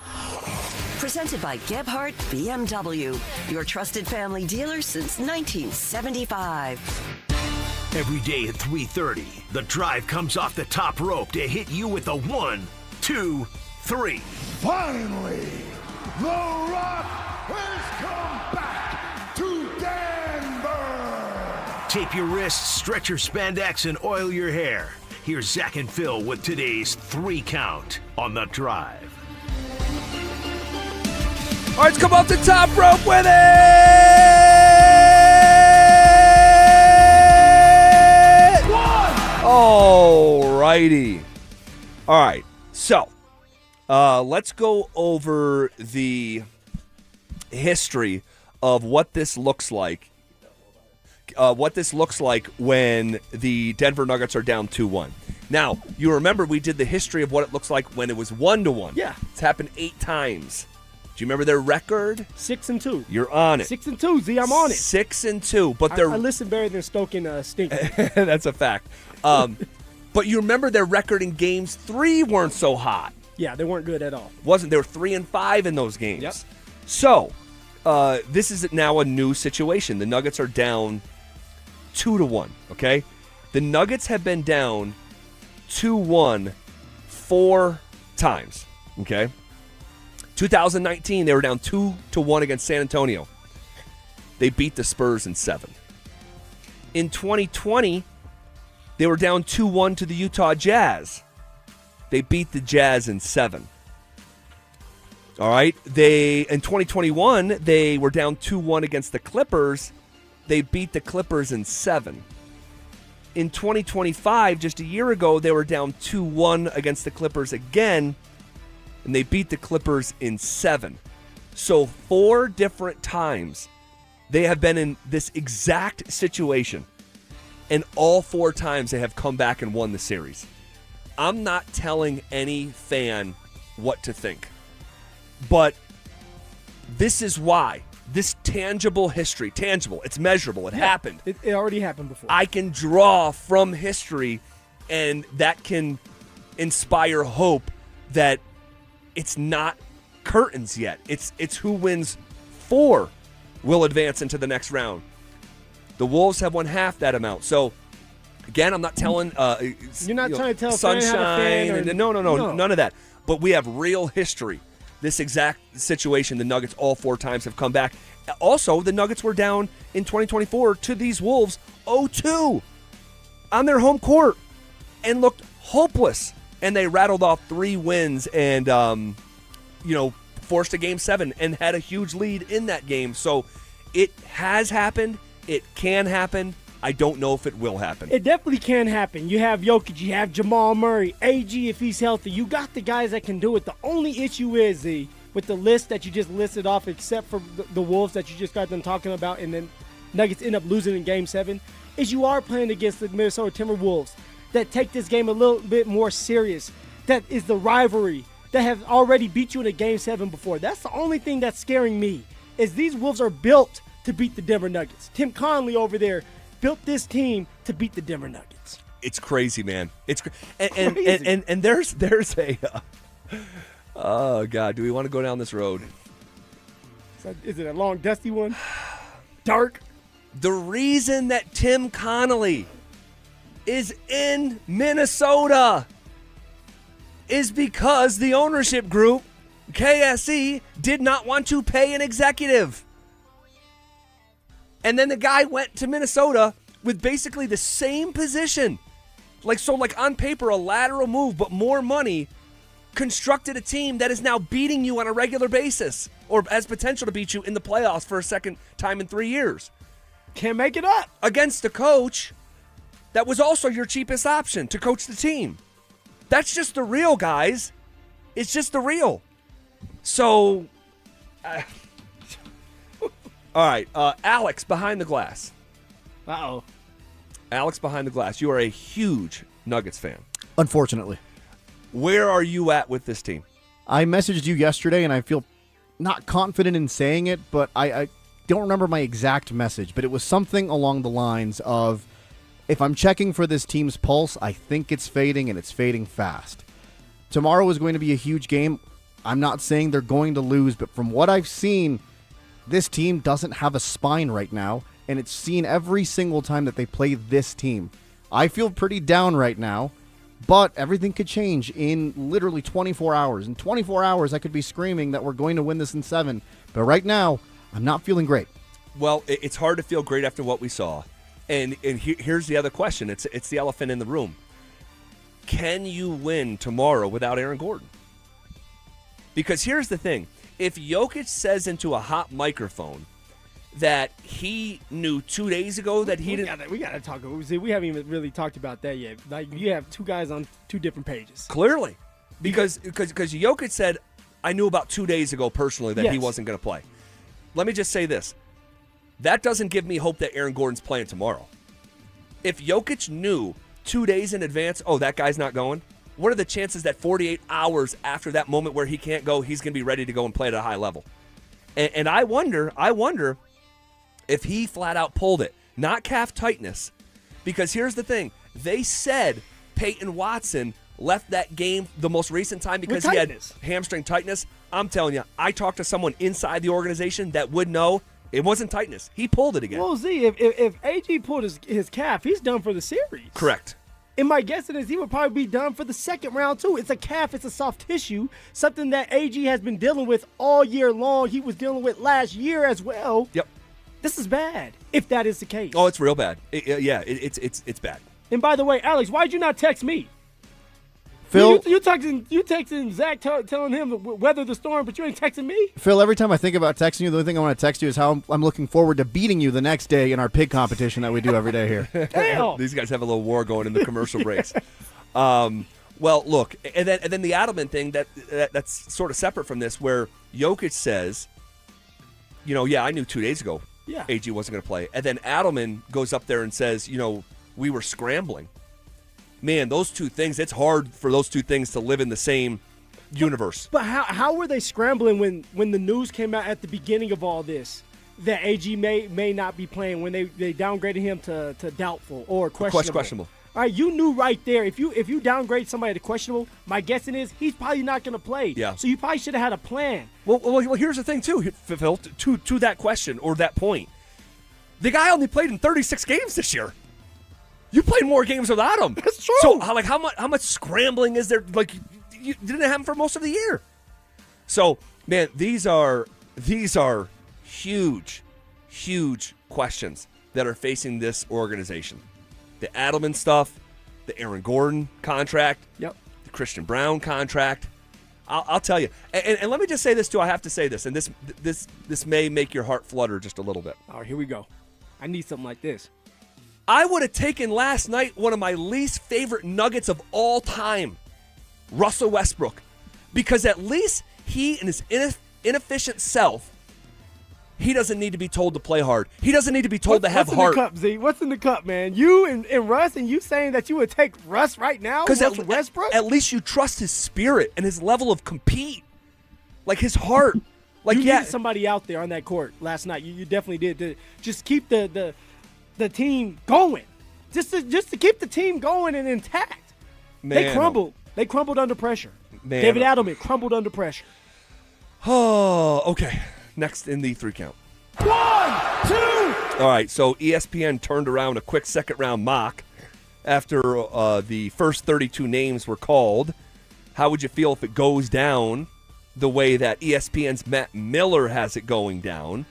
S6: Presented by Gebhardt BMW, your trusted family dealer since 1975.
S1: Every day at 3:30, the drive comes off the top rope to hit you with a 1, 2, 3.
S5: Finally, The Rock has come back to Denver.
S1: Tape your wrists, stretch your spandex, and oil your hair. Here's Zach and Phil with today's 3 count on the drive.
S4: All right, let's come off the top rope with it! All righty. All right, so let's go over the history of what this looks like. What this looks like when the Denver Nuggets are down 2-1. Now, you remember we did the history of what it looks like when it was 1-1.
S2: Yeah.
S4: It's happened 8 times. Do you remember their record?
S2: 6-2.
S4: You're on it.
S2: 6-2, Z, I'm on it.
S4: 6-2, but they're...
S2: I listen better than Stoking Stinky.
S4: That's a fact. But you remember their record in games 3 weren't so hot.
S2: Yeah, they weren't good at all.
S4: They were 3-5 in those games.
S2: Yep.
S4: So, this is now a new situation. The Nuggets are down 2-1, okay? The Nuggets have been down 2-1 4 times, okay? 2019, they were down 2-1 against San Antonio. They beat the Spurs in 7. In 2020, they were down 2-1 to the Utah Jazz. They beat the Jazz in 7. All right. In 2021, they were down 2-1 against the Clippers. They beat the Clippers in 7. In 2025, just a year ago, they were down 2-1 against the Clippers again, and they beat the Clippers in 7. So 4 different times they have been in this exact situation, and all 4 times they have come back and won the series. I'm not telling any fan what to think, but this is why. This tangible history, it's measurable, it happened.
S2: It already happened before.
S4: I can draw from history, and that can inspire hope that it's not curtains yet. It's who wins 4 will advance into the next round. The Wolves have won half that amount. So, again, I'm not telling
S2: You're not trying to tell
S4: sunshine. No, none of that. But we have real history. This exact situation, the Nuggets all 4 times have come back. Also, the Nuggets were down in 2024 to these Wolves 0-2 on their home court and looked hopeless. And they rattled off 3 wins and, forced a Game 7 and had a huge lead in that game. So it has happened. It can happen. I don't know if it will happen.
S2: It definitely can happen. You have Jokic, you have Jamal Murray, AG if he's healthy. You got the guys that can do it. The only issue is, with the list that you just listed off, except for the Wolves that you just got them talking about, and then Nuggets end up losing in Game 7, is you are playing against the Minnesota Timberwolves that take this game a little bit more serious. That is the rivalry that have already beat you in a Game 7 before. That's the only thing that's scaring me, is these Wolves are built to beat the Denver Nuggets. Tim Conley over there built this team to beat the Denver Nuggets.
S4: It's crazy, man. It's and there's a oh God, do we want to go down this road?
S2: Is it a long, dusty one? Dark?
S4: The reason that Tim Connolly is in Minnesota is because the ownership group, KSE, did not want to pay an executive. And then the guy went to Minnesota with basically the same position. Like on paper, a lateral move, but more money, constructed a team that is now beating you on a regular basis or has potential to beat you in the playoffs for a second time in 3 years.
S2: Can't make it up.
S4: Against a coach that was also your cheapest option to coach the team. That's just the real, guys. It's just the real. So, all right, Alex behind the glass.
S2: Uh-oh.
S4: Alex behind the glass. You are a huge Nuggets fan.
S7: Unfortunately.
S4: Where are you at with this team?
S7: I messaged you yesterday, and I feel not confident in saying it, but I don't remember my exact message, but it was something along the lines of, if I'm checking for this team's pulse, I think it's fading, and it's fading fast. Tomorrow is going to be a huge game. I'm not saying they're going to lose, but from what I've seen, this team doesn't have a spine right now, and it's seen every single time that they play this team. I feel pretty down right now, but everything could change in literally 24 hours. In 24 hours, I could be screaming that we're going to win this in 7, but right now, I'm not feeling great.
S4: Well, it's hard to feel great after what we saw. And here's the other question. It's the elephant in the room. Can you win tomorrow without Aaron Gordon? Because here's the thing. If Jokic says into a hot microphone that he knew 2 days ago that he didn't...
S2: We got to talk. See, we haven't even really talked about that yet. Like, you have two guys on two different pages.
S4: Clearly. Because Jokic said, I knew about 2 days ago personally that he wasn't going to play. Let me just say this. That doesn't give me hope that Aaron Gordon's playing tomorrow. If Jokic knew 2 days in advance, oh, that guy's not going, what are the chances that 48 hours after that moment where he can't go, he's going to be ready to go and play at a high level? And I wonder if he flat out pulled it. Not calf tightness. Because here's the thing. They said Peyton Watson left that game the most recent time because he had hamstring tightness. I'm telling you, I talked to someone inside the organization that would know it wasn't tightness. He pulled it again.
S2: Well, see, if AG pulled his calf, he's done for the series.
S4: Correct.
S2: And my guessing is he would probably be done for the second round, too. It's a calf. It's a soft tissue, something that AG has been dealing with all year long. He was dealing with last year as well.
S4: Yep.
S2: This is bad, if that is the case.
S4: Oh, it's real bad. It's bad.
S2: And by the way, Alex, why'd you not text me?
S7: Phil,
S2: you texting Zach telling him to weather the storm, but you ain't texting me?
S7: Phil, every time I think about texting you, the only thing I want to text you is how I'm looking forward to beating you the next day in our pig competition that we do every day here.
S2: Damn.
S4: These guys have a little war going in the commercial breaks. Well, look, and then the Adelman thing that's sort of separate from this, where Jokic says, I knew 2 days ago AG wasn't going to play. And then Adelman goes up there and says, we were scrambling. Man, those two things, it's hard for those two things to live in the same universe.
S2: But how were they scrambling when the news came out at the beginning of all this that AG may not be playing, when they downgraded him to doubtful or questionable? All right, you knew right there. If you downgrade somebody to questionable, my guessing is he's probably not going to play.
S4: Yeah.
S2: So you probably should have had a plan.
S4: Well, here's the thing, too, Phil, to that question or that point. The guy only played in 36 games this year. You played more games without him.
S2: That's true.
S4: So, how much scrambling is there? Like, you didn't have him for most of the year. So, man, these are huge, huge questions that are facing this organization. The Adelman stuff, the Aaron Gordon contract, the Christian Brown contract. I'll tell you. And let me just say this, too. I have to say this, and this may make your heart flutter just a little bit.
S2: All right, here we go. I need something like this.
S4: I would have taken last night one of my least favorite Nuggets of all time, Russell Westbrook, because at least he and his inefficient self, he doesn't need to be told to play hard. He doesn't need to be told to have heart.
S2: What's in the cup, Z? What's in the cup, man? You and Russ, and you saying that you would take Russ right now?
S4: Because
S2: Westbrook?
S4: At least you trust his spirit and his level of compete, like his heart. Like
S2: you needed somebody out there on that court last night. You definitely did to just keep the team going, just to keep the team going and intact.
S4: Man,
S2: they crumbled. They crumbled under pressure.
S4: Man.
S2: David Adelman crumbled under pressure.
S4: Oh, okay. next in the 3 count.
S5: 1, 2.
S4: All right, so ESPN turned around a quick second-round mock after the first 32 names were called. How would you feel if it goes down the way that ESPN's Matt Miller has it going down?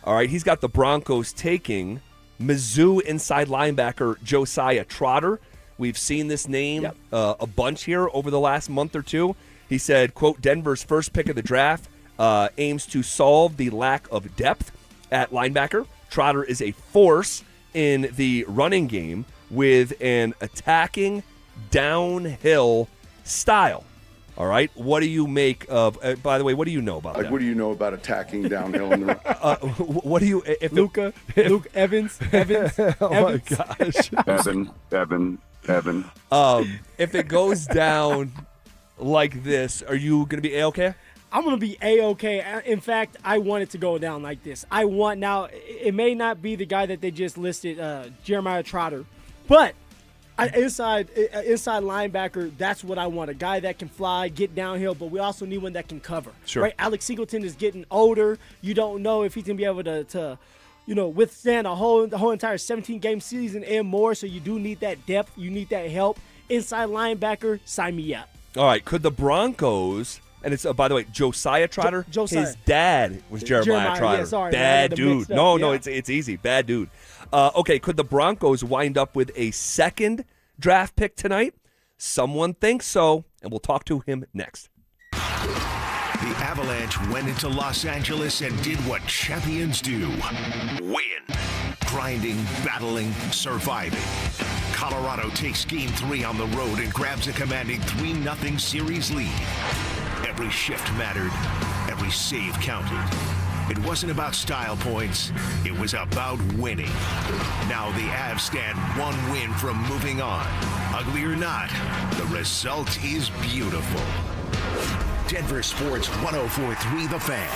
S4: All right, he's got the Broncos taking Mizzou inside linebacker Josiah Trotter. We've seen this name a bunch here over the last month or two. He said, quote, Denver's first pick of the draft aims to solve the lack of depth at linebacker. Trotter is a force in the running game with an attacking downhill style. All right. What do you make of? By the way, what do you know about that?
S9: What do you know about attacking downhill in the?
S4: What do you? If
S2: Luke Evans.
S4: Oh my gosh.
S9: Evan.
S4: If it goes down like this, are you going to be A-okay?
S2: I'm going to be A-okay. In fact, I want it to go down like this. Now, it may not be the guy that they just listed, Jeremiah Trotter, but inside linebacker, that's what I want. A guy that can fly, get downhill, but we also need one that can cover.
S4: Sure.
S2: Right? Alex Singleton is getting older. You don't know if he's going to be able to withstand the whole entire 17-game season and more, so you do need that depth. You need that help. Inside linebacker, sign me up.
S4: All right. Could the Broncos, and it's, by the way, Josiah Trotter?
S2: Josiah.
S4: His dad was Jeremiah Trotter.
S2: Yeah, sorry,
S4: bad dude. No,
S2: yeah.
S4: it's easy. Bad dude. Okay, could the Broncos wind up with a second draft pick tonight? Someone thinks so, and we'll talk to him next.
S1: The Avalanche went into Los Angeles and did what champions do. Win. Grinding, battling, surviving. Colorado takes Game 3 on the road and grabs a commanding 3-0 series lead. Every shift mattered. Every save counted. It wasn't about style points. It was about winning. Now the Avs stand one win from moving on. Ugly or not, the result is beautiful. Denver Sports 104.3 The Fan.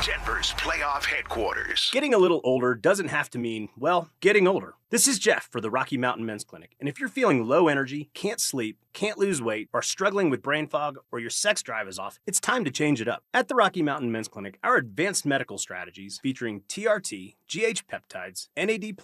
S1: Denver's playoff headquarters.
S10: Getting a little older doesn't have to mean, well, getting older. This is Jeff for the Rocky Mountain Men's Clinic. And if you're feeling low energy, can't sleep, can't lose weight, are struggling with brain fog, or your sex drive is off, it's time to change it up. At the Rocky Mountain Men's Clinic, our advanced medical strategies featuring TRT, GH peptides, NAD+,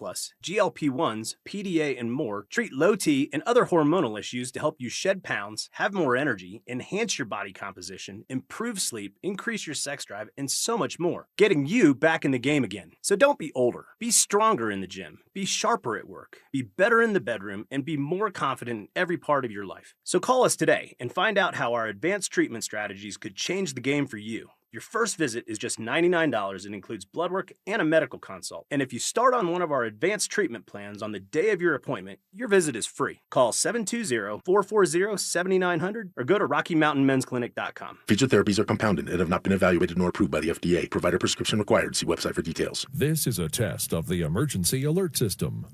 S10: GLP-1s, PDA, and more treat low T and other hormonal issues to help you shed pounds, have more energy, enhance your body composition, improve sleep, increase your sex drive, and so much more. Getting you back in the game again. So don't be older. Be stronger in the gym. Be sharper at work. Be better in the bedroom, and be more confident in every part of your life. So call us today and find out how our advanced treatment strategies could change the game for you. Your first visit is just $99 and includes blood work and a medical consult. And if you start on one of our advanced treatment plans on the day of your appointment, your visit is free. Call 720-440-7900 or go to RockyMountainMen'sClinic.com.
S11: Featured therapies are compounded and have not been evaluated nor approved by the FDA. Provider prescription required. See website for details.
S20: This is a test of the emergency alert system.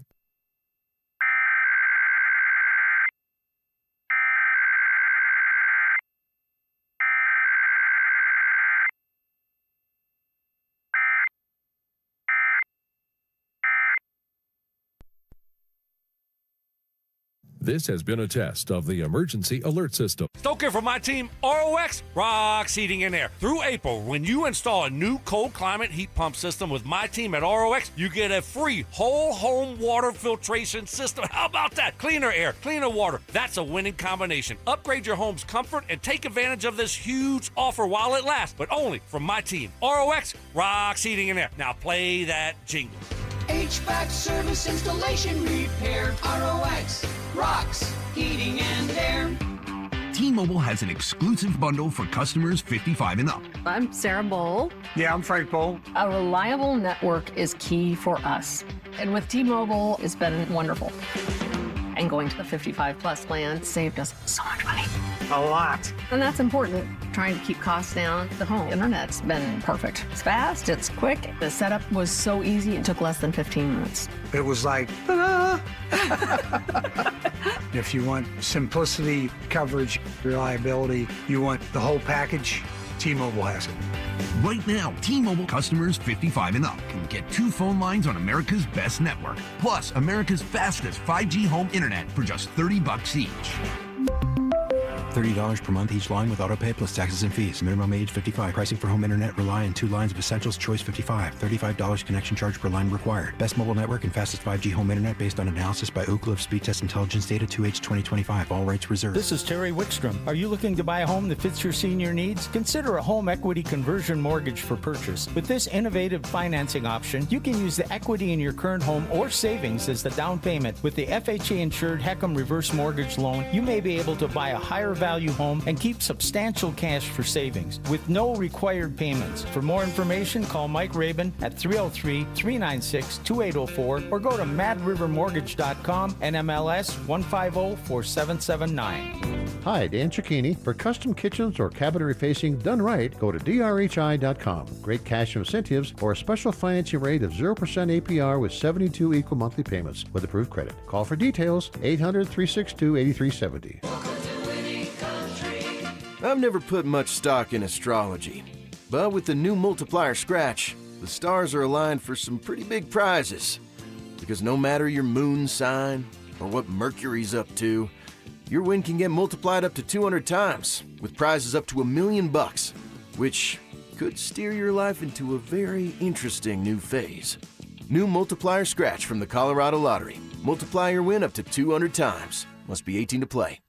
S20: This has been a test of the emergency alert system.
S12: Stoker for my team, ROX Rocks Heating and Air. Through April, when you install a new cold climate heat pump system with my team at ROX, you get a free whole home water filtration system. How about that? Cleaner air, cleaner water. That's a winning combination. Upgrade your home's comfort and take advantage of this huge offer while it lasts, but only from my team, ROX Rocks Heating and Air. Now play that jingle.
S22: HVAC service, installation, repair, ROX, Rocks, Heating and Air.
S24: T-Mobile has an exclusive bundle for customers 55 and up.
S25: I'm Sarah Bowl.
S24: Yeah, I'm Frank Bowl.
S25: A reliable network is key for us. And with T-Mobile, it's been wonderful. And going to the 55 plus plan saved us so much money.
S24: A lot.
S25: And that's important. Trying to keep costs down. The home internet's been perfect. It's fast, it's quick. The setup was so easy, it took less than 15 minutes.
S24: It was like, ta-da! If you want simplicity, coverage, reliability, you want the whole package, T-Mobile has it. Right now, T-Mobile customers 55 and up can get 2 phone lines on America's best network, plus America's fastest 5G home internet for just $30 each.
S13: $30 per month each line with autopay plus taxes and fees. Minimum age 55. Pricing for home internet rely on 2 lines of Essentials Choice 55. $35 connection charge per line required. Best mobile network and fastest 5G home internet based on analysis by Ookla of Speed Test Intelligence data 2H 2025. All rights reserved.
S14: This is Terry Wickstrom. Are you looking to buy a home that fits your senior needs? Consider a home equity conversion mortgage for purchase. With this innovative financing option, you can use the equity in your current home or savings as the down payment. With the FHA-insured HECM reverse mortgage loan, you may be able to buy a higher value home and keep substantial cash for savings with no required payments. For more information, call Mike Rabin at 303-396-2804 or go to madrivermortgage.com and MLS 150-4779.
S15: Hi, Dan Cicchini. For custom kitchens or cabinetry facing done right, go to drhi.com. Great cash incentives or a special financing rate of 0% APR with 72 equal monthly payments with approved credit. Call for details, 800-362-8370.
S16: I've never put much stock in astrology, but with the new multiplier scratch, the stars are aligned for some pretty big prizes. Because no matter your moon sign or what Mercury's up to, your win can get multiplied up to 200 times with prizes up to $1 million, which could steer your life into a very interesting new phase. New multiplier scratch from the Colorado Lottery. Multiply your win up to 200 times. Must be 18 to play.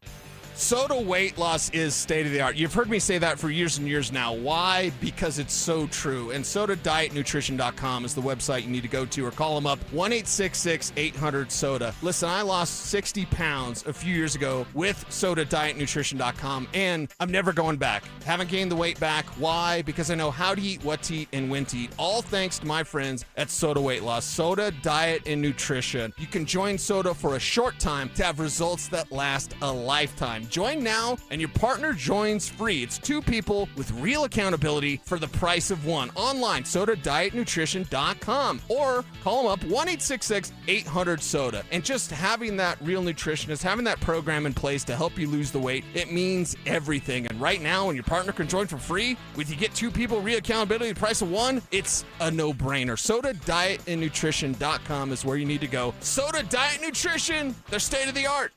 S18: Soda weight loss is state-of-the-art. You've heard me say that for years and years now. Why? Because it's so true. And SodaDietNutrition.com is the website you need to go to, or call them up, 1-866-800-SODA. Listen, I lost 60 pounds a few years ago with SodaDietNutrition.com, and I'm never going back. Haven't gained the weight back. Why? Because I know how to eat, what to eat, and when to eat. All thanks to my friends at Soda Weight Loss. Soda Diet and Nutrition. You can join Soda for a short time to have results that last a lifetime. Join now, and your partner joins free. It's 2 people with real accountability for the price of 1. Online, SodaDietNutrition.com, or call them up, 1-866-800-SODA. And just having that real nutritionist, having that program in place to help you lose the weight, it means everything. And right now, when your partner can join for free, with you get 2 people, real accountability, the price of 1, it's a no-brainer. SodaDietandNutrition.com is where you need to go. Soda Diet Nutrition, they're state-of-the-art.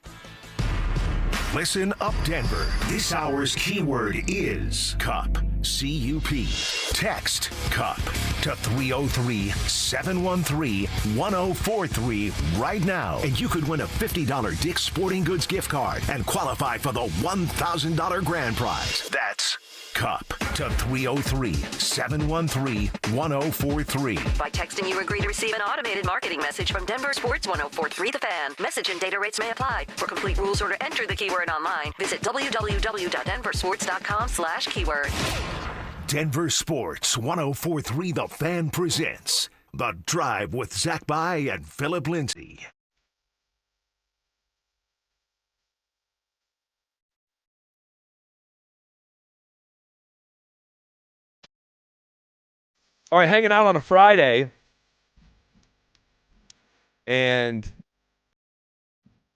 S1: Listen up, Denver. This hour's keyword is CUP. C-U-P. Text CUP to 303-713-1043 right now, and you could win a $50 Dick's Sporting Goods gift card and qualify for the $1,000 grand prize. That's CUP to 303-713-1043.
S6: By texting, you agree to receive an automated marketing message from Denver Sports 1043 The Fan. Message and data rates may apply. For complete rules or to enter the keyword online, visit www.denversports.com/keyword.
S1: Denver Sports 1043 The Fan presents The Drive with Zach By and Phillip Lindsay.
S4: All right, hanging out on a Friday, and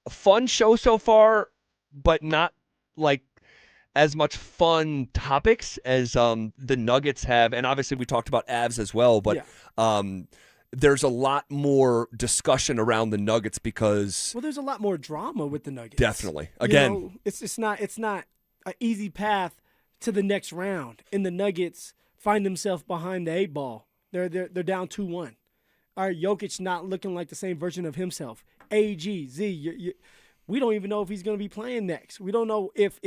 S4: a fun show so far, but not like as much fun topics as the Nuggets have. And obviously we talked about Avs as well, but there's a lot more discussion around the Nuggets because
S2: there's a lot more drama with the Nuggets.
S4: Definitely. Again,
S2: it's not an easy path to the next round, and the Nuggets find themselves behind the 8 ball. They're down 2-1. All right, Jokic not looking like the same version of himself. AG, Z, we don't even know if he's going to be playing next. We don't know if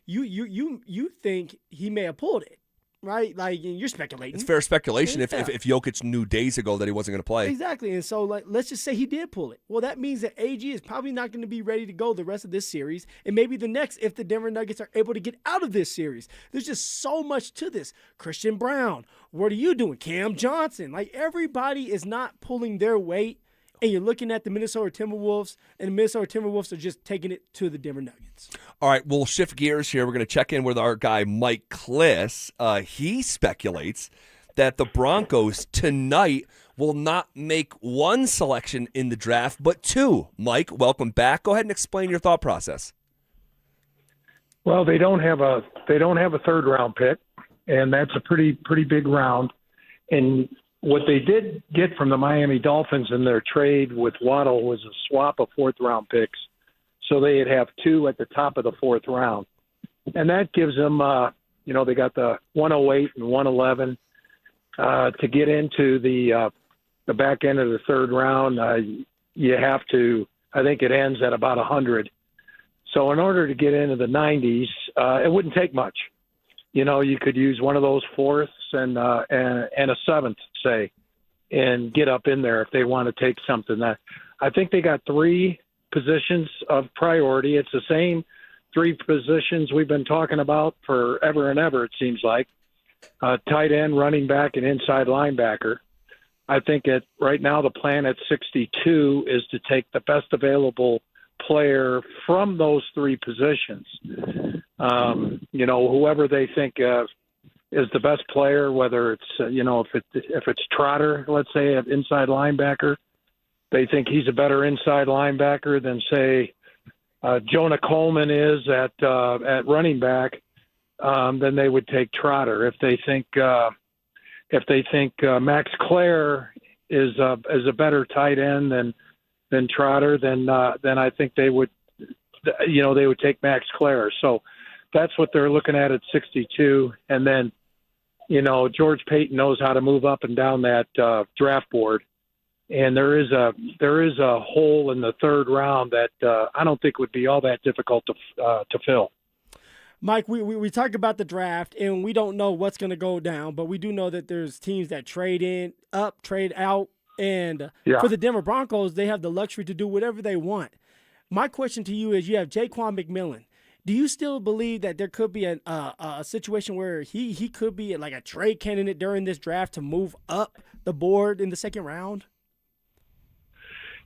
S2: you think he may have pulled it, right? Like, you're speculating.
S4: It's fair speculation if Jokic knew days ago that he wasn't going to play.
S2: Exactly. And so, let's just say he did pull it. Well, that means that AG is probably not going to be ready to go the rest of this series, and maybe the next if the Denver Nuggets are able to get out of this series. There's just so much to this. Christian Brown, what are you doing? Cam Johnson. Like, everybody is not pulling their weight, and you're looking at the Minnesota Timberwolves, and the Minnesota Timberwolves are just taking it to the Denver Nuggets.
S4: All right, we'll shift gears here. We're going to check in with our guy, Mike Kliss. He speculates that the Broncos tonight will not make 1 selection in the draft, but 2. Mike, welcome back. Go ahead and explain your thought process.
S19: Well, they don't have a 3rd round pick, and that's a pretty big round. And what they did get from the Miami Dolphins in their trade with Waddle was a swap of 4th round picks. So they'd have 2 at the top of the 4th round. and that gives them, they got the 108 and 111 to get into the back end of the third round. You have to, I think it ends at about 100. So in order to get into the 90s, it wouldn't take much. You could use one of those fourths and a seventh, say, and get up in there if they want to take something. I think they got 3 positions of priority. It's the same 3 positions we've been talking about forever and ever, it seems like. Tight end, running back, and inside linebacker. I think right now the plan at 62 is to take the best available player from those 3 positions. Whoever they think is the best player, whether it's if it's Trotter, let's say, at inside linebacker, they think he's a better inside linebacker than, say, Jonah Coleman is at running back. Then they would take Trotter. If they think Max Clare is a better tight end than Trotter, then I think they would take Max Clare. So that's what they're looking at 62. And then, George Payton knows how to move up and down that draft board. And there is a hole in the third round that I don't think would be all that difficult to fill.
S2: Mike, we talk about the draft, and we don't know what's going to go down, but we do know that there's teams that trade in, up, trade out, and for the Denver Broncos, they have the luxury to do whatever they want. My question to you is, you have Jaquan McMillan. Do you still believe that there could be a situation where he could be like a trade candidate during this draft to move up the board in the second round?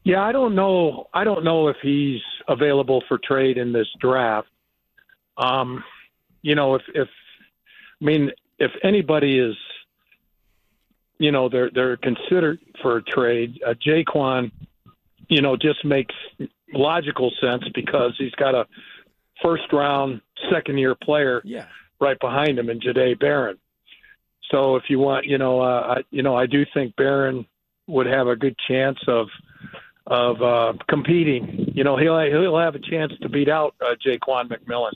S19: Yeah, I don't know if he's available for trade in this draft. If anybody is, they're considered for a trade, Jaquan, just makes logical sense because he's got a first-round, second-year player right behind him in Jahdae Barron. So if you want, I do think Barron would have a good chance of competing. He'll have a chance to beat out Jaquan McMillan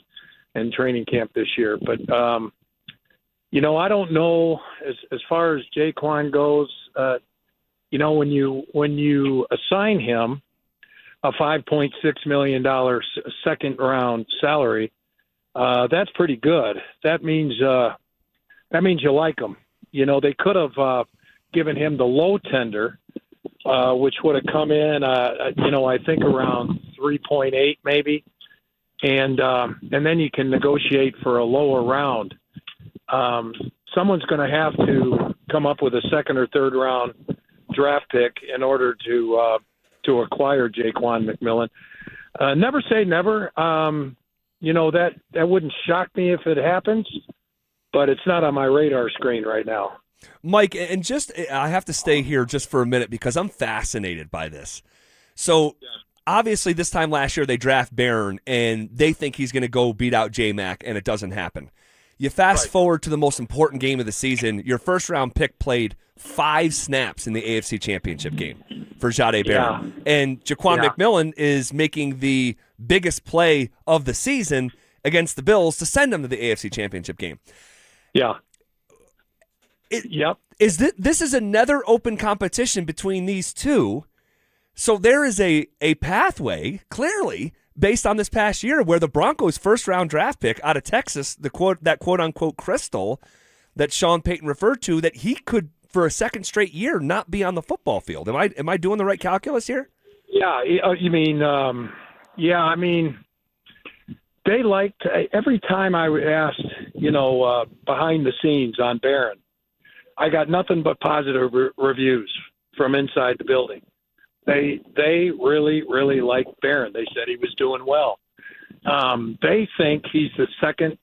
S19: in training camp this year. But, I don't know as far as Jaquan goes, when you assign him a $5.6 million second round salary, that's pretty good. That means you like him. They could have given him the low tender, which would have come in, I think around 3.8 maybe. And then you can negotiate for a lower round. Someone's going to have to come up with a second or third round draft pick in order to acquire Jaquan McMillan. Never say never. That wouldn't shock me if it happens, but it's not on my radar screen right now.
S4: Mike, and I have to stay here just for a minute because I'm fascinated by this. So obviously this time last year they draft Barron and they think he's going to go beat out J-Mac, and it doesn't happen. You fast forward to the most important game of the season. Your first-round pick played 5 snaps in the AFC Championship game for Jahdae Barron. And Jaquan McMillan is making the biggest play of the season against the Bills to send them to the AFC Championship game.
S19: Yeah.
S4: This is another open competition between these two. So there is a pathway, clearly, based on this past year, where the Broncos' first-round draft pick out of Texas, that quote-unquote crystal that Sean Payton referred to, that he could, for a second straight year, not be on the football field. Am I doing the right calculus here?
S19: Yeah, they liked, every time I asked, behind the scenes on Barron, I got nothing but positive reviews from inside the building. They really, really liked Barron. They said he was doing well. They think he's the second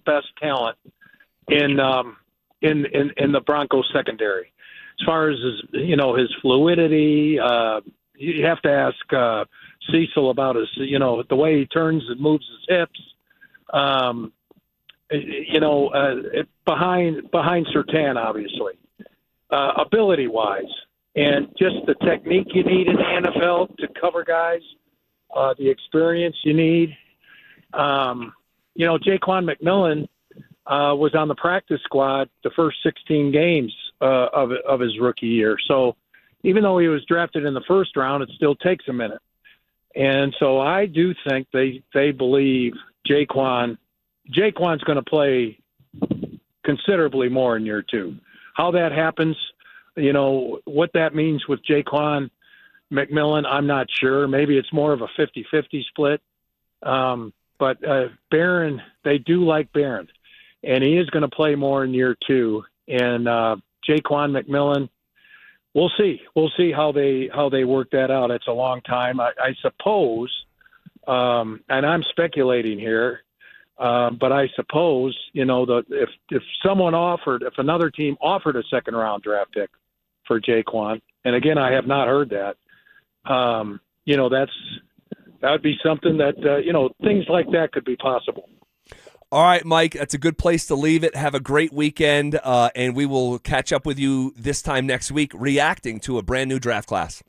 S19: best talent in the Broncos secondary. As far as his fluidity, you have to ask Cecil about his, the way he turns and moves his hips. Behind Surtain, obviously, ability-wise. And just the technique you need in the NFL to cover guys, the experience you need. Jaquan McMillan was on the practice squad the first 16 games of his rookie year. So even though he was drafted in the first round, it still takes a minute. And so I do think they believe Jaquan's going to play considerably more in year 2. How that happens, what that means with Jaquan McMillan, I'm not sure. Maybe it's more of a 50-50 split. But Barron, they do like Barron, and he is going to play more in year 2. And Jaquan McMillan, we'll see. We'll see how they work that out. It's a long time. I suppose, and I'm speculating here, but I suppose, if another team offered a second-round draft pick for Jaquan, and again, I have not heard that, that would be something that, things like that could be possible.
S4: All right, Mike, that's a good place to leave it. Have a great weekend, and we will catch up with you this time next week reacting to a brand new draft class.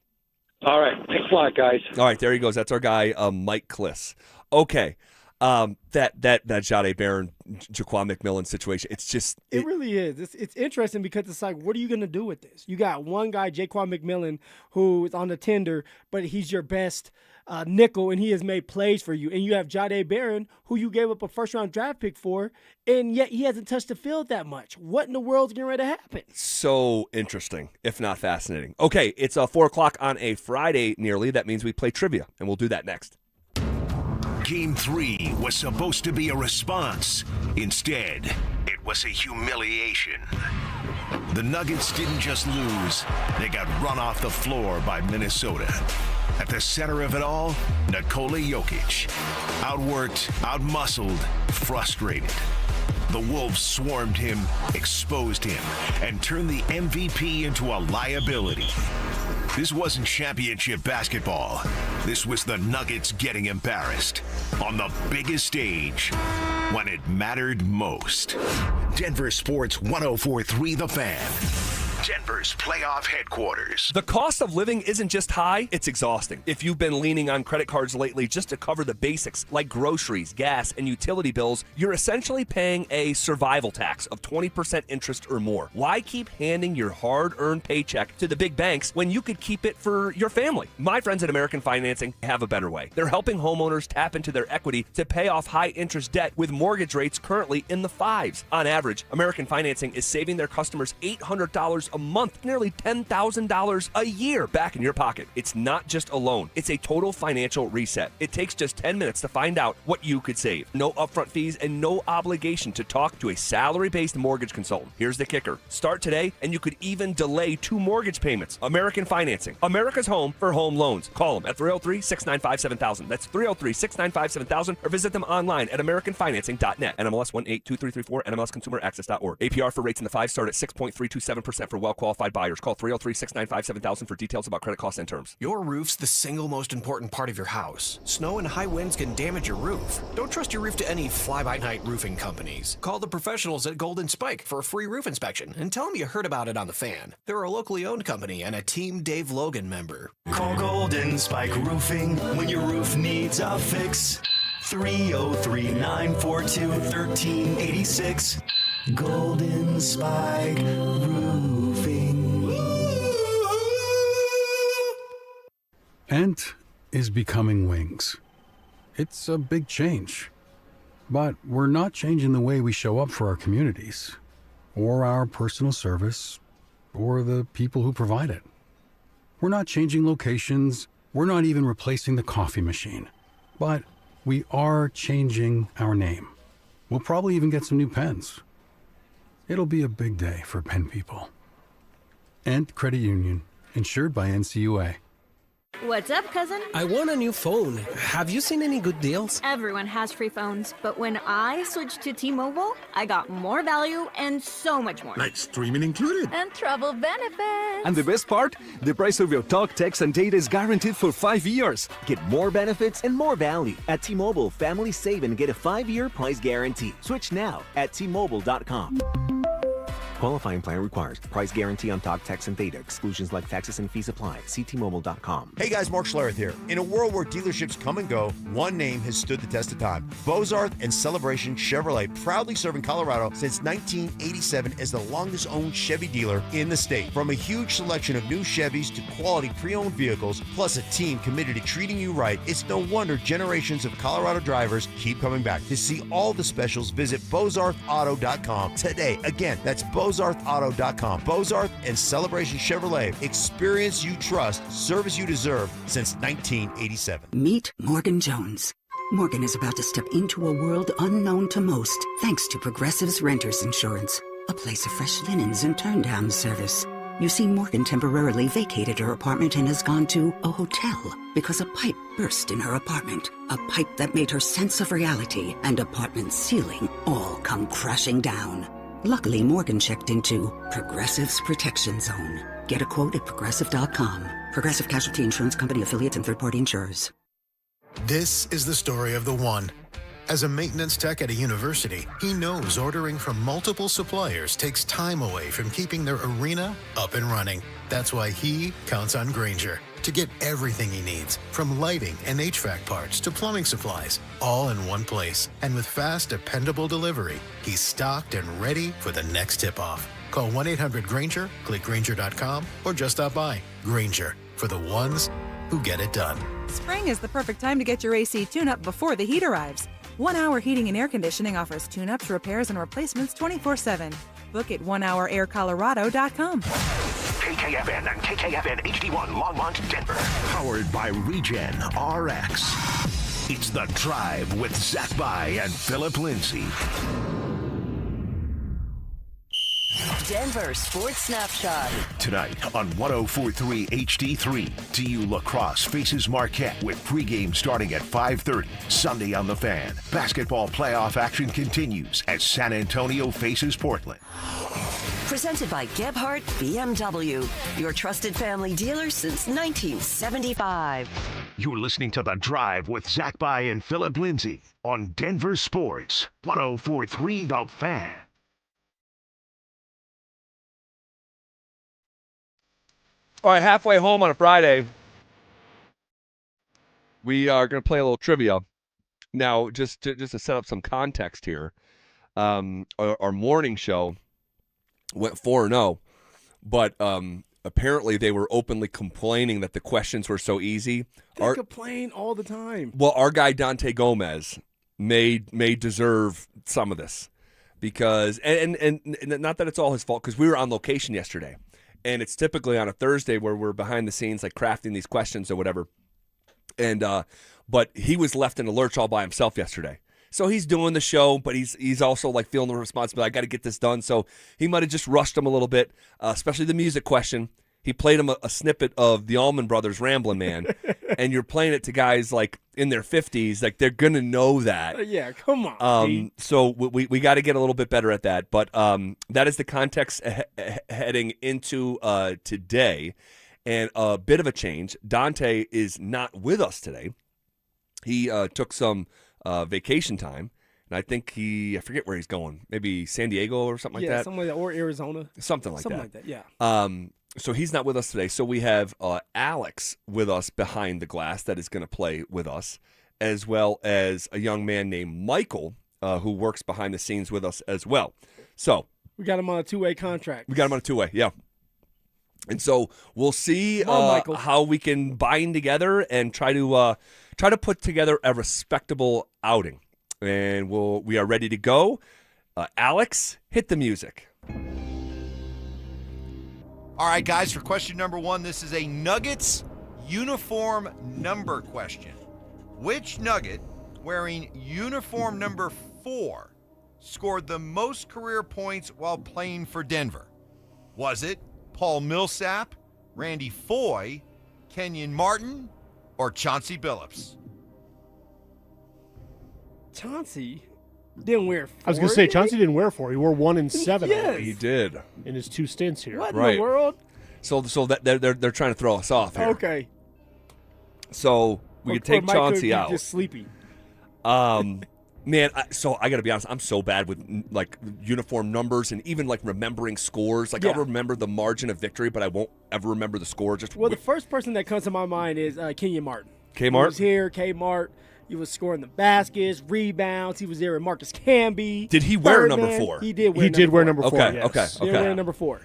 S19: All right. Thanks a lot, guys.
S4: All right, there he goes. That's our guy, Mike Kliss. Okay. That Jahdae Barron, Jaquan McMillan situation, it's just...
S2: It really is. It's interesting because it's like, what are you going to do with this? You got one guy, Jaquan McMillan, who is on the tender, but he's your best nickel, and he has made plays for you. And you have Jahdae Barron, who you gave up a first-round draft pick for, and yet he hasn't touched the field that much. What in the world is getting ready to happen?
S4: So interesting, if not fascinating. Okay, it's 4 o'clock on a Friday nearly. That means we play trivia, and we'll do that next.
S1: Game 3 was supposed to be a response. Instead, it was a humiliation. The Nuggets didn't just lose, they got run off the floor by Minnesota. At the center of it all, Nikola Jokic. Outworked, outmuscled, frustrated. The Wolves swarmed him, exposed him, and turned the MVP into a liability. This wasn't championship basketball. This was the Nuggets getting embarrassed on the biggest stage when it mattered most. Denver Sports 104.3 The Fan. Denver's playoff headquarters.
S4: The cost of living isn't just high, it's exhausting. If you've been leaning on credit cards lately just to cover the basics like groceries, gas, and utility bills, you're essentially paying a survival tax of 20% interest or more. Why keep handing your hard-earned paycheck to the big banks when you could keep it for your family? My friends at American Financing have a better way. They're helping homeowners tap into their equity to pay off high-interest debt with mortgage rates currently in the 5s. On average, American Financing is saving their customers $800 a month, nearly $10,000 a year back in your pocket. It's not just a loan, it's a total financial reset. It takes just 10 minutes to find out what you could save. No upfront fees and no obligation to talk to a salary-based mortgage consultant. Here's the kicker. Start today and you could even delay 2 mortgage payments. American Financing, America's home for home loans. Call them at 303-695-7000. That's 303-695-7000 or visit them online at americanfinancing.net. NMLS 182334, NMLSconsumeraccess.org. APR for rates in the 5 start at 6.327% for well-qualified buyers. Call 303-695-7000 for details about credit costs and terms.
S3: Your roof's the single most important part of your house. Snow and high winds can damage your roof. Don't trust your roof to any fly-by-night roofing companies. Call the professionals at Golden Spike for a free roof inspection and tell them you heard about it on The Fan. They're a locally owned company and a Team Dave Logan member.
S8: Call Golden Spike Roofing when your roof needs a fix. 303-942-1386. Golden Spike Roofing.
S17: Ent is becoming Wings. It's a big change. But we're not changing the way we show up for our communities, or our personal service, or the people who provide it. We're not changing locations. We're not even replacing the coffee machine. But we are changing our name. We'll probably even get some new pens. It'll be a big day for pen people. Ent Credit Union, insured by NCUA.
S21: What's up, cousin?
S23: I want a new phone. Have you seen any good deals?
S21: Everyone has free phones, but when I switched to T-Mobile, I got more value and so much more.
S11: Like streaming included.
S21: And travel benefits.
S26: And the best part? The price of your talk, text, and data is guaranteed for 5 years.
S27: Get more benefits and more value. At T-Mobile, families save and get a 5-year price guarantee. Switch now at T-Mobile.com. Qualifying plan requires price guarantee on talk, text, and data. Exclusions like taxes and fees apply. See T-Mobile.com.
S5: Hey guys, Mark Schlereth here. In a world where dealerships come and go, one name has stood the test of time. Bozarth and Celebration Chevrolet, proudly serving Colorado since 1987 as the longest-owned Chevy dealer in the state. From a huge selection of new Chevys to quality pre-owned vehicles, plus a team committed to treating you right, it's no wonder generations of Colorado drivers keep coming back. To see all the specials, visit BozarthAuto.com today. Again, that's BozarthAuto.com. Bozarth and Celebration Chevrolet. Experience you trust, service you deserve since 1987.
S7: Meet Morgan Jones. Morgan is about to step into a world unknown to most, thanks to Progressive's Renters Insurance, a place of fresh linens and turn-down service. You see, Morgan temporarily vacated her apartment and has gone to a hotel because a pipe burst in her apartment. A pipe that made her sense of reality and apartment ceiling all come crashing down. Luckily, Morgan checked into Progressive's Protection Zone. Get a quote at Progressive.com. Progressive Casualty Insurance Company affiliates and third-party insurers.
S9: This is the story of the one. As a maintenance tech at a university, he knows ordering from multiple suppliers takes time away from keeping their arena up and running. That's why he counts on Grainger to get everything he needs, from lighting and HVAC parts to plumbing supplies, all in one place. And with fast, dependable delivery, he's stocked and ready for the next tip-off. Call 1-800-GRAINGER, click Grainger.com, or just stop by. Grainger, for the ones who get it done.
S10: Spring is the perfect time to get your AC tune-up before the heat arrives. 1 Hour Heating and Air Conditioning offers tune-ups, repairs, and replacements 24/7. Book at onehouraircolorado.com.
S1: KKFN and KKFN HD1 Longmont, Denver. Powered by Regen Rx. It's The Drive with Zach By and Phillip Lindsay.
S6: Denver Sports Snapshot.
S1: Tonight on 104.3 HD3, TU Lacrosse faces Marquette with pregame starting at 5:30. Sunday on The Fan, basketball playoff action continues as San Antonio faces Portland.
S6: Presented by Gebhardt BMW, your trusted family dealer since 1975.
S1: You're listening to The Drive with Zach By and Phillip Lindsay on Denver Sports, 104.3 The Fan.
S4: All right, halfway home on a Friday, we are going to play a little trivia. Now, just to set up some context here, our morning show went 4-0, but apparently they were openly complaining that the questions were so easy.
S2: They complain all the time.
S4: Well, our guy Dante Gomez may deserve some of this because, and not that it's all his fault, because we were on location yesterday. And it's typically on a Thursday where we're behind the scenes, like crafting these questions or whatever. And but he was left in the lurch all by himself yesterday. So he's doing the show, but he's also like feeling the responsibility. I got to get this done. So he might have just rushed him a little bit, especially the music question. He played him a snippet of the Allman Brothers' Ramblin' Man, and you're playing it to guys like in their 50s, like they're gonna know that.
S2: Yeah, come on.
S4: So we got to get a little bit better at that. But that is the context heading into today, and a bit of a change. Dante is not with us today. He took some vacation time. And I think I forget where he's going. Maybe San Diego or something like that.
S2: Yeah, something like that, or Arizona.
S4: Something like
S2: that, yeah.
S4: So he's not with us today. So we have Alex with us behind the glass that is going to play with us, as well as a young man named Michael who works behind the scenes with us as well. So
S2: we got him on a two-way contract.
S4: We got him on a two-way, yeah. And so we'll see how we can bind together and try to put together a respectable outing. And we are ready to go. Alex, hit the music.
S5: All right, guys, for question number 1, this is a Nuggets uniform number question. Which Nugget wearing uniform number 4 scored the most career points while playing for Denver? Was it Paul Millsap, Randy Foye, Kenyon Martin, or Chauncey Billups?
S2: Chauncey didn't wear 4.
S12: I was going to say, Chauncey didn't wear 4. He wore 1 and 7.
S2: Yes.
S4: He did.
S12: In his 2 stints here.
S2: What in the world?
S4: So that they're trying to throw us off here. So we could take Chauncey out.
S2: Just sleepy.
S4: Now Man, so I got to be honest, I'm so bad with like uniform numbers and even like remembering scores. Like I'll remember the margin of victory, but I won't ever remember the score.
S2: The first person that comes to my mind is Kenyon Martin.
S4: Kmart?
S2: He was here, Kmart. He was scoring the baskets, rebounds. He was there with Marcus Camby.
S4: Did he wear
S2: Birdman.
S4: number 4?
S2: He did wear number 4.
S4: Okay,
S2: Yes.
S4: okay.
S2: He did wear number 4.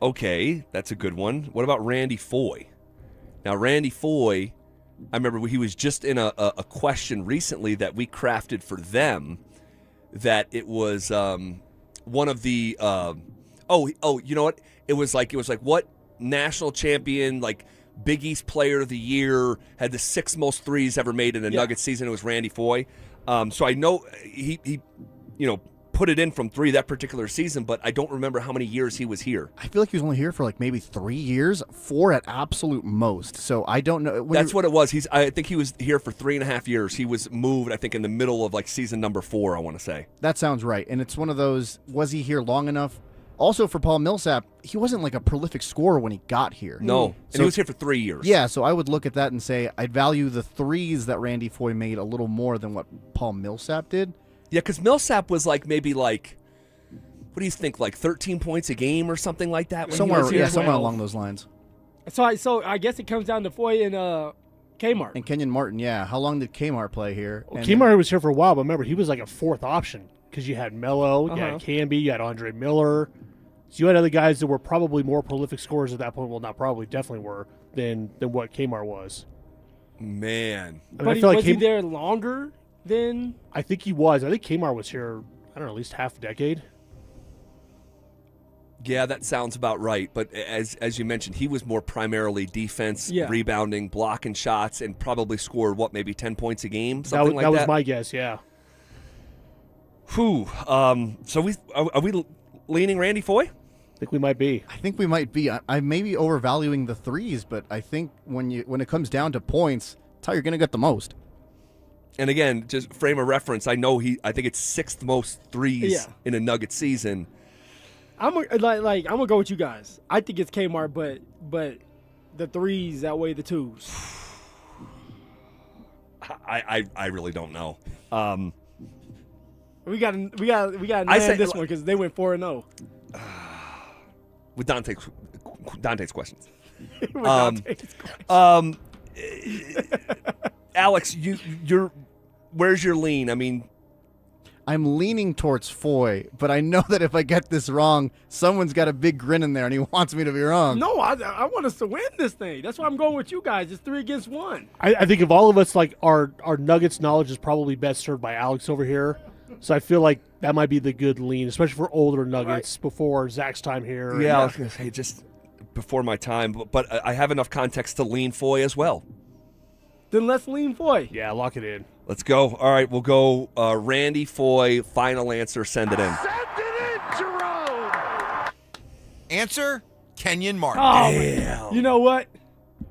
S4: Okay, that's a good one. What about Randy Foye? Now, Randy Foye, I remember he was just in a question recently that we crafted for them that it was one of the you know what? It was like what national champion, like Big East Player of the Year, had the 6 most threes ever made in a Nuggets season. It was Randy Foye. So I know he put it in from 3 that particular season, but I don't remember how many years he was here.
S13: I feel like he was only here for like maybe 3 years, 4 at absolute most. So I don't know.
S4: That's what it was. I think he was here for 3.5 years. He was moved, I think, in the middle of like season number 4, I want to say.
S13: That sounds right. And it's one of those, was he here long enough? Also, for Paul Millsap, he wasn't like a prolific scorer when he got here.
S4: No, and he was here for 3 years.
S13: Yeah, so I would look at that and say I'd value the threes that Randy Foye made a little more than what Paul Millsap did.
S4: Yeah, because Millsap was like maybe like, what do you think, like 13 points a game or something like that?
S13: Somewhere along those lines.
S2: So I guess it comes down to Foye and Kmart.
S13: And Kenyon Martin, yeah. How long did Kmart play here?
S12: Well, Kmart was here for a while, but remember, he was like a 4th option because you had Melo, you had Camby, you had Andre Miller. So you had other guys that were probably more prolific scorers at that point. Well, not probably, definitely were, than what Kmart was.
S4: Man.
S2: But was he there longer than?
S12: I think he was. I think Kmart was here, I don't know, at least half a decade.
S4: Yeah, that sounds about right. But as you mentioned, he was more primarily defense, rebounding, blocking shots, and probably scored, maybe 10 points a game? Something like that?
S12: That was my guess, yeah.
S4: Whew. So are we leaning Randy Foye?
S12: I think we might be.
S13: I think we might be. I may be overvaluing the threes, but I think when it comes down to points, that's how you're going to get the most.
S4: And again, just frame of reference, I think it's 6th most threes in a Nugget season.
S2: I'm gonna go with you guys. I think it's Kmart, but the threes outweigh the twos.
S4: I really don't know.
S2: We got to nail this one because they went 4-0.
S4: With Dante's questions. Alex, where's your lean? I mean,
S13: I'm leaning towards Foye, but I know that if I get this wrong, someone's got a big grin in there and he wants me to be wrong.
S2: No, I want us to win this thing. That's why I'm going with you guys. It's 3 against 1.
S12: I think of all of us, like our Nuggets knowledge is probably best served by Alex over here. So I feel like that might be the good lean, especially for older Nuggets before Zach's time here.
S4: Yeah, I was going to say just before my time, but I have enough context to lean Foye as well.
S2: Then let's lean Foye.
S12: Yeah, lock it in.
S4: Let's go. All right, we'll go Randy Foye. Final answer, send it in.
S14: Send it in, Jerome! Answer, Kenyon Martin.
S2: Oh, damn. You know what?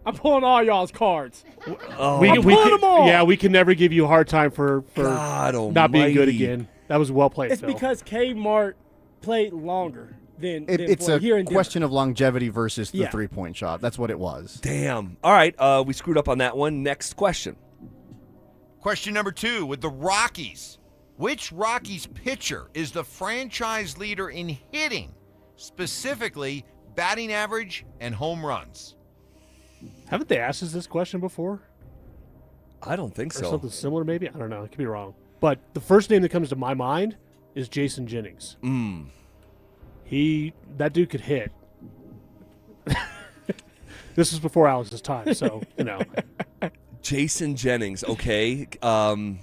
S2: I'm pulling all y'all's cards.
S12: I'm pulling them all. Yeah, we can never give you a hard time for not being good again. That was well played,
S2: It's
S12: Phil.
S2: because Kmart played longer than
S13: it's
S2: Foye here in
S13: a
S2: Denver.
S13: question of longevity versus the three-point shot. That's what it was.
S4: Damn. All right, we screwed up on that one. Next question.
S14: Question number 2 with the Rockies. Which Rockies pitcher is the franchise leader in hitting, specifically batting average and home runs?
S12: Haven't they asked us this question before?
S4: I don't think
S12: Or
S4: so.
S12: something similar, maybe? I don't know. I could be wrong. But the first name that comes to my mind is Jason Jennings. That dude could hit. This was before Alex's time, so,
S4: Jason Jennings, okay. Can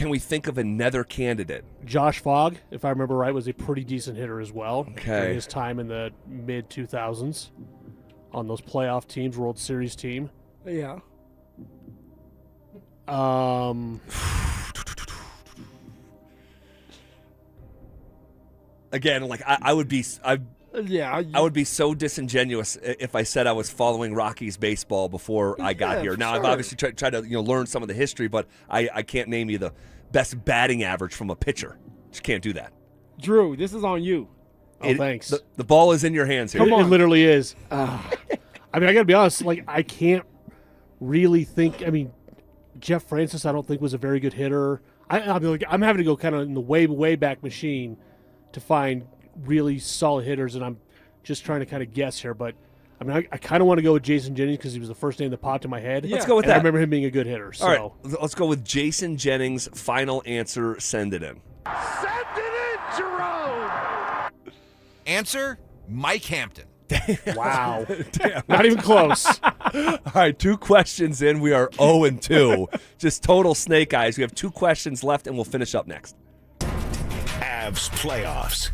S4: we think of another candidate?
S12: Josh Fogg, if I remember right, was a pretty decent hitter as well.
S4: Okay.
S12: During his time in the mid-2000s on those playoff teams, World Series team.
S2: Yeah.
S4: Again, like I would be I would be so disingenuous if I said I was following Rockies baseball before I got here. Now, I've obviously tried to learn some of the history, but I can't name you the best batting average from a pitcher. Just can't do that.
S2: Drew, this is on you.
S12: Thanks.
S4: The ball is in your hands here.
S12: It literally is. I mean, I got to be honest. Like, I can't really think. I mean, Jeff Francis, I don't think was a very good hitter. I'm having to go kind of in the way back machine to find really solid hitters, and I'm just trying to kind of guess here. But I mean, I kind of want to go with Jason Jennings because he was the first name that popped in my head.
S4: Let's go with
S12: and
S4: that.
S12: I remember him being a good hitter. So.
S4: All right, let's go with Jason Jennings. Final answer. Send it in.
S14: Send it in, Jerome. Answer: Mike Hampton.
S12: Wow. Not even close.
S4: All right, 2 questions in. We are 0-2. Just total snake eyes. We have 2 questions left, and we'll finish up next.
S1: Avs playoffs.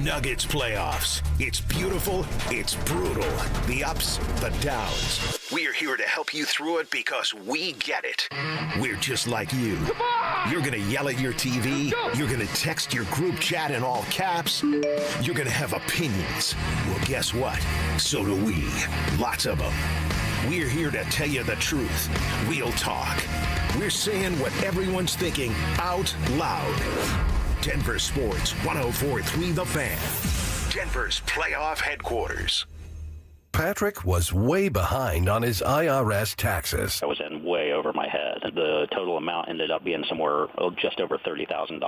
S1: Nuggets playoffs. It's beautiful. It's brutal. The ups, the downs. We're here to help you through it because we get it. We're just like you. You're going to yell at your TV. You're going to text your group chat in all caps. You're going to have opinions. Well, guess what? So do we. Lots of them. We're here to tell you the truth. Real talk. We're saying what everyone's thinking out loud. Denver Sports 104.3 The Fan. Denver's playoff headquarters.
S15: Patrick was way behind on his IRS taxes.
S16: I was in way over my head. The total amount ended up being somewhere just over $30,000.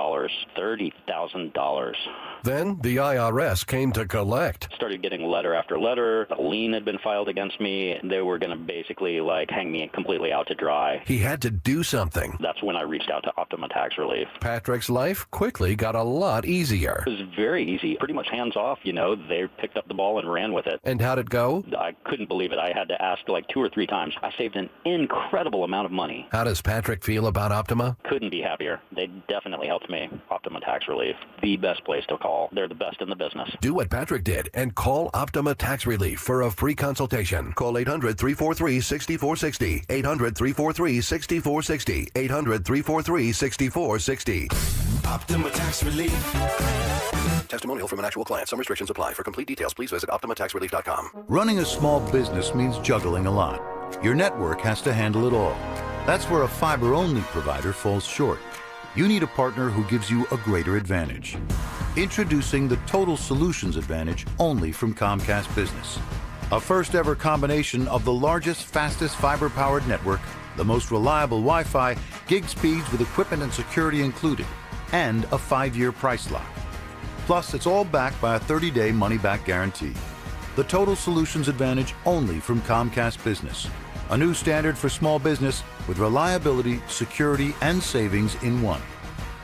S16: $30,000.
S15: Then the IRS came to collect.
S16: Started getting letter after letter. A lien had been filed against me. They were going to basically hang me completely out to dry.
S15: He had to do something.
S16: That's when I reached out to Optima Tax Relief.
S15: Patrick's life quickly got a lot easier.
S16: It was very easy, pretty much hands off. They picked up the ball and ran with it.
S15: And how'd it go?
S16: I couldn't believe it. I had to ask 2 or 3 times. I saved an incredible amount of money.
S15: How does Patrick feel about Optima?
S16: Couldn't be happier. They definitely helped me. Optima Tax Relief, the best place to call. They're the best in the business.
S15: Do what Patrick did and call Optima Tax Relief for a free consultation. Call 800-343-6460. 800-343-6460. 800-343-6460.
S8: Optima Tax Relief.
S15: Testimonial from an actual client. Some restrictions apply. For complete details, please visit OptimaTaxRelief.com.
S18: Running a small business means juggling a lot. Your network has to handle it all. That's where a fiber-only provider falls short. You need a partner who gives you a greater advantage. Introducing the Total Solutions Advantage only from Comcast Business. A first-ever combination of the largest, fastest fiber-powered network, the most reliable Wi-Fi, gig speeds with equipment and security included, and a 5-year price lock. Plus, it's all backed by a 30-day money-back guarantee. The Total Solutions Advantage only from Comcast Business. A new standard for small business with reliability, security, and savings in one.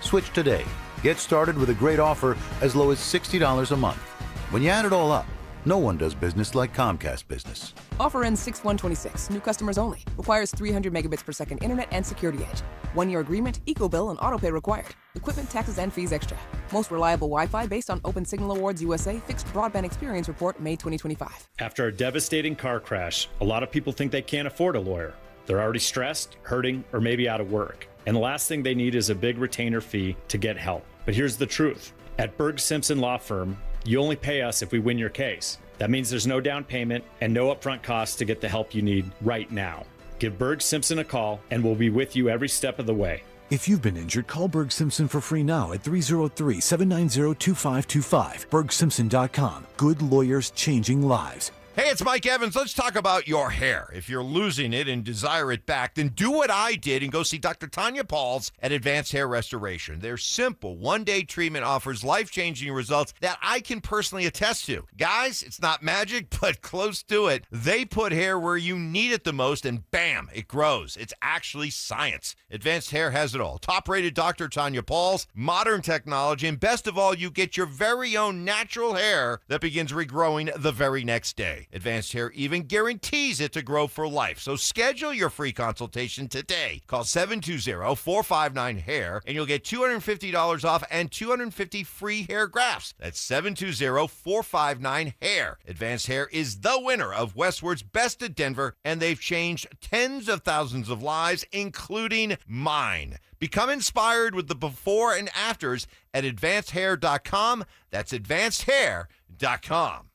S18: Switch today. Get started with a great offer as low as $60 a month. When you add it all up, no one does business like Comcast Business.
S20: Offer ends 6/1/26. New customers only. Requires 300 megabits per second internet and security edge. 1-year agreement, eco-bill, and autopay required. Equipment, taxes, and fees extra. Most reliable Wi-Fi based on Open Signal Awards USA Fixed Broadband Experience Report, May 2025.
S22: After a devastating car crash, a lot of people think they can't afford a lawyer. They're already stressed, hurting, or maybe out of work. And the last thing they need is a big retainer fee to get help. But here's the truth. At Berg Simpson Law Firm, you only pay us if we win your case. That means there's no down payment and no upfront costs to get the help you need right now. Give Berg Simpson a call and we'll be with you every step of the way.
S24: If you've been injured, call Berg Simpson for free now at 303-790-2525. BergSimpson.com. Good lawyers changing lives.
S14: Hey, it's Mike Evans. Let's talk about your hair. If you're losing it and desire it back, then do what I did and go see Dr. Tanya Pauls at Advanced Hair Restoration. Their simple one-day treatment offers life-changing results that I can personally attest to. Guys, it's not magic, but close to it. They put hair where you need it the most, and bam, it grows. It's actually science. Advanced Hair has it all. Top-rated Dr. Tanya Pauls, modern technology, and best of all, you get your very own natural hair that begins regrowing the very next day. Advanced Hair even guarantees it to grow for life. So schedule your free consultation today. Call 720-459-HAIR and you'll get $250 off and 250 free hair grafts. That's 720-459-HAIR. Advanced Hair is the winner of Westward's Best of Denver, and they've changed tens of thousands of lives, including mine. Become inspired with the before and afters at advancedhair.com. That's advancedhair.com.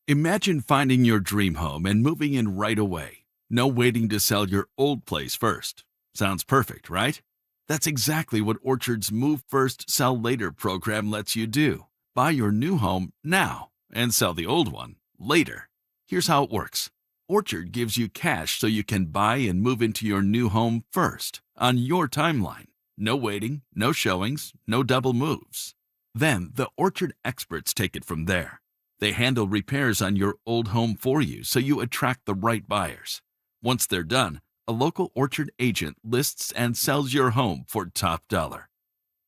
S25: Imagine finding your dream home and moving in right away. No waiting to sell your old place first. Sounds perfect, right? That's exactly what Orchard's Move First, Sell Later program lets you do. Buy your new home now and sell the old one later. Here's how it works. Orchard gives you cash so you can buy and move into your new home first on your timeline. No waiting, no showings, no double moves. Then the Orchard experts take it from there. They handle repairs on your old home for you so you attract the right buyers. Once they're done, a local Orchard agent lists and sells your home for top dollar.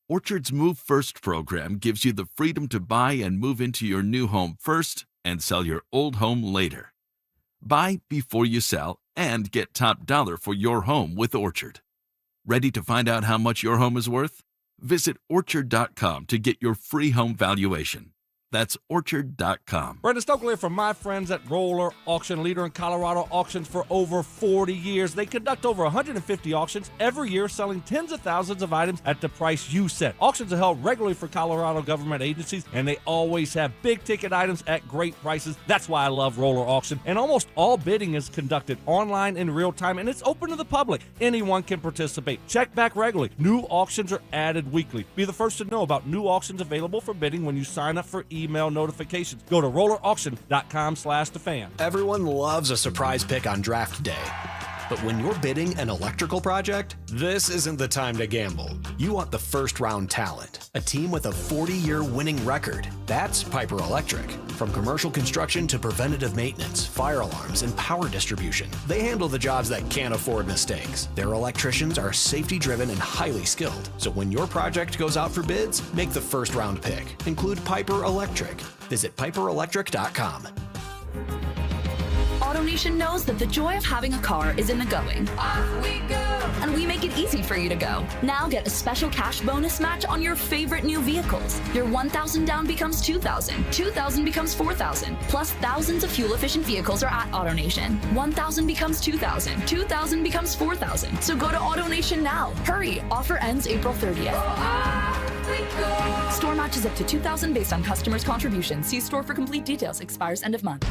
S25: Orchard's Move First program gives you the freedom to buy and move into your new home first and sell your old home later. Buy before you sell and get top dollar for your home with Orchard. Ready to find out how much your home is worth? Visit Orchard.com to get your free home valuation. That's Orchard.com.
S3: Brandon Stokely from my friends at Roller Auction, leader in Colorado auctions for over 40 years. They conduct over 150 auctions every year, selling tens of thousands of items at the price you set. Auctions are held regularly for Colorado government agencies, and they always have big-ticket items at great prices. That's why I love Roller Auction. And almost all bidding is conducted online in real time, and it's open to the public. Anyone can participate. Check back regularly. New auctions are added weekly. Be the first to know about new auctions available for bidding when you sign up for email notifications. Go to rollerauction.com/thefan.
S11: Everyone loves a surprise pick on draft day. But when you're bidding an electrical project, this isn't the time to gamble. You want the first round talent, a team with a 40-year winning record. That's Piper Electric. From commercial construction to preventative maintenance, fire alarms, and power distribution, they handle the jobs that can't afford mistakes. Their electricians are safety-driven and highly skilled. So when your project goes out for bids, make the first round pick. Include Piper Electric. Visit piperelectric.com.
S17: AutoNation knows that the joy of having a car is in the going. Off we go! And we make it easy for you to go. Now get a special cash bonus match on your favorite new vehicles. Your $1,000 down becomes $2,000. $2,000 becomes $4,000. Plus thousands of fuel-efficient vehicles are at AutoNation. $1,000 becomes $2,000. $2,000 becomes $4,000. So go to AutoNation now. Hurry! Offer ends April 30th. Store matches up to $2,000 based on customers' contributions. See store for complete details. Expires end of month.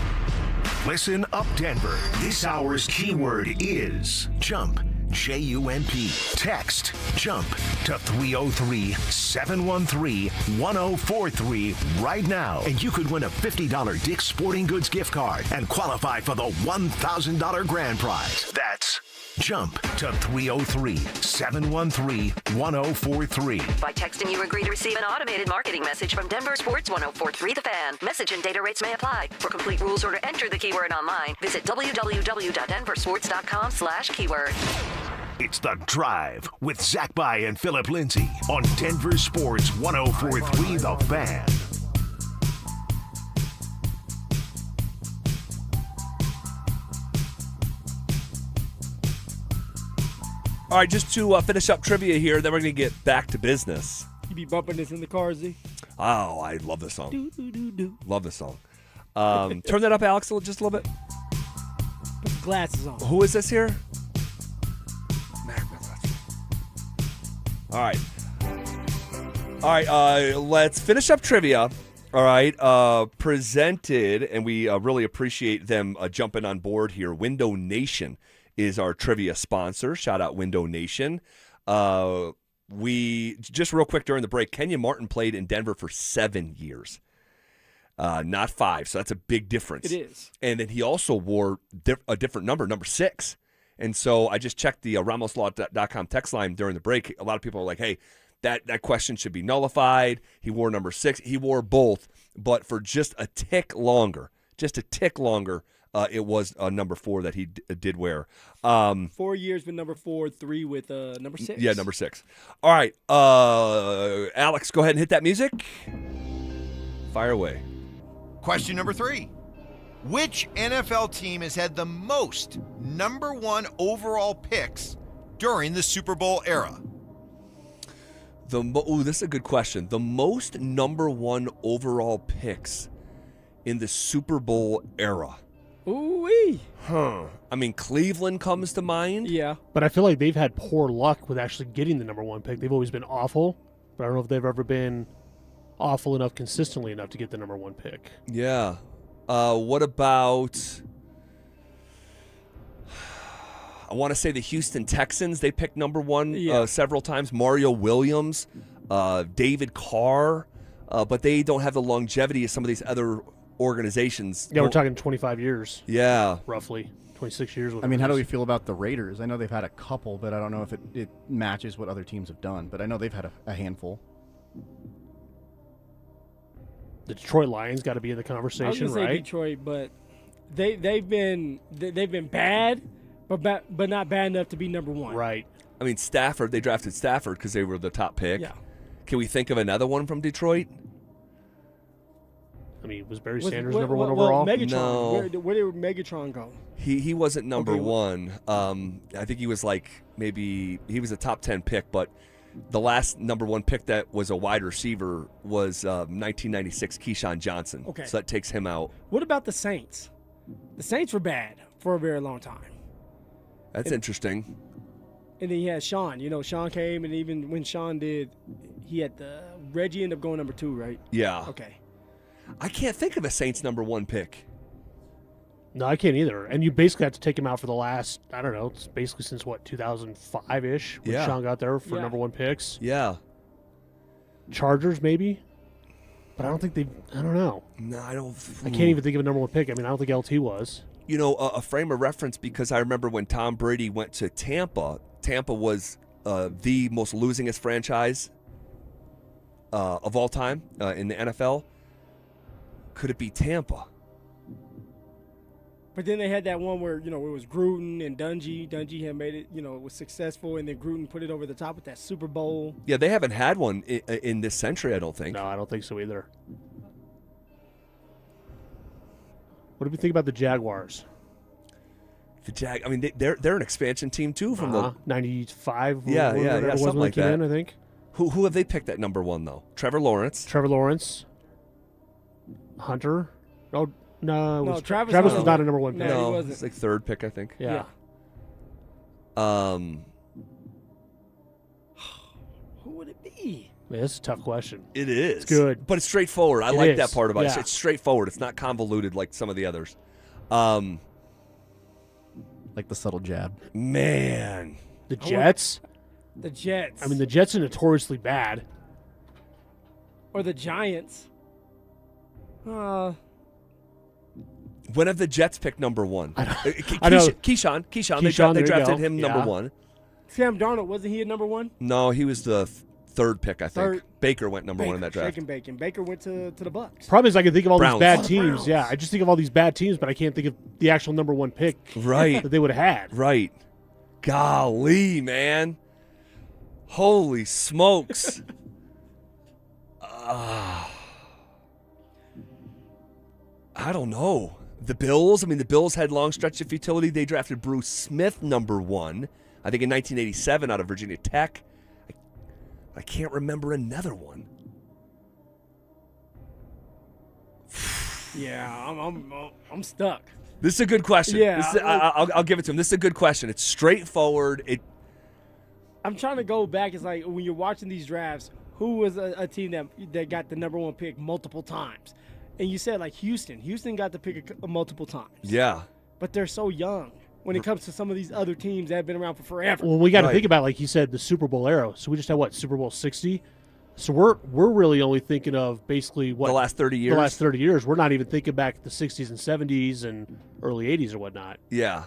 S1: Listen up, Denver. This hour's keyword is jump. J-U-M-P. Text JUMP to 303-713-1043 right now, and you could win a $50 Dick's Sporting Goods gift card and qualify for the $1,000 grand prize. That's JUMP to 303-713-1043.
S6: By texting, you agree to receive an automated marketing message from Denver Sports 1043 The Fan. Message and data rates may apply. For complete rules or to enter the keyword online, visit www.denversports.com/keyword.
S1: It's The Drive with Zach By and Phillip Lindsay on Denver Sports 1043 The Fan.
S4: All right, just to finish up trivia here, then we're going to get back to business.
S2: You be bumping this in the car, Z?
S4: Oh, I love this song.
S2: Do, do, do, do.
S4: Love this song. Turn that up, Alex, just a little bit.
S2: Put the glasses on.
S4: Who is this here? All right, let's finish up trivia. All right, presented, and we really appreciate them jumping on board here. Window Nation is our trivia sponsor. Shout out Window Nation. We just real quick during the break, Kenyon Martin played in Denver for 7 years, not 5. So that's a big difference.
S2: It is.
S4: And then he also wore a different number 6. And so I just checked the RamosLaw.com text line during the break. A lot of people are like, hey, that question should be nullified. He wore number 6. He wore both, but for just a tick longer, it was number 4 that he did wear.
S2: 4 years with number 4, 3 with number 6.
S4: Yeah, number 6. All right, Alex, go ahead and hit that music. Fire away.
S14: Question number 3. Which NFL team has had the most number 1 overall picks during the Super Bowl era?
S4: This is a good question. The most number 1 overall picks in the Super Bowl era.
S2: Ooh-wee.
S4: Huh. I mean, Cleveland comes to mind.
S2: Yeah.
S12: But I feel like they've had poor luck with actually getting the number 1 pick. They've always been awful, but I don't know if they've ever been awful enough consistently enough to get the number 1 pick.
S4: Yeah. What about, I want to say the Houston Texans. They picked number 1 several times. Mario Williams, David Carr, but they don't have the longevity of some of these other organizations.
S12: Yeah, we're talking 25 years.
S4: Yeah.
S12: Roughly 26 years.
S13: I mean, how do we feel about the Raiders? I know they've had a couple, but I don't know if it matches what other teams have done. But I know they've had a handful.
S12: The Detroit Lions got to be in the
S2: I was
S12: conversation,
S2: gonna say
S12: right?
S2: Detroit, but they've been bad, but not bad enough to be number one.
S12: Right.
S4: I mean, Stafford, they drafted Stafford because they were the top pick.
S2: Yeah.
S4: Can we think of another one from Detroit?
S12: I mean, was Barry Sanders number one overall?
S2: Megatron.
S4: No.
S2: Where did Megatron go?
S4: He wasn't number
S2: Okay.
S4: one. I think he was he was a top 10 pick, but the last number one pick that was a wide receiver was 1996 Keyshawn Johnson.
S2: Okay.
S4: So that takes him out.
S2: What about the Saints? The Saints were bad for a very long time.
S4: That's interesting.
S2: And then you had Sean. Sean came, and even when Sean did, he had Reggie ended up going number 2, right?
S4: Yeah.
S2: Okay.
S4: I can't think of a Saints number one pick.
S12: No, I can't either. And you basically have to take him out for the last, I don't know, it's basically since 2005-ish when
S4: Yeah.
S12: Sean got there for number one picks.
S4: Yeah.
S12: Chargers, maybe? But I don't know.
S4: No, I don't.
S12: I can't even think of a number one pick. I mean, I don't think LT was.
S4: A frame of reference, because I remember when Tom Brady went to Tampa, Tampa was the most losingest franchise of all time in the NFL. Could it be Tampa?
S2: But then they had that one where, it was Gruden and Dungy. Dungy had made it, was successful, and then Gruden put it over the top with that Super Bowl.
S4: Yeah, they haven't had one in this century, I don't think.
S12: No, I don't think so either. What do we think about the Jaguars?
S4: I mean, they're an expansion team too from the
S12: 95.
S4: Yeah,
S12: whatever
S4: something like that.
S12: I think.
S4: Who have they picked at number one though? Trevor Lawrence.
S12: Hunter. Oh no,
S2: No, Travis
S12: was not a number one pick.
S2: No, he
S4: No,
S2: wasn't.
S4: it's like third pick, I think.
S12: Yeah.
S2: Who would it be?
S12: Man, that's a tough question.
S4: It is.
S12: It's good.
S4: But it's straightforward. I
S12: It
S4: like
S12: is.
S4: that part about it.
S12: Yeah.
S4: It's straightforward. It's not convoluted like some of the others.
S13: Like the subtle jab.
S4: Man.
S12: The Jets?
S2: The Jets.
S12: I mean, the Jets are notoriously bad.
S2: Or the Giants.
S4: When have the Jets picked number one?
S12: I know.
S4: Keyshawn.
S12: Keyshawn,
S4: They
S12: there you
S4: drafted
S12: go.
S4: him
S12: Yeah.
S4: number one.
S2: Sam Darnold, wasn't he at number one?
S4: No, he was the third pick, I think.
S2: Third.
S4: Baker went number one in that draft.
S2: Shaking Bacon. Baker went to the Bucks.
S12: Problem is, I can think of all
S4: Browns.
S12: these bad
S4: Oh, the
S12: teams.
S2: Browns.
S12: Yeah, I just think of all these bad teams, but I can't think of the actual number one pick
S4: Right.
S12: that they would have had.
S4: Right. Golly, man. Holy smokes. I don't know. The Bills, the Bills had long stretch of futility. They drafted Bruce Smith number one, I think in 1987 out of Virginia Tech. I can't remember another one.
S2: Yeah, I'm stuck.
S4: This is a good question.
S2: Yeah,
S4: I'll give it to him. This is a good question. It's straightforward.
S2: I'm trying to go back. It's like when you're watching these drafts, who was a team that got the number one pick multiple times? And you said like Houston. Houston got the pick multiple times.
S4: Yeah.
S2: But they're so young when it comes to some of these other teams that have been around for forever.
S12: Well, we got to think about, like you said, the Super Bowl era. So we just had Super Bowl 60. So we're really only thinking of basically
S4: The last 30 years?
S12: The last 30 years. We're not even thinking back the 60s and 70s and early 80s or whatnot.
S4: Yeah.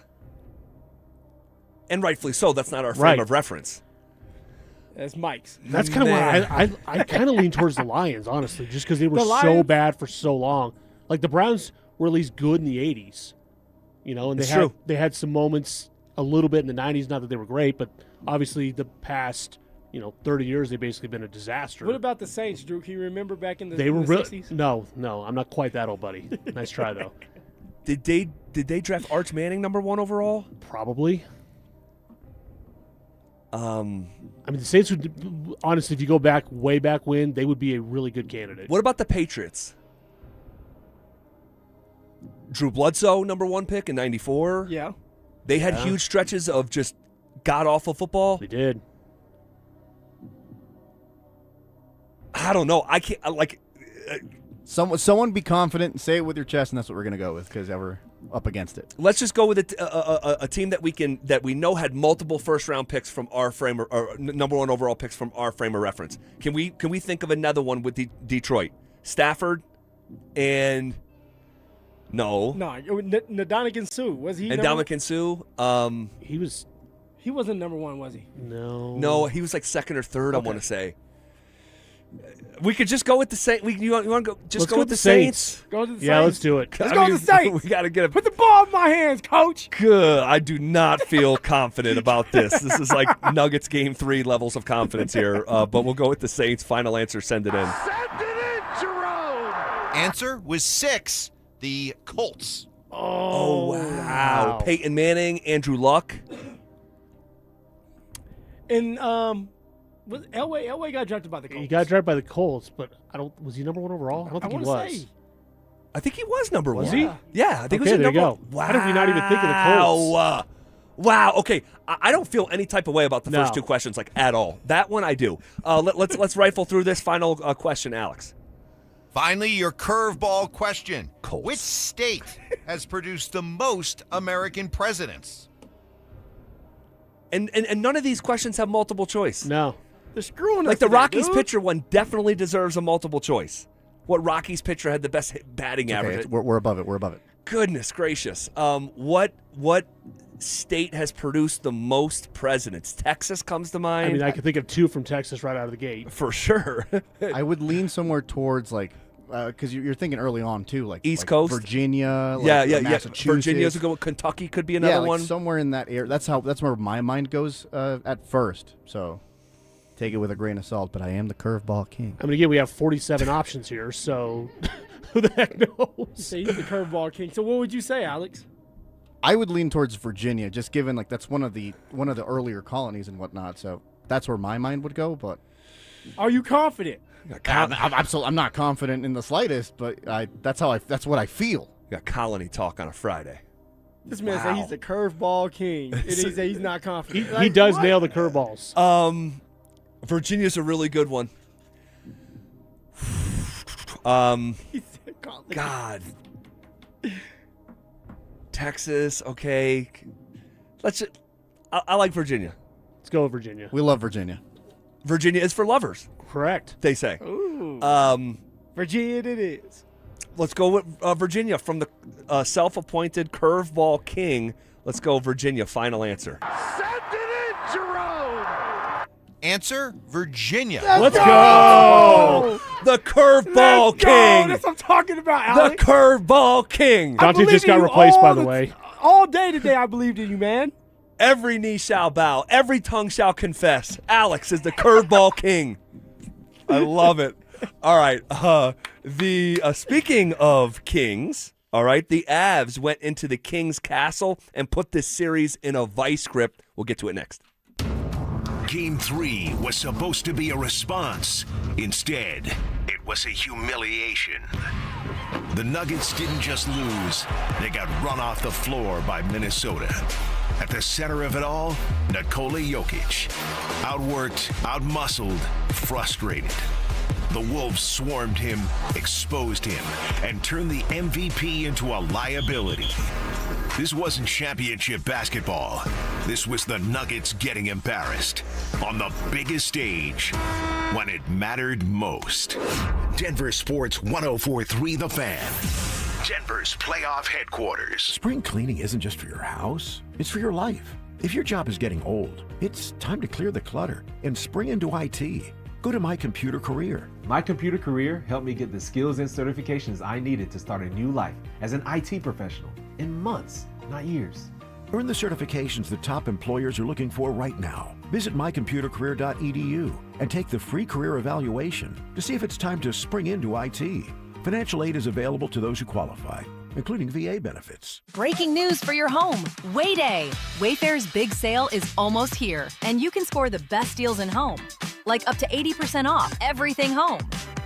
S4: And rightfully so. That's not our frame
S12: Right.
S4: of reference.
S2: That's Mike's.
S12: That's kind of why I kind of lean towards the Lions, honestly, just because they were so bad for so long. Like the Browns were at least good in the 80s, and
S4: It's true.
S12: they had some moments a little bit in the 90s. Not that they were great, but obviously the past 30 years they've basically been a disaster.
S2: What about the Saints, Drew? Can you remember back in the
S12: They were
S2: the
S12: really
S2: 60s?
S12: no, I'm not quite that old, buddy. Nice try though.
S4: Did they draft Arch Manning number one overall?
S12: Probably. The Saints would, honestly, if you go back way back when, they would be a really good candidate.
S4: What about the Patriots? Drew Bledsoe, number one pick in '94.
S2: Yeah.
S4: They had huge stretches of just god-awful football.
S12: They did.
S4: I don't know. I can't,
S13: Someone be confident and say it with your chest, and that's what we're going to go with because we're up against it.
S4: Let's just go with a team that we know had multiple first-round picks from our frame or number one overall picks from our frame of reference. Can we think of another one with Detroit? Stafford and No.
S2: No, Ndamukong Suh. Was he?
S4: Ndamukong Suh.
S2: He wasn't number one, was he?
S4: No, he was like second or third. I want to say. We could just go with the Saints. You want to go? Just go with the Saints.
S2: Go with the Saints.
S12: Yeah, let's do it.
S2: Let's go with the Saints.
S4: We got to get it.
S2: Put the ball in my hands, Coach.
S4: Good. I do not feel confident about this. This is like Nuggets Game 3 levels of confidence here. But we'll go with the Saints. Final answer. Send it in.
S14: Send it in, Jerome. Answer was 6. The Colts.
S4: Oh, wow. Peyton Manning, Andrew Luck.
S2: And was Elway got drafted by the Colts.
S12: He got drafted by the Colts, but was he number 1 overall? I don't think he was.
S4: I think he was number 1.
S12: Was he?
S4: Yeah, I think he was
S12: there
S4: number
S12: you go.
S4: 1. Wow.
S12: How did we not even think of the Colts?
S4: Wow. Okay, I don't feel any type of way about the first 2 questions, like at all. That one I do. Let's rifle through this final question, Alex.
S14: Finally, your curveball question. Colts. Which state has produced the most American presidents?
S4: And none of these questions have multiple choice.
S12: No.
S2: They're screwing us.
S4: Like the
S2: today,
S4: Rockies
S2: dude.
S4: pitcher one definitely deserves a multiple choice. What Rockies pitcher had the best batting average?
S13: We're above it. We're above it.
S4: Goodness gracious. What state has produced the most presidents? Texas comes to mind.
S12: I mean, I could think of 2 from Texas right out of the gate.
S4: For sure.
S13: I would lean somewhere towards because you're thinking early on too,
S4: East Coast,
S13: Virginia, Massachusetts.
S4: Virginia's a good one. Kentucky could be another one.
S13: Somewhere in that area. That's where my mind goes at first. So take it with a grain of salt. But I am the curveball king.
S12: I mean, again, we have 47 options here, so who the heck knows?
S2: So he's the curveball king. So what would you say, Alex?
S13: I would lean towards Virginia, just given that's one of the earlier colonies and whatnot. So that's where my mind would go. But
S2: are you confident?
S13: I'm not confident in the slightest, but that's what I feel.
S4: You got colony talk on a Friday.
S2: This man said he's the curveball king, and he said he's not confident.
S12: He does nail the curveballs.
S4: Virginia's a really good one. God. Texas, okay. I like Virginia.
S12: Let's go with Virginia.
S13: We love Virginia.
S4: Virginia is for lovers.
S12: Correct.
S4: They say.
S2: Ooh. Virginia it is.
S4: Let's go with Virginia from the self-appointed curveball king. Let's go Virginia. Final answer.
S14: Send it in, Jerome. Answer, Virginia.
S2: Let's go.
S4: The curveball king.
S2: That's what I'm talking about, Alex.
S4: The curveball king.
S12: Dante just got replaced, by the way.
S2: All day today, I believed in you, man.
S4: Every knee shall bow. Every tongue shall confess. Alex is the curveball king. I love it. All right. Speaking of kings, all right, the Avs went into the King's Castle and put this series in a vice grip. We'll get to it next.
S1: Game 3 was supposed to be a response. Instead, it was a humiliation. The Nuggets didn't just lose, they got run off the floor by Minnesota. At the center of it all, Nikola Jokic. Outworked, outmuscled, frustrated. The Wolves swarmed him, exposed him, and turned the MVP into a liability. This wasn't championship basketball. This was the Nuggets getting embarrassed on the biggest stage when it mattered most. Denver Sports 104.3 The Fan. Denver's playoff headquarters.
S7: Spring cleaning isn't just for your house, it's for your life. If your job is getting old, it's time to clear the clutter and spring into IT. Go to My Computer Career.
S9: My Computer Career helped me get the skills and certifications I needed to start a new life as an IT professional in months, not years.
S7: Earn the certifications the top employers are looking for right now. Visit mycomputercareer.edu and take the free career evaluation to see if it's time to spring into IT. Financial aid is available to those who qualify, including VA benefits.
S19: Breaking news for your home. Wayday. Wayfair's big sale is almost here, and you can score the best deals in home. Like up to 80% off everything home.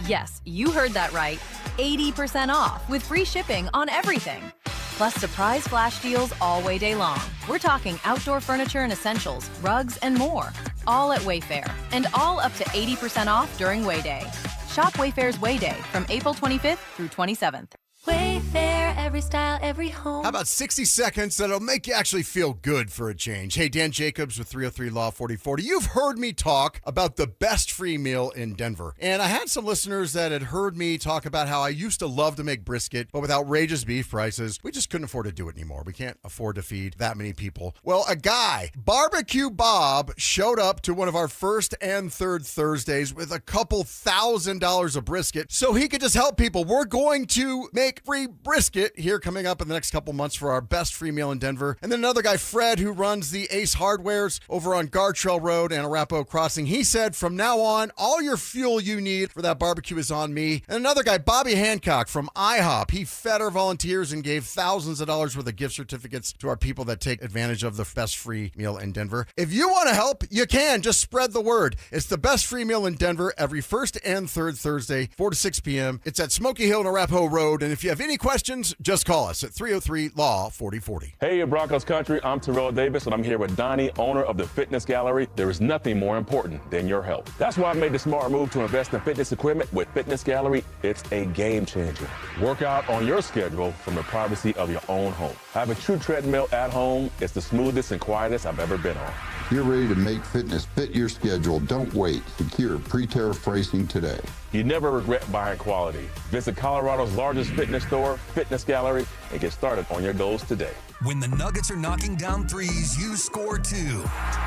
S19: Yes, you heard that right. 80% off with free shipping on everything. Plus surprise flash deals all Wayday long. We're talking outdoor furniture and essentials, rugs, and more. All at Wayfair, and all up to 80% off during Wayday. Shop Wayfair's Wayday from April 25th through 27th.
S21: Wayfair
S5: hair, every style, every home.
S10: How about 60 seconds that'll make you actually feel good for a change? Hey, Dan Jacobs with 303 Law 4040. You've heard me talk about the best free meal in Denver. And I had some listeners that had heard me talk about how I used to love to make brisket, but with outrageous beef prices, we just couldn't afford to do it anymore. We can't afford to feed that many people. Well, a guy, Barbecue Bob, showed up to one of our first and third Thursdays with a couple $1,000s of brisket so he could just help people. We're going to make free brisket here coming up in the next couple months for our best free meal in Denver. And then another guy, Fred, who runs the Ace Hardwares over on Gartrell Road and Arapahoe Crossing. He said, from now on, all your fuel you need for that barbecue is on me. And another guy, Bobby Hancock from IHOP. He fed our volunteers and gave thousands of dollars worth of gift certificates to our people that take advantage of the best free meal in Denver. If you want to help, you can. Just spread the word. It's the best free meal in Denver every first and third Thursday, 4 to 6 p.m. It's at Smoky Hill and Arapahoe Road. And if you have any questions, just call us at 303-LAW-4040.
S16: Hey, Broncos country, I'm Terrell Davis, and I'm here with Donnie, owner of the Fitness Gallery. There is nothing more important than your health. That's why I made the smart move to invest in fitness equipment with Fitness Gallery. It's a game changer. Work out on your schedule from the privacy of your own home. I have a true treadmill at home. It's the smoothest and quietest I've ever been on.
S21: You're ready to make fitness fit your schedule. Don't wait. Secure pre-tariff pricing today.
S16: You never regret buying quality. Visit Colorado's largest fitness store, Fitness Gallery, and get started on your goals today.
S23: When the Nuggets are knocking down threes, you score too.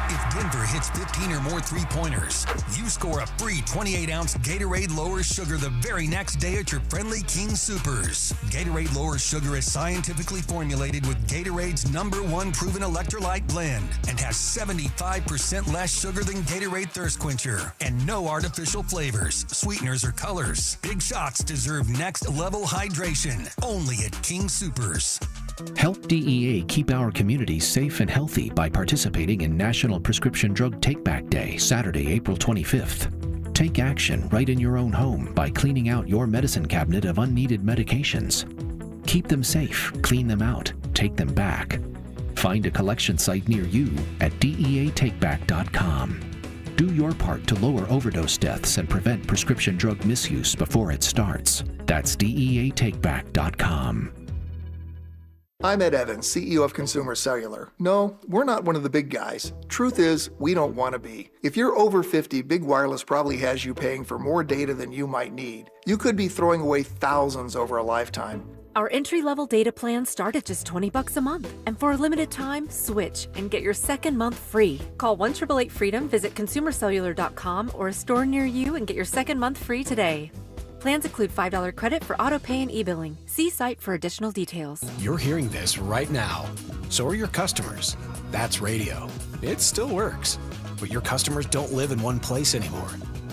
S23: If Denver hits 15 or more three-pointers, you score a free 28-ounce Gatorade Lower Sugar the very next day at your friendly King Soopers. Gatorade Lower Sugar is scientifically formulated with Gatorade's #1 proven electrolyte blend and has 75% less sugar than Gatorade Thirst Quencher and no artificial flavors, sweeteners, or colors. Big shots deserve next-level hydration. Only at King Soopers.
S26: Help DEA keep our communities safe and healthy by participating in National Prescription Drug Take-Back Day, Saturday, April 25th. Take action right in your own home by cleaning out your medicine cabinet of unneeded medications. Keep them safe, clean them out, take them back. Find a collection site near you at DEATakeback.com. Do your part to lower overdose deaths and prevent prescription drug misuse before it starts. That's DEATakeback.com.
S27: I'm Ed Evans, CEO of Consumer Cellular. No, we're not one of the big guys. Truth is, we don't want to be. If you're over 50, Big Wireless probably has you paying for more data than you might need. You could be throwing away thousands over a lifetime.
S28: Our entry-level data plans start at just $20 a month. And for a limited time, switch and get your second month free. Call 1-888-FREEDOM, visit consumercellular.com or a store near you and get your second month free today. Plans include $5 credit for auto pay and e-billing. See site for additional details.
S11: You're hearing this right now. So are your customers. That's radio. It still works. But your customers don't live in one place anymore.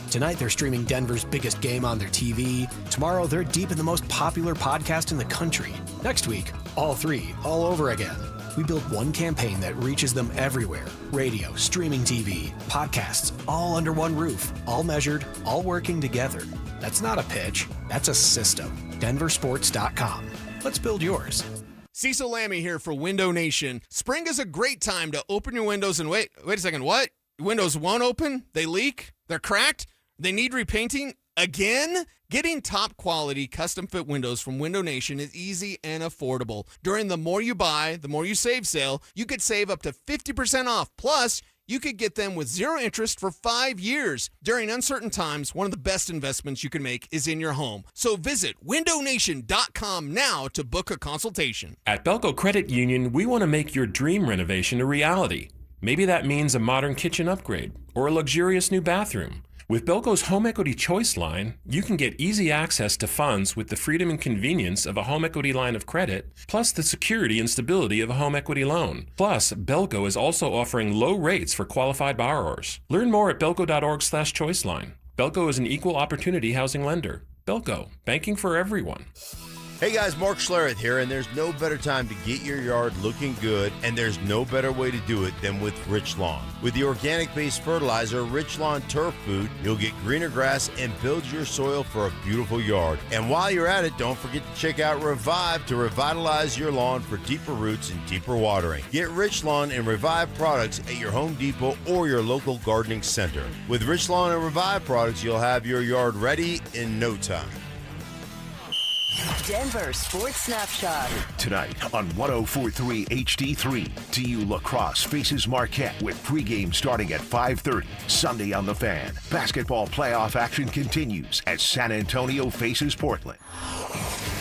S11: Tonight, they're streaming Denver's biggest game on their TV. Tomorrow, they're deep in the most popular podcast in the country. Next week, all three, all over again. We built one campaign that reaches them everywhere. Radio, streaming TV, podcasts, all under one roof. All measured, all working together. That's not a pitch. That's a system. DenverSports.com. Let's build yours.
S29: Cecil Lammy here for Window Nation. Spring is a great time to open your windows and wait a second, what? Windows won't open? They leak? They're cracked? They need repainting? Again? Getting top quality custom fit windows from Window Nation is easy and affordable. During the More You Buy, the More You Save sale, you could save up to 50% off. Plus, you could get them with 0 interest for 5 years. During uncertain times, one of the best investments you can make is in your home. So visit windownation.com now to book a consultation.
S30: At Belco Credit Union, we want to make your dream renovation a reality. Maybe that means a modern kitchen upgrade or a luxurious new bathroom. With Belco's Home Equity Choice line, you can get easy access to funds with the freedom and convenience of a home equity line of credit, plus the security and stability of a home equity loan. Plus, Belco is also offering low rates for qualified borrowers. Learn more at belco.org/choiceline. Belco is an equal opportunity housing lender. Belco, banking for everyone.
S31: Hey guys, Mark Schlereth here, and there's no better time to get your yard looking good, and there's no better way to do it than with Rich Lawn. With the organic-based fertilizer, Rich Lawn Turf Food, you'll get greener grass and build your soil for a beautiful yard. And while you're at it, don't forget to check out Revive to revitalize your lawn for deeper roots and deeper watering. Get Rich Lawn and Revive products at your Home Depot or your local gardening center. With Rich Lawn and Revive products, you'll have your yard ready in no time.
S3: Denver Sports Snapshot.
S1: Tonight on 104.3 HD3, TU Lacrosse faces Marquette with pregame starting at 5:30. Sunday on the Fan. Basketball playoff action continues as San Antonio faces Portland.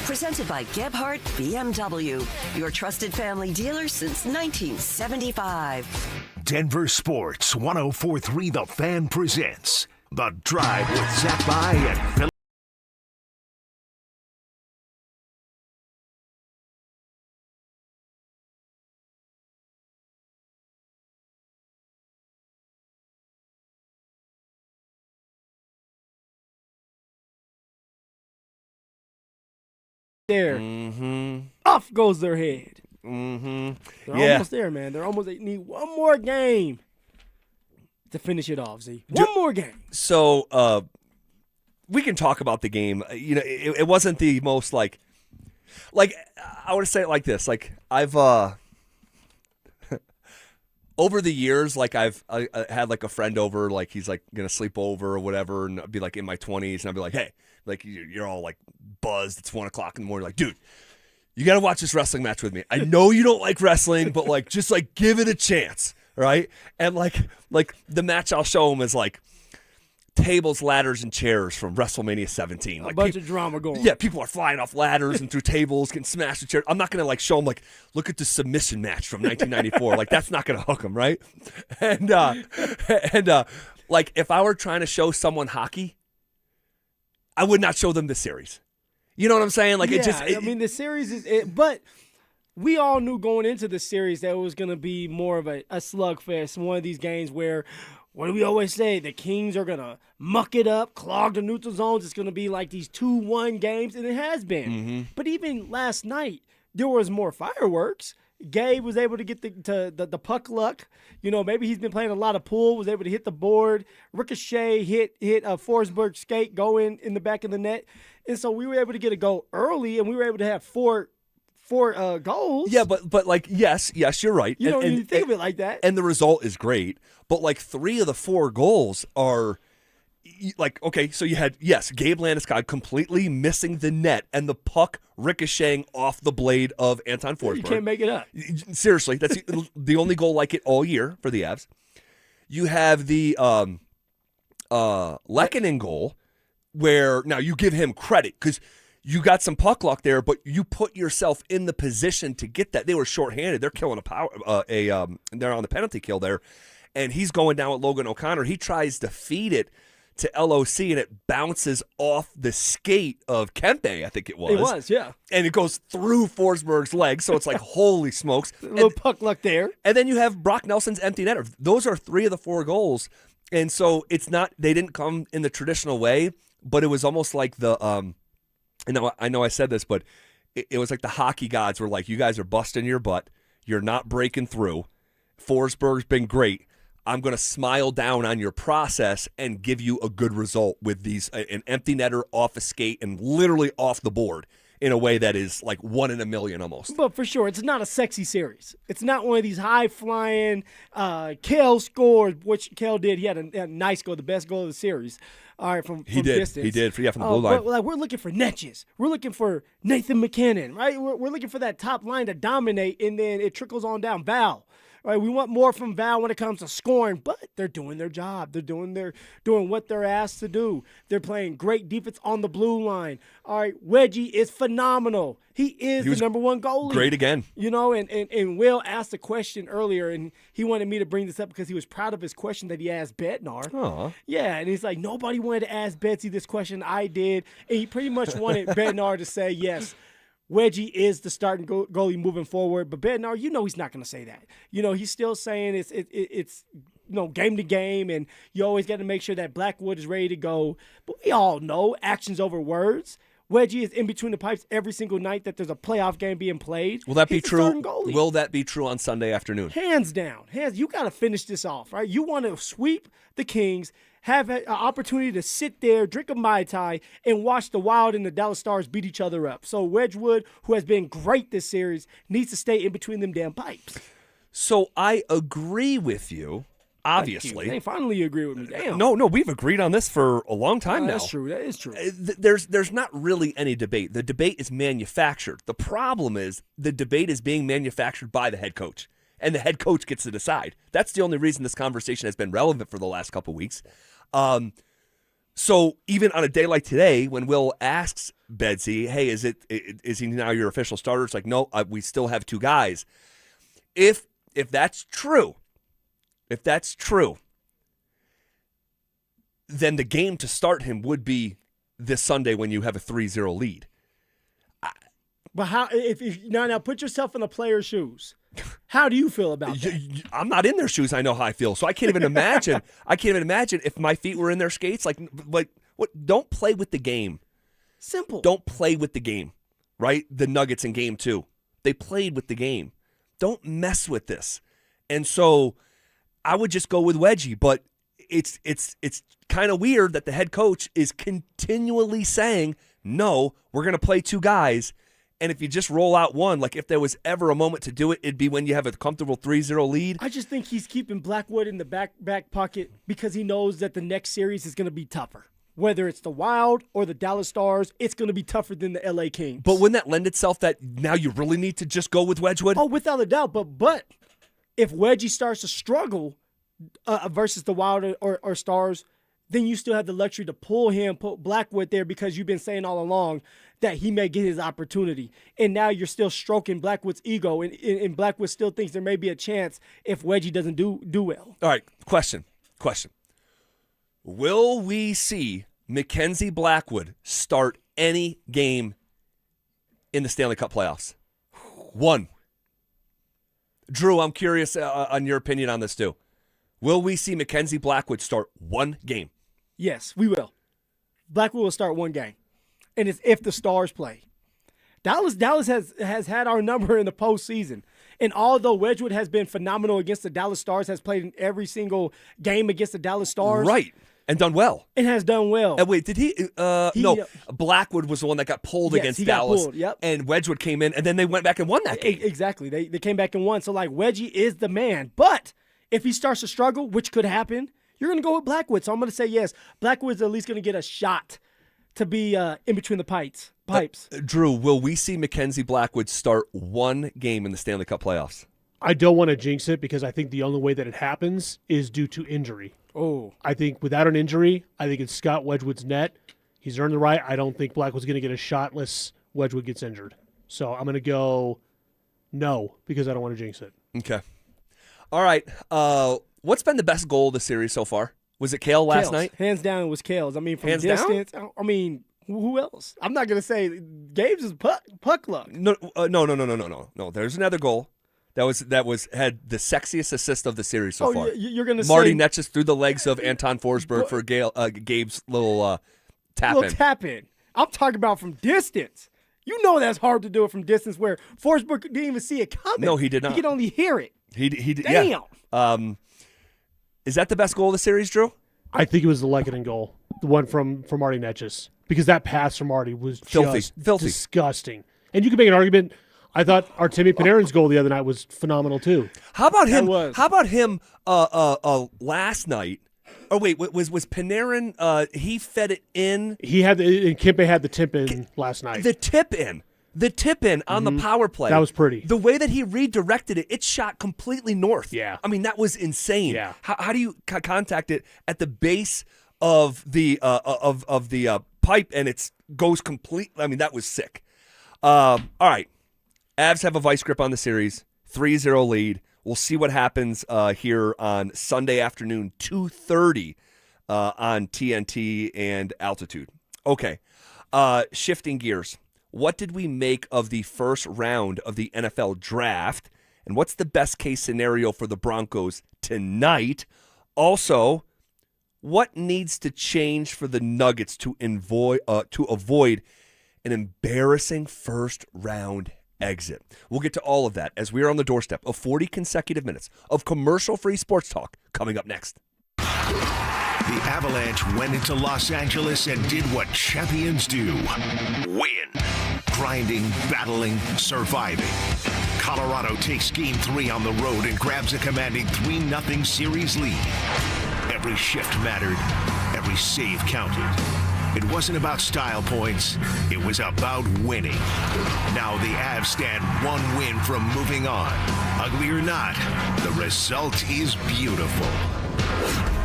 S3: Presented by Gebhardt BMW, your trusted family dealer since 1975.
S1: Denver Sports 104.3 The Fan presents The Drive with Zach By and Phillip.
S2: There. Off goes their head. They're almost there, man. They need one more game to finish it off, Z. One more game.
S4: So we can talk about the game. You know, it wasn't the most like I would say it like this. Like I've over the years, like I had like a friend over, like he's like gonna sleep over or whatever, and I'd be like in my 20s, and I'd be like, hey, like you're all like buzzed. It's 1 o'clock in the morning. Like, dude, you got to watch this wrestling match with me. I know you don't like wrestling, but like just like give it a chance, right? And like the match I'll show him is like tables, ladders, and chairs from WrestleMania 17. Like
S2: a bunch of drama going.
S4: Yeah, people are flying off ladders and through tables, getting smashed with chairs. I'm not gonna like show them like, look at the submission match from 1994. Like that's not gonna hook them, right? And like if I were trying to show someone hockey, I would not show them this series. You know what I'm saying? Like
S2: I mean, the series is, but we all knew going into the series that it was going to be more of a slugfest. One of these games where, what do we always say? The Kings are going to muck it up, clog the neutral zones. It's going to be like these 2-1 games, and it has been. But even last night, there was more fireworks. Gabe was able to get the puck luck. You know, maybe he's been playing a lot of pool, was able to hit the board. Ricochet hit a Forsberg skate going in the back of the net. And so we were able to get a goal early, and we were able to have four goals.
S4: Yeah, but like, yes, you're right.
S2: You know, you think of it like that.
S4: And the result is great. But like 3 of the 4 goals are like, okay, so you had, yes, Gabe Landeskog completely missing the net and the puck ricocheting off the blade of Anton Forsberg.
S2: You can't make it up.
S4: Seriously, that's the only goal like it all year for the Avs. You have the Lehkonen goal where now you give him credit because you got some puck luck there, but you put yourself in the position to get that. They were shorthanded. They're killing they're on the penalty kill there, and he's going down with Logan O'Connor. He tries to feed it to LOC, and it bounces off the skate of Kempe, I think it was.
S2: It was, yeah.
S4: And it goes through Forsberg's legs, so it's like, holy smokes.
S2: A little puck luck there.
S4: And then you have Brock Nelson's empty netter. Those are 3 of the 4 goals, and so it's not, they didn't come in the traditional way, but it was almost like the, I know I said this, but it was like the hockey gods were like, you guys are busting your butt. You're not breaking through. Forsberg's been great. I'm going to smile down on your process and give you a good result with these, an empty netter off a skate and literally off the board in a way that is like 1 in a million almost.
S2: But for sure, it's not a sexy series. It's not one of these high-flying, Kel scored, which Kel did. He had a nice goal, the best goal of the series. All right, from distance.
S4: He did, from the blue line.
S2: But, like, we're looking for Netches. We're looking for Nathan McKinnon, right? We're looking for that top line to dominate, and then it trickles on down. Val. Right, we want more from Val when it comes to scoring, but they're doing their job. They're doing what they're asked to do. They're playing great defense on the blue line. All right, Wedgie is phenomenal. He is the number 1 goalie.
S4: Great again.
S2: You know, and Will asked a question earlier, and he wanted me to bring this up because he was proud of his question that he asked Bednar.
S4: Aww.
S2: Yeah, and he's like, nobody wanted to ask Betsy this question. I did, and he pretty much wanted Bednar to say yes. Wedgie is the starting goalie moving forward, but Bednar, you know he's not going to say that. You know, he's still saying it's game to game, and you always got to make sure that Blackwood is ready to go. But we all know actions over words. Wedgie is in between the pipes every single night that there's a playoff game being played.
S4: Will that be true? Will that be true on Sunday afternoon?
S2: Hands down. You got to finish this off, right? You want to sweep the Kings, have an opportunity to sit there, drink a Mai Tai, and watch the Wild and the Dallas Stars beat each other up. So Wedgwood, who has been great this series, needs to stay in between them damn pipes.
S4: So I agree with you, obviously.
S2: They finally agree with me. Damn.
S4: No, we've agreed on this for a long time now.
S2: That's true. That is true.
S4: There's not really any debate. The debate is manufactured. The problem is the debate is being manufactured by the head coach, and the head coach gets to decide. That's the only reason this conversation has been relevant for the last couple weeks. So even on a day like today, when Will asks Bedsy, hey, is he now your official starter? It's like, no, we still have two guys. If that's true, then the game to start him would be this Sunday when you have a 3-0 lead.
S2: But how? If now put yourself in the player's shoes. How do you feel about that?
S4: I'm not in their shoes. I know how I feel, so I can't even imagine. If my feet were in their skates. Like what? Don't play with the game.
S2: Simple.
S4: Don't play with the game. Right? The Nuggets in Game 2, they played with the game. Don't mess with this. And so I would just go with Wedgie, but it's kind of weird that the head coach is continually saying, no, we're going to play two guys. And if you just roll out one, like if there was ever a moment to do it, it'd be when you have a comfortable 3-0 lead.
S2: I just think he's keeping Blackwood in the back pocket because he knows that the next series is going to be tougher. Whether it's the Wild or the Dallas Stars, it's going to be tougher than the LA Kings.
S4: But wouldn't that lend itself that now you really need to just go with Wedgwood?
S2: Oh, without a doubt. But if Wedgie starts to struggle versus the Wild or Stars, then you still have the luxury to put Blackwood there because you've been saying all along that he may get his opportunity. And now you're still stroking Blackwood's ego, and Blackwood still thinks there may be a chance if Wedgie doesn't do well.
S4: All right, question. Will we see Mackenzie Blackwood start any game in the Stanley Cup playoffs? One. Drew, I'm curious on your opinion on this too. Will we see Mackenzie Blackwood start one game?
S2: Yes, we will. Blackwood will start one game. And it's if the Stars play. Dallas has had our number in the postseason. And although Wedgwood has been phenomenal against the Dallas Stars, has played in every single game against the Dallas Stars.
S4: Right. And done well.
S2: And has done well.
S4: And wait, did he? No, Blackwood was the one that got pulled against Dallas.
S2: Pulled, yep.
S4: And Wedgwood came in, and then they went back and won that game.
S2: Exactly. They came back and won. So, like, Wedgie is the man. But if he starts to struggle, which could happen, you're going to go with Blackwood. So I'm going to say yes. Blackwood's at least going to get a shot to be in between the pipes.
S4: Drew, will we see Mackenzie Blackwood start one game in the Stanley Cup playoffs?
S12: I don't want to jinx it because I think the only way that it happens is due to injury.
S2: Oh.
S12: I think without an injury, I think it's Scott Wedgwood's net. He's earned the right. I don't think Blackwood's going to get a shot unless Wedgwood gets injured. So I'm going to go no because I don't want to jinx it.
S4: Okay. All right. What's been the best goal of the series so far? Was it Kale last night?
S2: Hands down, it was Kale's. I mean, from
S4: Hands
S2: distance. Down? I mean, who else? I'm not going to say Gabe's is puck luck.
S4: No. There's another goal. That had the sexiest assist of the series so far.
S2: You're going to say
S4: Marty Netches through the legs of Anton Forsberg for Gabe's little tap in.
S2: I'm talking about from distance. You know that's hard to do it from distance where Forsberg didn't even see it coming.
S4: No, he did not.
S2: He could only hear it.
S4: He did.
S2: Damn.
S4: Yeah. Is that the best goal of the series, Drew?
S12: I think it was the Lehkonen goal, the one from Marty Netches, because that pass from Marty was
S4: filthy,
S12: disgusting. And you can make an argument. I thought Artemi Panarin's goal the other night was phenomenal too.
S4: How about him? How about him? Last night. Oh wait, was Panarin? He fed it in.
S12: He had and Kempe had the tip in last night.
S4: The tip in on the power play.
S12: That was pretty.
S4: The way that he redirected it, it shot completely north.
S12: Yeah.
S4: I mean, that was insane.
S12: Yeah.
S4: How do you contact it at the base of the pipe and it goes complete? I mean, that was sick. All right. Avs have a vice grip on the series, 3-0 lead. We'll see what happens here on Sunday afternoon, 2:30 on TNT and Altitude. Okay. Shifting gears. What did we make of the first round of the NFL draft? And what's the best case scenario for the Broncos tonight? Also, what needs to change for the Nuggets to avoid an embarrassing first round exit? We'll get to all of that as we are on the doorstep of 40 consecutive minutes of commercial-free sports talk coming up next.
S1: The Avalanche went into Los Angeles and did what champions do. Win. Grinding, battling, surviving. Colorado takes Game 3 on the road and grabs a commanding 3-0 series lead. Every shift mattered. Every save counted. It wasn't about style points. It was about winning. Now the Avs stand one win from moving on. Ugly or not, the result is beautiful.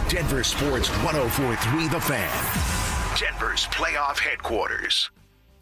S1: Denver Sports 104.3 The Fan. Denver's playoff headquarters.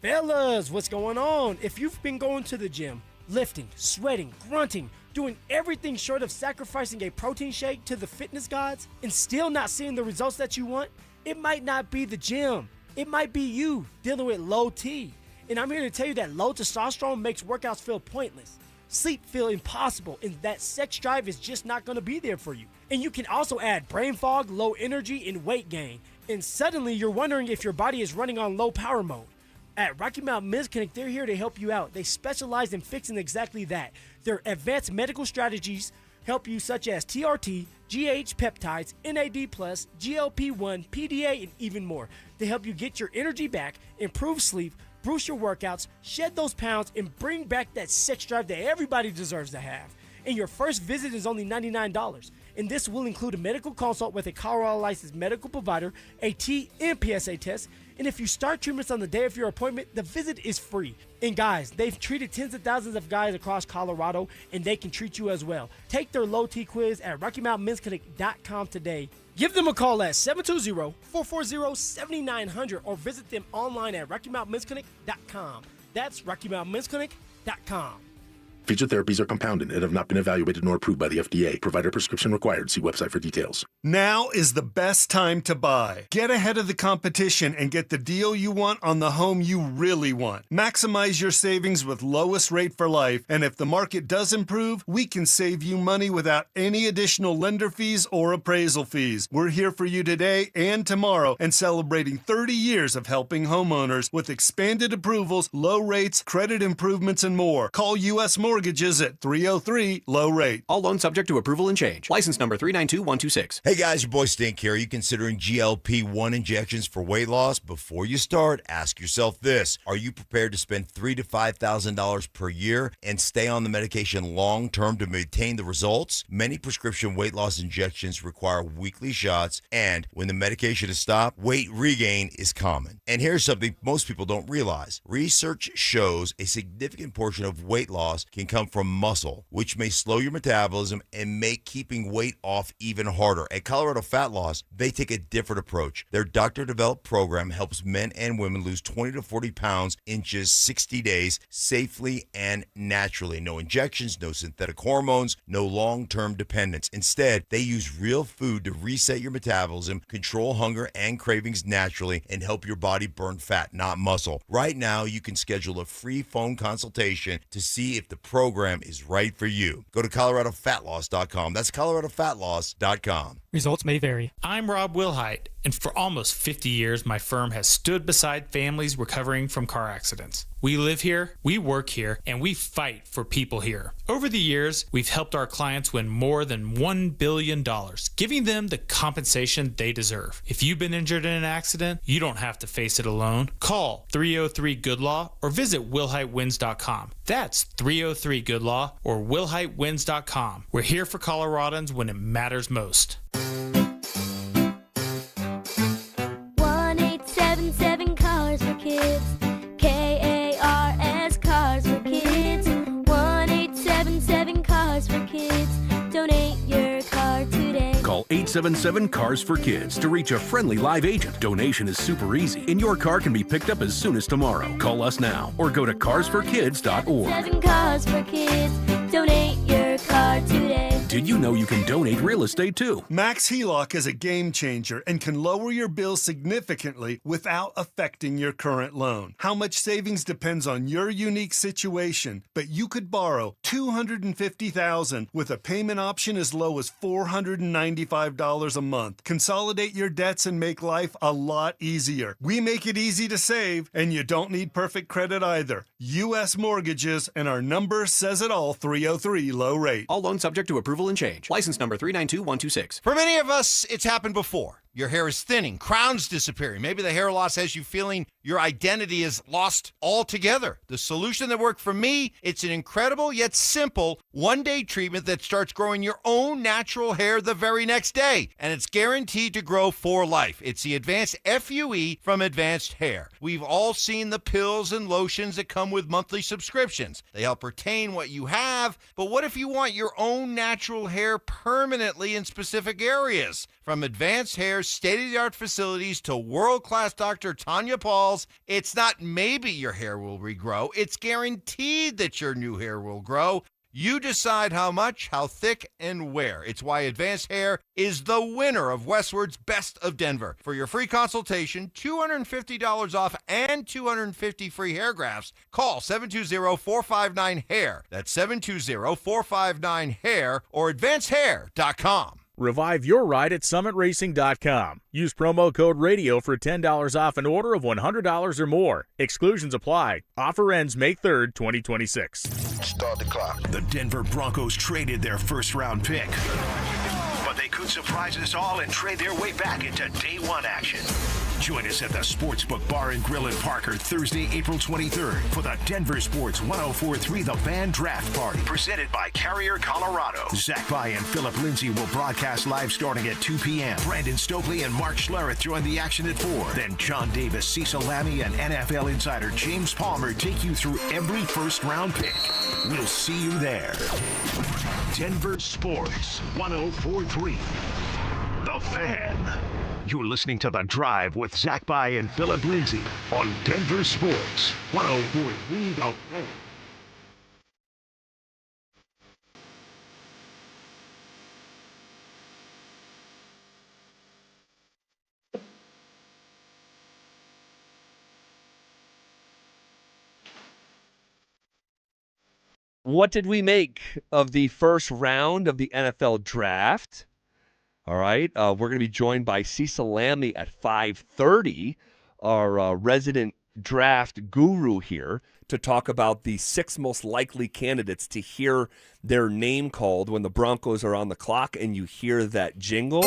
S2: Fellas, what's going on? If you've been going to the gym, lifting, sweating, grunting, doing everything short of sacrificing a protein shake to the fitness gods and still not seeing the results that you want, it might not be the gym. It might be you dealing with low T. And I'm here to tell you that low testosterone makes workouts feel pointless, sleep feel impossible, and that sex drive is just not going to be there for you. And you can also add brain fog, low energy, and weight gain. And suddenly you're wondering if your body is running on low power mode. At Rocky Mountain Men's Clinic, they're here to help you out. They specialize in fixing exactly that. Their advanced medical strategies help you, such as TRT, GH peptides, NAD+, GLP-1, PDA, and even more. They help you get your energy back, improve sleep, boost your workouts, shed those pounds, and bring back that sex drive that everybody deserves to have. And your first visit is only $99. And this will include a medical consult with a Colorado licensed medical provider, a T and PSA test. And if you start treatments on the day of your appointment, the visit is free. And guys, they've treated tens of thousands of guys across Colorado, and they can treat you as well. Take their low T quiz at RockyMountainMen'sClinic.com today. Give them a call at 720-440-7900 or visit them online at RockyMountainMen'sClinic.com. That's RockyMountainMen'sClinic.com.
S5: Featured therapies are compounded and have not been evaluated nor approved by the FDA. Provider prescription required. See website for details.
S6: Now is the best time to buy. Get ahead of the competition and get the deal you want on the home you really want. Maximize your savings with lowest rate for life, and if the market does improve, we can save you money without any additional lender fees or appraisal fees. We're here for you today and tomorrow and celebrating 30 years of helping homeowners with expanded approvals, low rates, credit improvements, and more. Call U.S. Mortgages at 303 low rate.
S11: All loans subject to approval and change. License number 392126.
S31: Hey guys, your boy Stink here. Are you considering GLP-1 injections for weight loss? Before you start, ask yourself this. Are you prepared to spend $3,000 to $5,000 per year and stay on the medication long term to maintain the results? Many prescription weight loss injections require weekly shots, and when the medication is stopped, weight regain is common. And here's something most people don't realize. Research shows a significant portion of weight loss can come from muscle, which may slow your metabolism and make keeping weight off even harder. At Colorado Fat Loss, they take a different approach. Their doctor-developed program helps men and women lose 20 to 40 pounds in just 60 days safely and naturally. No injections, no synthetic hormones, no long-term dependence. Instead, they use real food to reset your metabolism, control hunger and cravings naturally, and help your body burn fat, not muscle. Right now, you can schedule a free phone consultation to see if the program is right for you. Go to ColoradoFatLoss.com. That's ColoradoFatLoss.com.
S8: Results may vary. I'm Rob Wilhite, and for almost 50 years, my firm has stood beside families recovering from car accidents. We live here, we work here, and we fight for people here. Over the years, we've helped our clients win more than $1 billion, giving them the compensation they deserve. If you've been injured in an accident, you don't have to face it alone. Call 303-GOOD-LAW or visit WillHiteWins.com. That's 303-GOOD-LAW or WillHiteWins.com. We're here for Coloradans when it matters most.
S13: 1-877 Cars for Kids. KARS Cars for Kids. 1-877 Cars for Kids. Donate your car today.
S15: Call 877 Cars for Kids to reach a friendly live agent. Donation is super easy, and your car can be picked up as soon as tomorrow. Call us now or go to carsforkids.org.
S13: 7 Cars for Kids. Donate your car today.
S15: Did you know you can donate real estate too?
S6: Max HELOC is a game changer and can lower your bills significantly without affecting your current loan. How much savings depends on your unique situation, but you could borrow $250,000 with a payment option as low as $495 a month. Consolidate your debts and make life a lot easier. We make it easy to save, and you don't need perfect credit either. U.S. Mortgages, and our number says it all, 303 low rate.
S11: All loans subject to approval and change. License number 392126.
S14: For many of us, it's happened before. Your hair is thinning, crown's disappearing. Maybe the hair loss has you feeling your identity is lost altogether. The solution that worked for me, it's an incredible yet simple one-day treatment that starts growing your own natural hair the very next day. And it's guaranteed to grow for life. It's the Advanced FUE from Advanced Hair. We've all seen the pills and lotions that come with monthly subscriptions. They help retain what you have, but what if you want your own natural hair permanently in specific areas? From Advanced Hair's state-of-the-art facilities to world-class Dr. Tanya Paul's, it's not maybe your hair will regrow, it's guaranteed that your new hair will grow. You decide how much, how thick, and where. It's why Advanced Hair is the winner of Westward's Best of Denver. For your free consultation, $250 off and 250 free hair grafts, call 720-459-HAIR. That's 720-459-HAIR or advancedhair.com.
S7: Revive your ride at summitracing.com. Use promo code RADIO for $10 off an order of $100 or more. Exclusions apply. Offer ends May 3rd, 2026.
S1: Start the clock. The Denver Broncos traded their first-round pick, but they could surprise us all and trade their way back into day one action. Join us at the Sportsbook Bar and Grill in Parker Thursday, April 23rd for the Denver Sports 104.3 The Fan Draft Party, presented by Carrier Colorado. Zach By and Phillip Lindsay will broadcast live starting at 2 p.m. Brandon Stokely and Mark Schlereth join the action at 4. Then John Davis, Cecil Lammey, and NFL insider James Palmer take you through every first-round pick. We'll see you there. Denver Sports 104.3 The Fan. You're listening to The Drive with Zach By and Phillip Lindsay on Denver Sports 104.3 The Fan.
S4: What did we make of the first round of the NFL draft? All right, we're going to be joined by Cecil Lammey at 5:30, our resident draft guru here, to talk about the 6 most likely candidates to hear their name called when the Broncos are on the clock and you hear that jingle.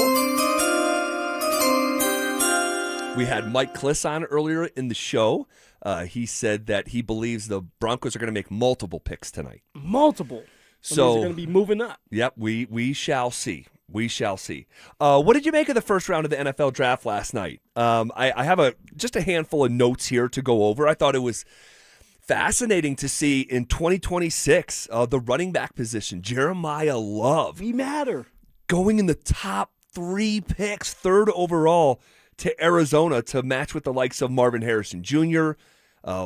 S4: We had Mike Kliss on earlier in the show. He said that he believes the Broncos are going to make multiple picks tonight.
S2: Multiple.
S4: So
S2: they're going to be moving up.
S4: Yep, we shall see. We shall see. What did you make of the first round of the NFL draft last night? I have just a handful of notes here to go over. I thought it was fascinating to see in 2026 the running back position, Jeremiah Love.
S2: We matter.
S4: Going in the top 3 picks, 3rd overall to Arizona to match with the likes of Marvin Harrison Jr.,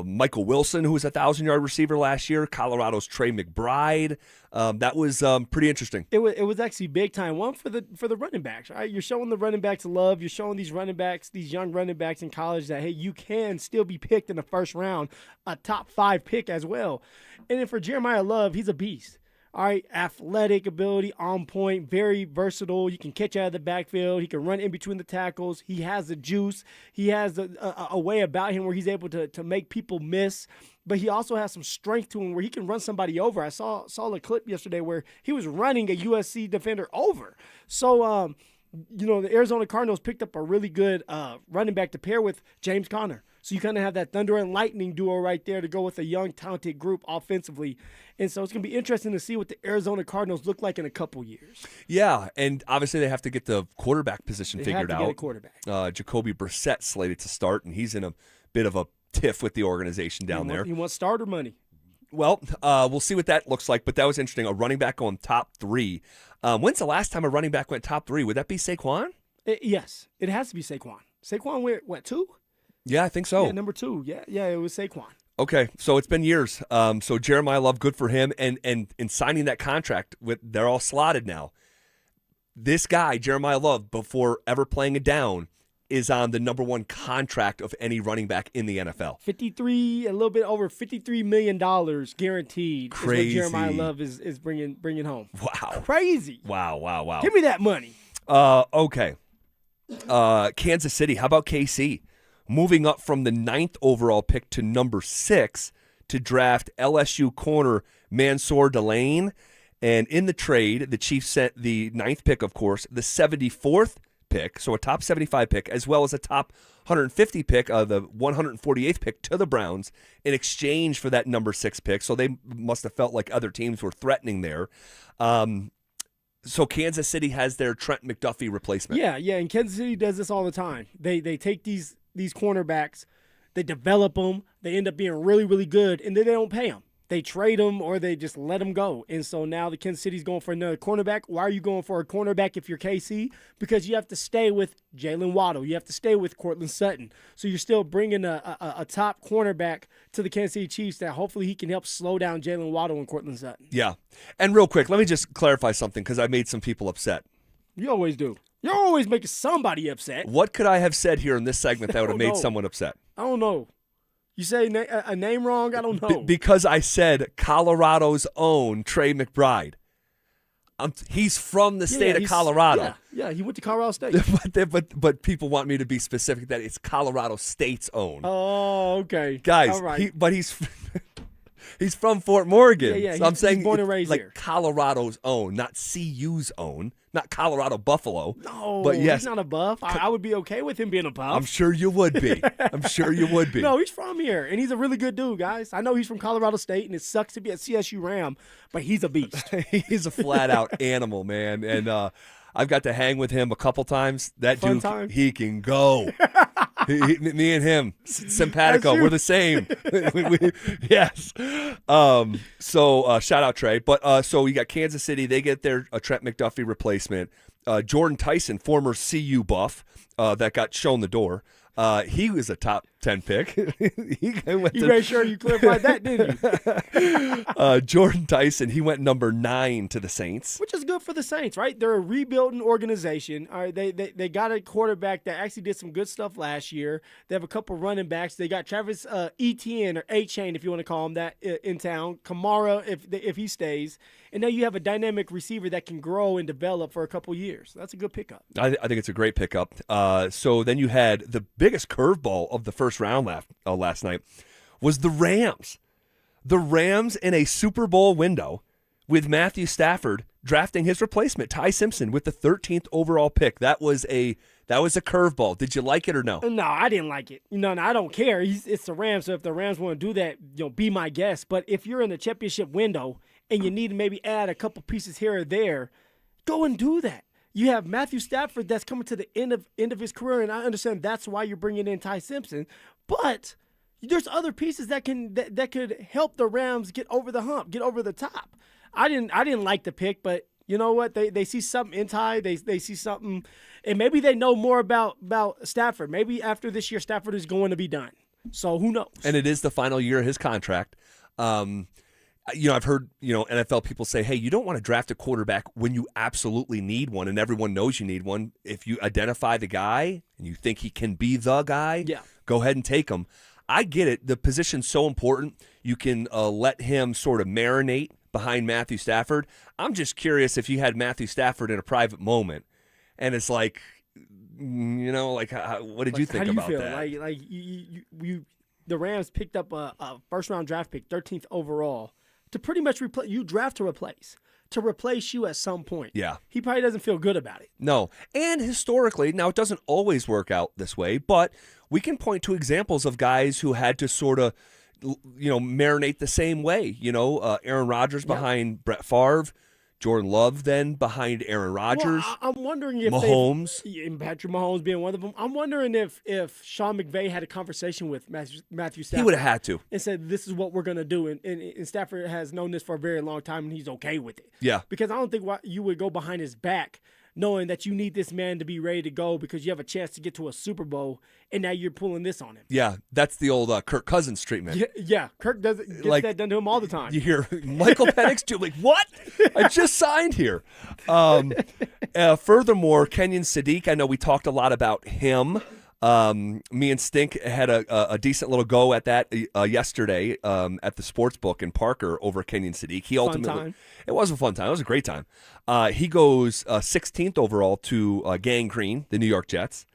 S4: Michael Wilson, who was a 1,000-yard receiver last year, Colorado's Trey McBride. That was pretty interesting.
S2: It was actually big time. One for the running backs, right? You're showing the running backs love. You're showing these running backs, these young running backs in college that, hey, you can still be picked in the first round, a top 5 pick as well. And then for Jeremiah Love, he's a beast. All right, athletic ability, on point, very versatile. You can catch out of the backfield. He can run in between the tackles. He has the juice. He has a way about him where he's able to make people miss. But he also has some strength to him where he can run somebody over. I saw a clip yesterday where he was running a USC defender over. So, the Arizona Cardinals picked up a really good running back to pair with James Conner. So you kind of have that thunder and lightning duo right there to go with a young, talented group offensively. And so it's going to be interesting to see what the Arizona Cardinals look like in a couple years.
S4: Yeah, and obviously they have to get the quarterback position figured out.
S2: Get a quarterback.
S4: Jacoby Brissett slated to start, and he's in a bit of a tiff with the organization down there.
S2: He wants starter money.
S4: Well, we'll see what that looks like, but that was interesting. A running back going top 3. When's the last time a running back went top 3? Would that be Saquon?
S2: Yes, it has to be Saquon. Saquon went, what, 2?
S4: Yeah, I think so.
S2: Yeah, number 2. Yeah, it was Saquon.
S4: Okay, so it's been years. So Jeremiah Love, good for him, and in signing that contract, they're all slotted now. This guy, Jeremiah Love, before ever playing it down, is on the number 1 contract of any running back in the NFL.
S2: A little bit over $53 million guaranteed.
S4: Crazy.
S2: Is what Jeremiah Love is bringing home.
S4: Wow.
S2: Crazy.
S4: Wow.
S2: Give me that money.
S4: Okay. Kansas City, how about KC? Moving up from the 9th overall pick to number 6 to draft LSU corner Mansour Delane. And in the trade, the Chiefs sent the 9th pick, of course, the 74th pick, so a top 75 pick, as well as a top 150 pick, the 148th pick to the Browns in exchange for that number 6 pick. So they must have felt like other teams were threatening there. So Kansas City has their Trent McDuffie replacement.
S2: Yeah, and Kansas City does this all the time. They take these cornerbacks, they develop them, they end up being really, really good, and then they don't pay them. They trade them or they just let them go. And so now the Kansas City's going for another cornerback. Why are you going for a cornerback if you're KC? Because you have to stay with Jalen Waddle. You have to stay with Cortland Sutton. So you're still bringing a top cornerback to the Kansas City Chiefs that hopefully he can help slow down Jalen Waddle and Cortland Sutton.
S4: Yeah. And real quick, let me just clarify something because I made some people upset.
S2: You always do. You're always making somebody upset.
S4: What could I have said here in this segment that would have made someone upset?
S2: I don't know. You say a name wrong? I don't know.
S4: Because I said Colorado's own Trey McBride. He's from the state of Colorado.
S2: Yeah, he went to Colorado State.
S4: but people want me to be specific that it's Colorado State's own.
S2: Oh, okay.
S4: Guys,
S2: all right.
S4: he's from Fort Morgan.
S2: Yeah,
S4: so I'm saying
S2: he's born and raised
S4: like
S2: here.
S4: Colorado's own, not CU's own, not Colorado Buffalo.
S2: No,
S4: but yes,
S2: he's not a Buff. I would be okay with him being a Buff.
S4: I'm sure you would be.
S2: No, he's from here, and he's a really good dude, guys. I know he's from Colorado State, and it sucks to be at CSU Ram, but he's a beast.
S4: He's a flat-out animal, man, and I've got to hang with him a couple times. That
S2: Fun
S4: dude,
S2: time.
S4: he can go. Me and him, simpatico, we're the same. Yes. So shout out Trey. But so you got Kansas City. They get their Trent McDuffie replacement. Jordan Tyson, former CU Buff, that got shown the door. He was a top 10 pick.
S2: You made sure you clarified that, didn't you?
S4: Jordan Tyson, he went number 9 to the Saints.
S2: Which is good for the Saints, right? They're a rebuilding organization. All right, they got a quarterback that actually did some good stuff last year. They have a couple running backs. They got Travis Etienne, or A-Chain, if you want to call him that, in town. Kamara, if he stays. And now you have a dynamic receiver that can grow and develop for a couple years. That's a good pickup.
S4: I think it's a great pickup. So then you had the biggest curveball of the first round last night was the Rams. The Rams in a Super Bowl window with Matthew Stafford drafting his replacement, Ty Simpson, with the 13th overall pick. That was a curveball. Did you like it or no?
S2: No, I didn't like it. No, I don't care. It's the Rams, so if the Rams want to do that, be my guest. But if you're in the championship window and you need to maybe add a couple pieces here or there, go and do that. You have Matthew Stafford that's coming to the end of his career, and I understand that's why you're bringing in Ty Simpson. But there's other pieces that could help the Rams get over the hump, get over the top. I didn't like the pick, but you know what? They see something in Ty. They see something, and maybe they know more about Stafford. Maybe after this year, Stafford is going to be done. So who knows?
S4: And it is the final year of his contract. I've heard, NFL people say, hey, you don't want to draft a quarterback when you absolutely need one and everyone knows you need one. If you identify the guy and you think he can be the guy, go ahead and take him. I get it. The position's so important. You can let him sort of marinate behind Matthew Stafford. I'm just curious if you had Matthew Stafford in a private moment and it's like, what did you think about that?
S2: The Rams picked up a first-round draft pick, 13th overall, to pretty much replace you. Draft to replace you at some point.
S4: Yeah.
S2: He probably doesn't feel good about it.
S4: No. And historically, now it doesn't always work out this way, but we can point to examples of guys who had to sort of, marinate the same way. Aaron Rodgers behind Brett Favre, Jordan Love then behind Aaron Rodgers.
S2: Well, I'm wondering if
S4: Mahomes.
S2: And Patrick Mahomes being one of them. I'm wondering if Sean McVay had a conversation with Matthew Stafford.
S4: He would have had to.
S2: And said, this is what we're going to do. And Stafford has known this for a very long time, and he's okay with it.
S4: Yeah.
S2: Because I don't think you would go behind his back knowing that you need this man to be ready to go because you have a chance to get to a Super Bowl, and now you're pulling this on him.
S4: Yeah, that's the old Kirk Cousins treatment.
S2: Yeah, Kirk gets that done to him all the time.
S4: You hear Michael Penix do what? I just signed here. Furthermore, Kenyon Sadiq, I know we talked a lot about him. Me and Stink had a decent little go at that yesterday at the sports book in Parker over Kenyon Sadiq. It was a fun time. It was a great time. He goes 16th overall to Gang Green, the New York Jets.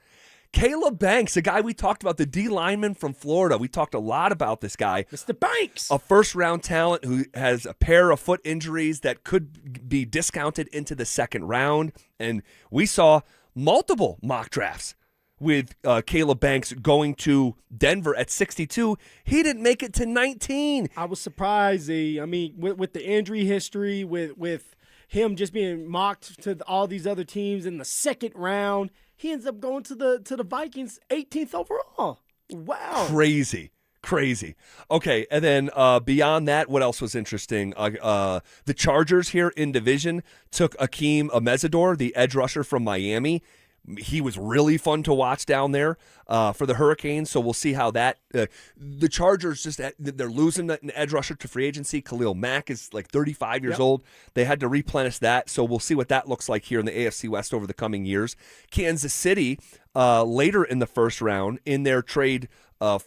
S4: Caleb Banks, a guy we talked about, the D lineman from Florida. We talked a lot about this guy.
S2: Mr. Banks.
S4: A first-round talent who has a pair of foot injuries that could be discounted into the second round. And we saw multiple mock drafts with Caleb Banks going to Denver at 62. He didn't make it to 19.
S2: I was surprised. I mean, with the injury history, with him just being mocked to all these other teams in the second round, he ends up going to the Vikings 18th overall. Wow.
S4: Crazy. Okay, and then beyond that, what else was interesting? The Chargers here in division took Akeem Amezador, the edge rusher from Miami. He was really fun to watch down there for the Hurricanes, so we'll see how that the Chargers they're losing an edge rusher to free agency. Khalil Mack is like 35 years old. They had to replenish that, so we'll see what that looks like here in the AFC West over the coming years. Kansas City, later in the first round, in their trade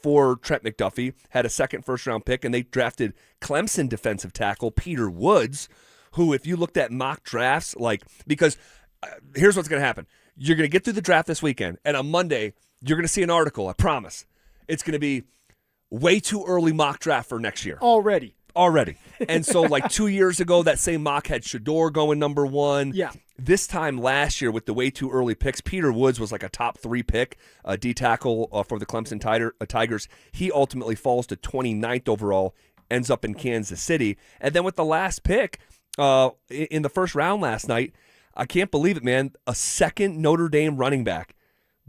S4: for Trent McDuffie, had a second first-round pick, and they drafted Clemson defensive tackle Peter Woods, who, if you looked at mock drafts, because here's what's going to happen. You're going to get through the draft this weekend, and on Monday, you're going to see an article, I promise. It's going to be way too early mock draft for next year.
S2: Already.
S4: And so, 2 years ago, that same mock had Shador going number 1.
S2: Yeah.
S4: This time last year, with the way too early picks, Peter Woods was like a top 3 pick, D tackle for the Clemson Tigers. He ultimately falls to 29th overall, ends up in Kansas City. And then with the last pick in the first round last night, I can't believe it, man. A second Notre Dame running back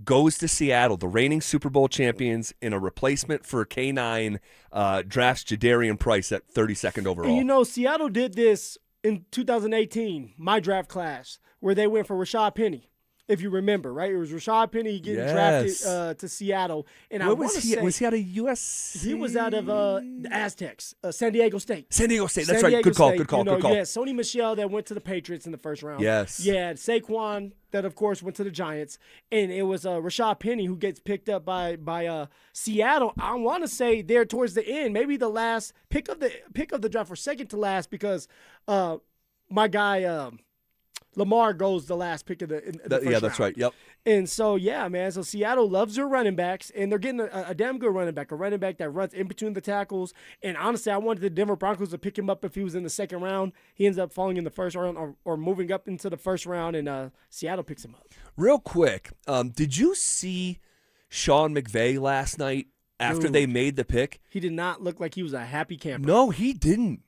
S4: goes to Seattle, the reigning Super Bowl champions, in a replacement for K9, drafts Jadarian Price at 32nd overall.
S2: And Seattle did this in 2018, my draft class, where they went for Rashad Penny, if you remember, right? It was Rashad Penny getting drafted to Seattle. And
S4: was he out of USC?
S2: He was out of the Aztecs, San Diego State.
S4: San Diego State, that's right. Good call.
S2: You had Sony Michel that went to the Patriots in the first round.
S4: Yes.
S2: You had Saquon that, of course, went to the Giants. And it was Rashad Penny who gets picked up by Seattle. I want to say there towards the end, maybe the last pick of the draft, or second to last, because my guy Lamar goes the last pick of the first round.
S4: That's right. Yep.
S2: And so, man, so Seattle loves their running backs, and they're getting a damn good running back, a running back that runs in between the tackles. And honestly, I wanted the Denver Broncos to pick him up if he was in the second round. He ends up falling in the first round or moving up into the first round, and Seattle picks him up.
S4: Real quick, did you see Sean McVay last night after they made the pick?
S2: He did not look like he was a happy camper.
S4: No, he didn't.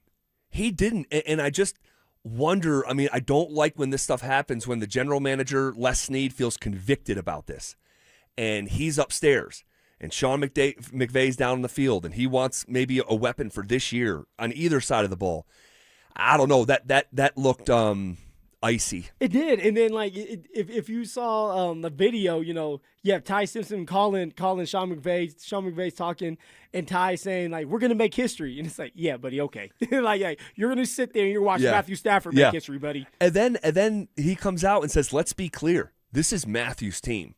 S4: And I just wonder, I don't like when this stuff happens, when the general manager, Les Snead, feels convicted about this. And he's upstairs, and Sean McVay's down in the field, and he wants maybe a weapon for this year on either side of the ball. I don't know. That looked icy.
S2: It did. And then, if you saw the video, you have Ty Simpson calling Sean McVay. Sean McVay's talking, and Ty saying, we're going to make history. And it's yeah, buddy, okay. You're going to sit there and you're watching Matthew Stafford make history, buddy.
S4: And then he comes out and says, let's be clear. This is Matthew's team.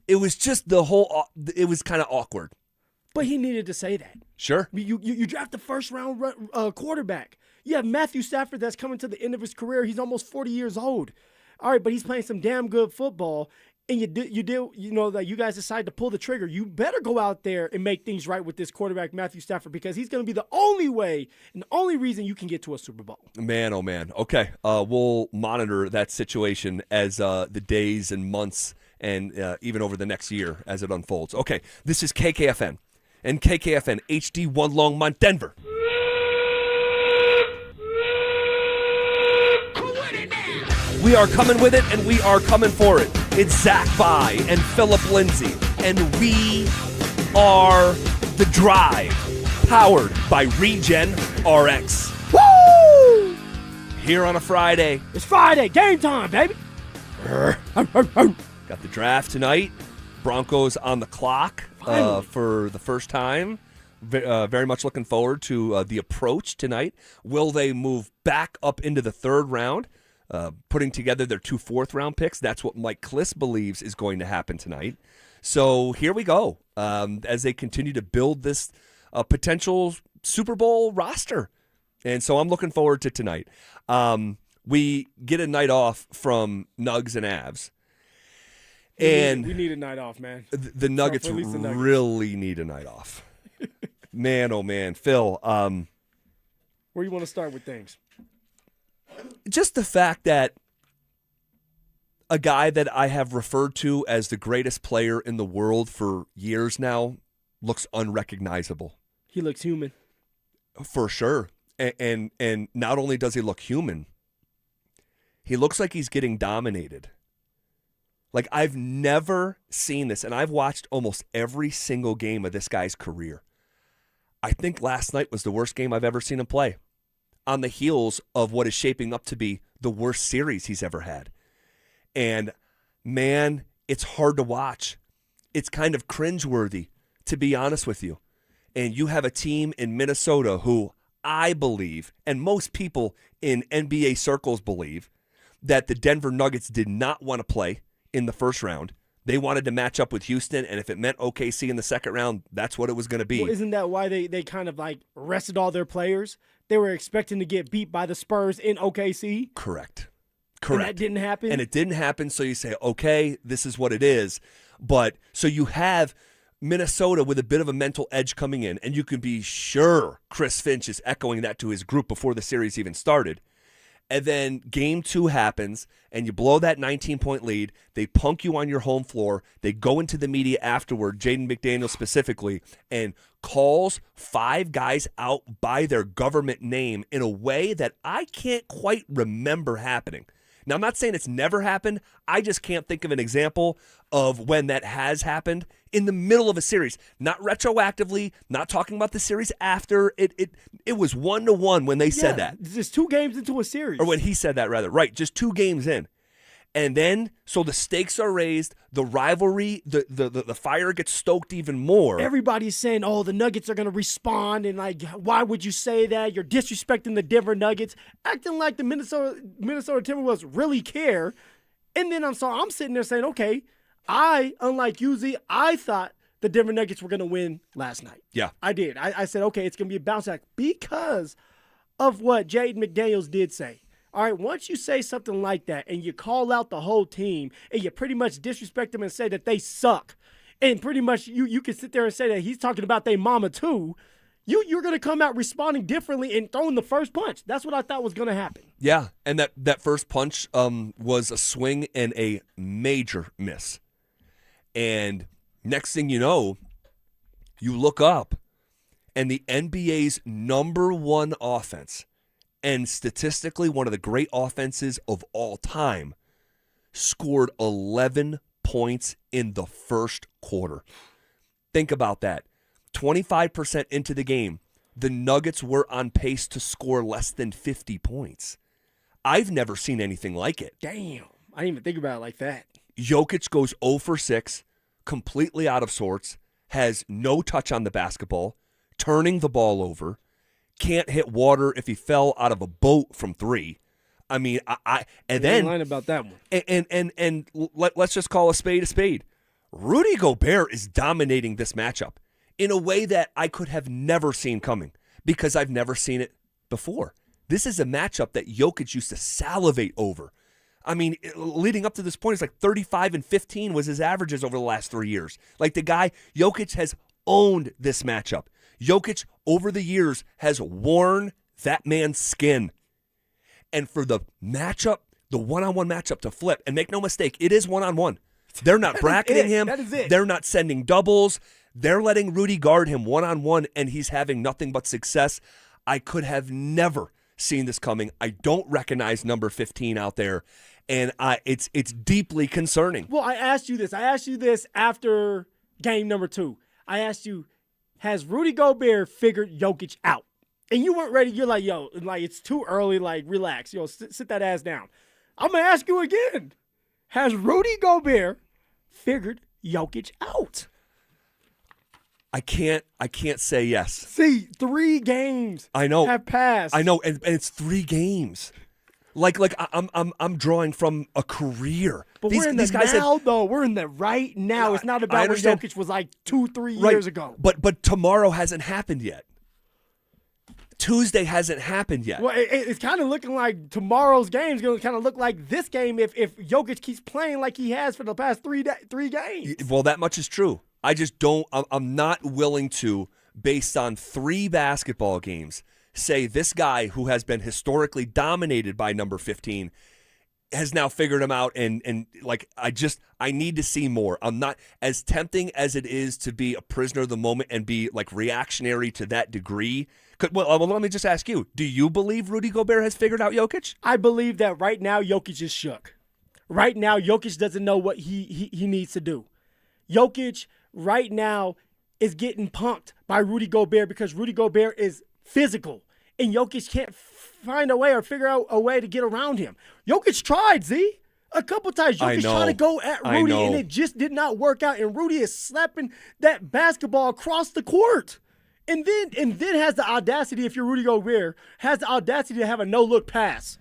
S4: It was just it was kind of awkward.
S2: But he needed to say that.
S4: Sure.
S2: You draft the first round quarterback. You have Matthew Stafford that's coming to the end of his career. He's almost 40 years old. All right, but he's playing some damn good football. And that you guys decide to pull the trigger. You better go out there and make things right with this quarterback, Matthew Stafford, because he's going to be the only way and the only reason you can get to a Super Bowl.
S4: Man, oh man. Okay, we'll monitor that situation as the days and months and even over the next year as it unfolds. Okay, this is KKFN and KKFN HD1 Longmont, Denver. We are coming with it, and we are coming for it. It's Zach By and Phillip Lindsay, and we are The Drive, powered by Regen Rx.
S2: Woo!
S4: Here on a Friday.
S2: It's Friday, game time, baby.
S4: Got the draft tonight. Broncos on the clock for the first time. Very much looking forward to the approach tonight. Will they move back up into the third round? Putting together their 2 fourth-round picks. That's what Mike Kliss believes is going to happen tonight. So here we go as they continue to build this potential Super Bowl roster. And so I'm looking forward to tonight. We get a night off from Nuggets and Avs.
S2: We need a night off, man.
S4: The Nuggets really need a night off. Man, oh man. Phil.
S2: Where you want to start with things?
S4: Just the fact that a guy that I have referred to as the greatest player in the world for years now looks unrecognizable.
S2: He looks human.
S4: For sure. And not only does he look human, he looks like he's getting dominated. Like, I've never seen this, and I've watched almost every single game of this guy's career. I think last night was the worst game I've ever seen him play, on the heels of what is shaping up to be the worst series he's ever had. And, man, it's hard to watch. It's kind of cringeworthy, to be honest with you. And you have a team in Minnesota who I believe, and most people in NBA circles believe, that the Denver Nuggets did not want to play in the first round. They wanted to match up with Houston, and if it meant OKC in the second round, that's what it was going to be.
S2: Well, isn't that why they kind of like rested all their players? They were expecting to get beat by the Spurs in OKC.
S4: Correct.
S2: And that didn't happen?
S4: And it didn't happen, so you say, okay, this is what it is. But so you have Minnesota with a bit of a mental edge coming in, and you can be sure Chris Finch is echoing that to his group before the series even started. And then game 2 happens, and you blow that 19-point lead. They punk you on your home floor. They go into the media afterward, Jaden McDaniels specifically, and calls 5 guys out by their government name in a way that I can't quite remember happening. Now, I'm not saying it's never happened. I just can't think of an example of when that has happened in the middle of a series. Not retroactively, not talking about the series after. It was 1-1 when they said that.
S2: Just 2 games into a series.
S4: Or when he said that, rather. Right, just 2 games in. And then, so the stakes are raised, the rivalry, the fire gets stoked even more.
S2: Everybody's saying, oh, the Nuggets are going to respond, and like, why would you say that? You're disrespecting the Denver Nuggets, acting like the Minnesota Timberwolves really care. And then I'm sitting there saying, okay, unlike usually, I thought the Denver Nuggets were going to win last night.
S4: Yeah.
S2: I did. I said, okay, it's going to be a bounce back because of what Jaden McDaniels did say. All right, once you say something like that and you call out the whole team and you pretty much disrespect them and say that they suck, and pretty much you can sit there and say that he's talking about their mama too, you're going to come out responding differently and throwing the first punch. That's what I thought was going to happen.
S4: Yeah, and that first punch was a swing and a major miss. And next thing you know, you look up and the NBA's number 1 offense, and statistically one of the great offenses of all time, scored 11 points in the first quarter. Think about that. 25% into the game, the Nuggets were on pace to score less than 50 points. I've never seen anything like it.
S2: Damn. I didn't even think about it like that.
S4: Jokic goes 0 for 6, completely out of sorts, has no touch on the basketball, turning the ball over, can't hit water if he fell out of a boat from 3. I mean, and then
S2: lying about that one.
S4: And let's just call a spade a spade. Rudy Gobert is dominating this matchup in a way that I could have never seen coming because I've never seen it before. This is a matchup that Jokic used to salivate over. I mean, leading up to this point, it's like 35 and 15 was his averages over the last 3 years. Like the guy, Jokic has owned this matchup. Jokic, over the years, has worn that man's skin. And for the matchup, the one-on-one matchup to flip, and make no mistake, it is one-on-one. They're not bracketing him.
S2: That is it.
S4: They're not sending doubles. They're letting Rudy guard him one-on-one, and he's having nothing but success. I could have never seen this coming. I don't recognize number 15 out there, and it's deeply concerning.
S2: Well, I asked you this after game number 2. I asked you, has Rudy Gobert figured Jokic out? And you weren't ready. You're like, yo, like it's too early. Like, relax. Yo, sit that ass down. I'm going to ask you again. Has Rudy Gobert figured Jokic out?
S4: I can't say yes.
S2: See, 3 games have passed.
S4: I know, and it's 3 games. Like I'm drawing from a career.
S2: But we're in the now, though. We're in the right now. It's not about when Jokic was like 2-3 years ago.
S4: But tomorrow hasn't happened yet. Tuesday hasn't happened yet.
S2: Well, it's kind of looking like tomorrow's game is going to kind of look like this game if Jokic keeps playing like he has for the past 3 games.
S4: Well, that much is true. I just don't. I'm not willing to, based on 3 basketball games, say this guy who has been historically dominated by number 15 has now figured him out, and like I need to see more. I'm not as tempting as it is to be a prisoner of the moment and be like reactionary to that degree. Well, let me just ask you: do you believe Rudy Gobert has figured out Jokic?
S2: I believe that right now Jokic is shook. Right now Jokic doesn't know what he needs to do. Jokic right now is getting punked by Rudy Gobert because Rudy Gobert is physical, and Jokic can't find a way or figure out a way to get around him. Jokic tried, Z, a couple times. Jokic tried to go at Rudy, and it just did not work out, and Rudy is slapping that basketball across the court. And then has the audacity, if you're Rudy Gobert, has the audacity to have a no-look pass.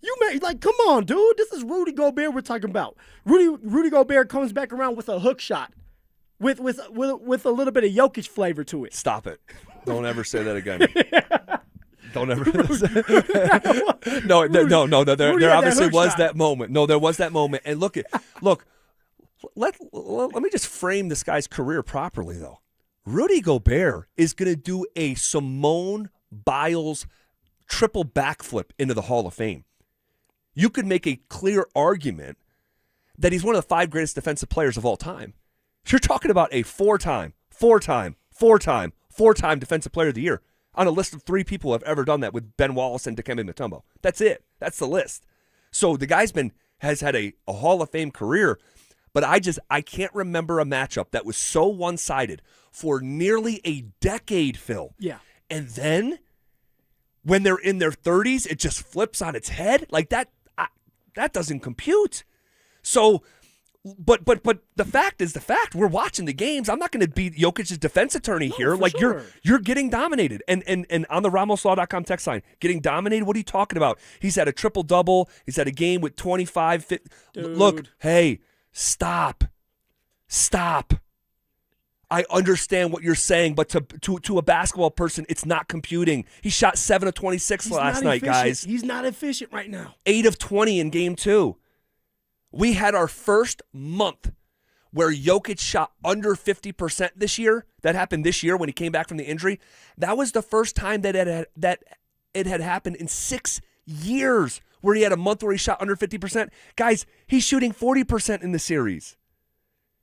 S2: Come on, dude. This is Rudy Gobert we're talking about. Rudy Gobert comes back around with a hook shot with a little bit of Jokic flavor to it.
S4: Stop it. Don't ever say that again. Don't ever. No. There obviously was that moment. No, there was that moment. And look. Let me just frame this guy's career properly, though. Rudy Gobert is going to do a Simone Biles triple backflip into the Hall of Fame. You could make a clear argument that he's one of the 5 greatest defensive players of all time. You're talking about a four-time defensive player of the year on a list of 3 people who have ever done that with Ben Wallace and Dikembe Mutombo. That's it. That's the list. So the guy's has had a Hall of Fame career, but I can't remember a matchup that was so one-sided for nearly a decade, Phil.
S2: Yeah.
S4: And then when they're in their 30s, it just flips on its head? Like that doesn't compute. So, but the fact is the fact. We're watching the games. I'm not going to be Jokic's defense attorney here. Like
S2: sure.
S4: You're getting dominated. And on the RamosLaw.com text line, getting dominated? What are you talking about? He's had a triple-double. He's had a game with 25. Look, hey, stop. I understand what you're saying, but to a basketball person, it's not computing. He shot 7 of 26 last night, guys.
S2: He's not efficient right now.
S4: 8 of 20 in game 2. We had our first month where Jokic shot under 50% this year. That happened this year when he came back from the injury. That was the first time that it had happened in 6 years where he had a month where he shot under 50%. Guys, he's shooting 40% in the series.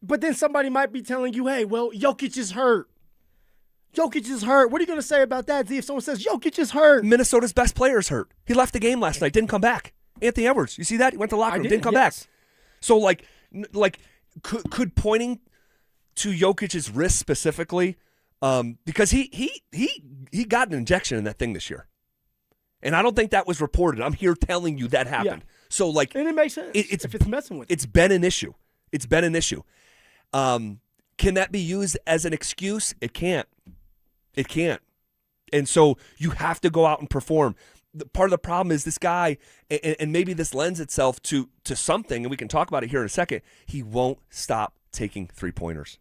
S2: But then somebody might be telling you, hey, well, Jokic is hurt. Jokic is hurt. What are you going to say about that, Z, if someone says Jokic is hurt?
S4: Minnesota's best player is hurt. He left the game last night, didn't come back. Anthony Edwards, you see that? He went to the locker room, didn't come back. So, could pointing to Jokic's wrist specifically, because he got an injection in that thing this year. And I don't think that was reported. I'm here telling you that happened. Yeah. So,
S2: and it makes sense if it's messing with you.
S4: It's been an issue. Can that be used as an excuse? It can't. And so you have to go out and perform. Part of the problem is this guy, and maybe this lends itself to something, and we can talk about it here in a second. He won't stop taking 3-pointers.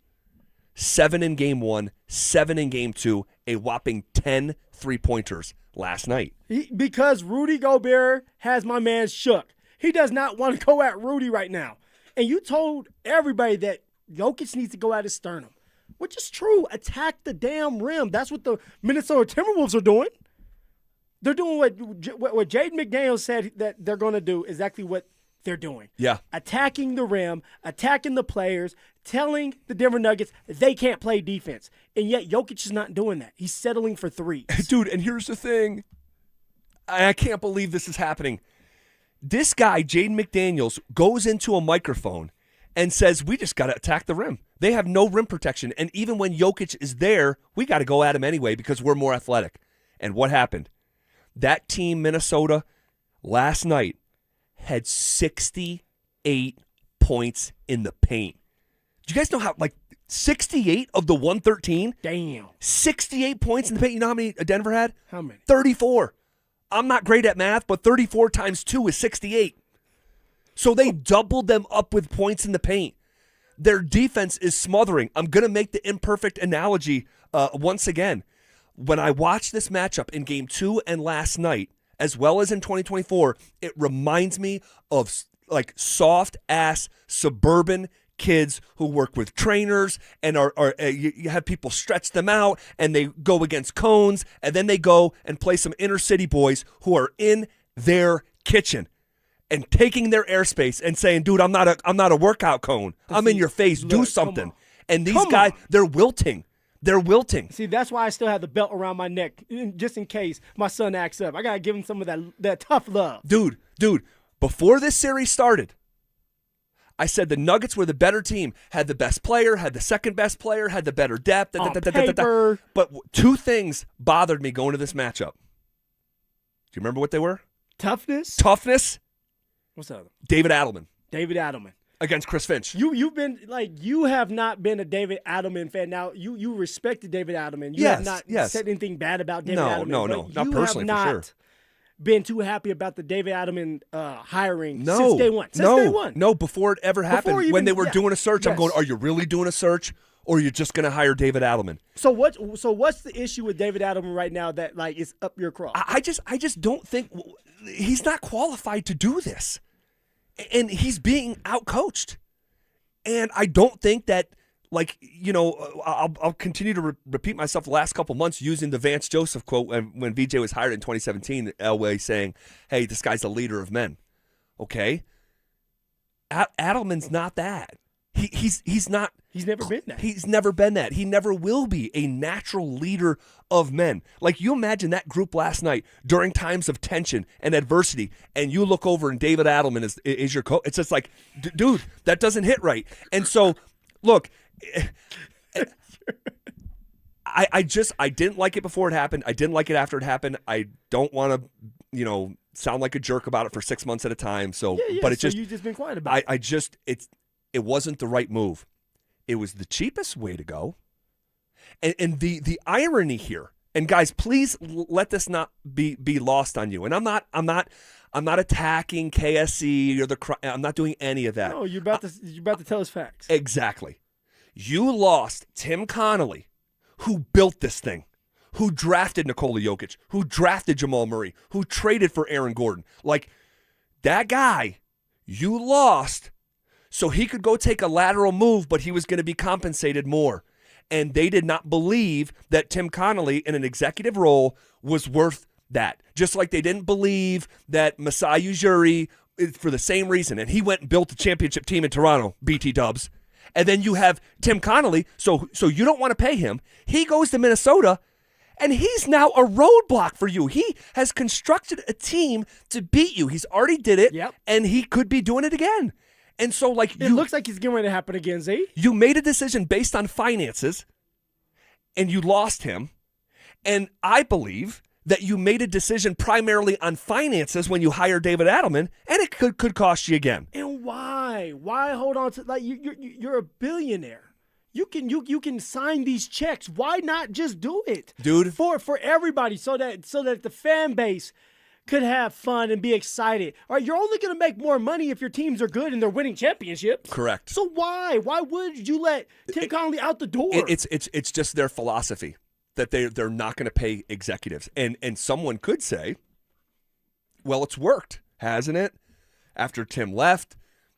S4: 7 in game 1, 7 in game 2, a whopping 10 3-pointers last night.
S2: Because Rudy Gobert has my man shook. He does not want to go at Rudy right now. And you told everybody that Jokic needs to go at his sternum, which is true. Attack the damn rim. That's what the Minnesota Timberwolves are doing. They're doing what Jaden McDaniels said that they're going to do, exactly what they're doing.
S4: Yeah.
S2: Attacking the rim, attacking the players, telling the Denver Nuggets they can't play defense. And yet Jokic is not doing that. He's settling for threes.
S4: Dude, and here's the thing. I can't believe this is happening. This guy, Jaden McDaniels, goes into a microphone and says, we just got to attack the rim. They have no rim protection. And even when Jokic is there, we got to go at him anyway because we're more athletic. And what happened? That team, Minnesota, last night had 68 points in the paint. Do you guys know how, 68 of the 113?
S2: Damn.
S4: 68 points in the paint. You know how many Denver had?
S2: How many?
S4: 34. I'm not great at math, but 34 times 2 is 68. So they doubled them up with points in the paint. Their defense is smothering. I'm going to make the imperfect analogy once again. When I watched this matchup in Game 2 and last night, as well as in 2024, it reminds me of soft-ass suburban kids who work with trainers and you have people stretch them out and they go against cones and then they go and play some inner city boys who are in their kitchen. and taking their airspace and saying, dude, I'm not a workout cone. I'm in your face. Do something. And these guys, they're wilting. They're wilting.
S2: See, that's why I still have the belt around my neck, just in case my son acts up. I got to give him some of that tough love.
S4: Dude, before this series started, I said the Nuggets were the better team, had the best player, had the second best player, had the better depth.
S2: Paper.
S4: But two things bothered me going to this matchup. Do you remember what they were?
S2: Toughness. What's that?
S4: David Adelman. Against Chris Finch.
S2: You have not been a David Adelman fan. Now you respected David Adelman. You have not said anything bad about David Adelman.
S4: No, not personally,
S2: for sure. Been too happy about the David Adelman hiring since day one.
S4: No, before it ever happened. When they were doing a search, I'm going, are you really doing a search, or are you just going to hire David Adelman?
S2: So what's the issue with David Adelman right now that is up your craw?
S4: I just don't think he's not qualified to do this, and he's being outcoached, and I don't think that. I'll continue to repeat myself the last couple months using the Vance Joseph quote when VJ was hired in 2017, Elway saying, hey, this guy's the leader of men. Okay? Adelman's not that. He's not.
S2: He's never been that.
S4: He's never been that. He never will be a natural leader of men. Like, you imagine that group last night during times of tension and adversity, and you look over and David Adelman is your coach. It's just like, dude, that doesn't hit right. And so, look, I didn't like it before it happened. I didn't like it after it happened. I don't want to, sound like a jerk about it for 6 months at a time. So, but it's just,
S2: you've just been quiet about it.
S4: It wasn't the right move. It was the cheapest way to go. And the irony here, and guys, please let this not be lost on you. And I'm not attacking KSC or I'm not doing any of that.
S2: No, you're about to tell us facts.
S4: Exactly. You lost Tim Connolly, who built this thing, who drafted Nikola Jokic, who drafted Jamal Murray, who traded for Aaron Gordon. Like, that guy, you lost so he could go take a lateral move, but he was going to be compensated more. And they did not believe that Tim Connolly in an executive role was worth that. Just like they didn't believe that Masai Ujiri, for the same reason. And he went and built a championship team in Toronto, BT Dubs. And then you have Tim Connolly, so you don't want to pay him. He goes to Minnesota, and he's now a roadblock for you. He has constructed a team to beat you. He's already did it, and he could be doing it again. And so, it
S2: looks like it's getting ready to happen again, Z.
S4: You made a decision based on finances, and you lost him. And I believe that you made a decision primarily on finances when you hired David Adelman, and it could cost you again.
S2: And why? Why hold on to you're a billionaire? You can sign these checks. Why not just do it,
S4: dude?
S2: For everybody, so that the fan base could have fun and be excited. All right, you're only going to make more money if your teams are good and they're winning championships.
S4: Correct.
S2: So why would you let Tim Connolly out the door?
S4: It's just their philosophy that they're not going to pay executives. And someone could say, well, it's worked, hasn't it? After Tim left,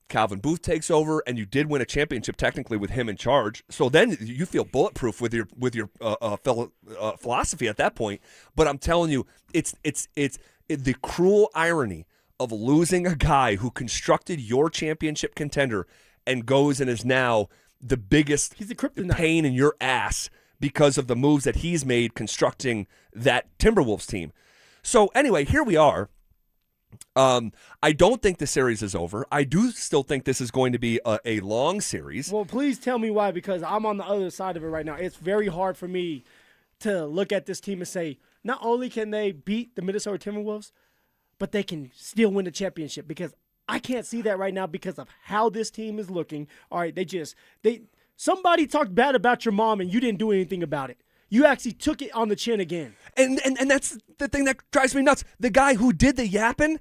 S4: Calvin Booth takes over, and you did win a championship technically with him in charge. So then you feel bulletproof with your philosophy at that point. But I'm telling you, it's the cruel irony of losing a guy who constructed your championship contender and goes and is now the biggest pain in your ass because of the moves that he's made constructing that Timberwolves team. So anyway, here we are. I don't think the series is over. I do still think this is going to be a long series.
S2: Well, please tell me why, because I'm on the other side of it right now. It's very hard for me to look at this team and say, not only can they beat the Minnesota Timberwolves, but they can still win the championship, because I can't see that right now because of how this team is looking. All right, somebody talked bad about your mom and you didn't do anything about it. You actually took it on the chin again.
S4: And that's the thing that drives me nuts. The guy who did the yapping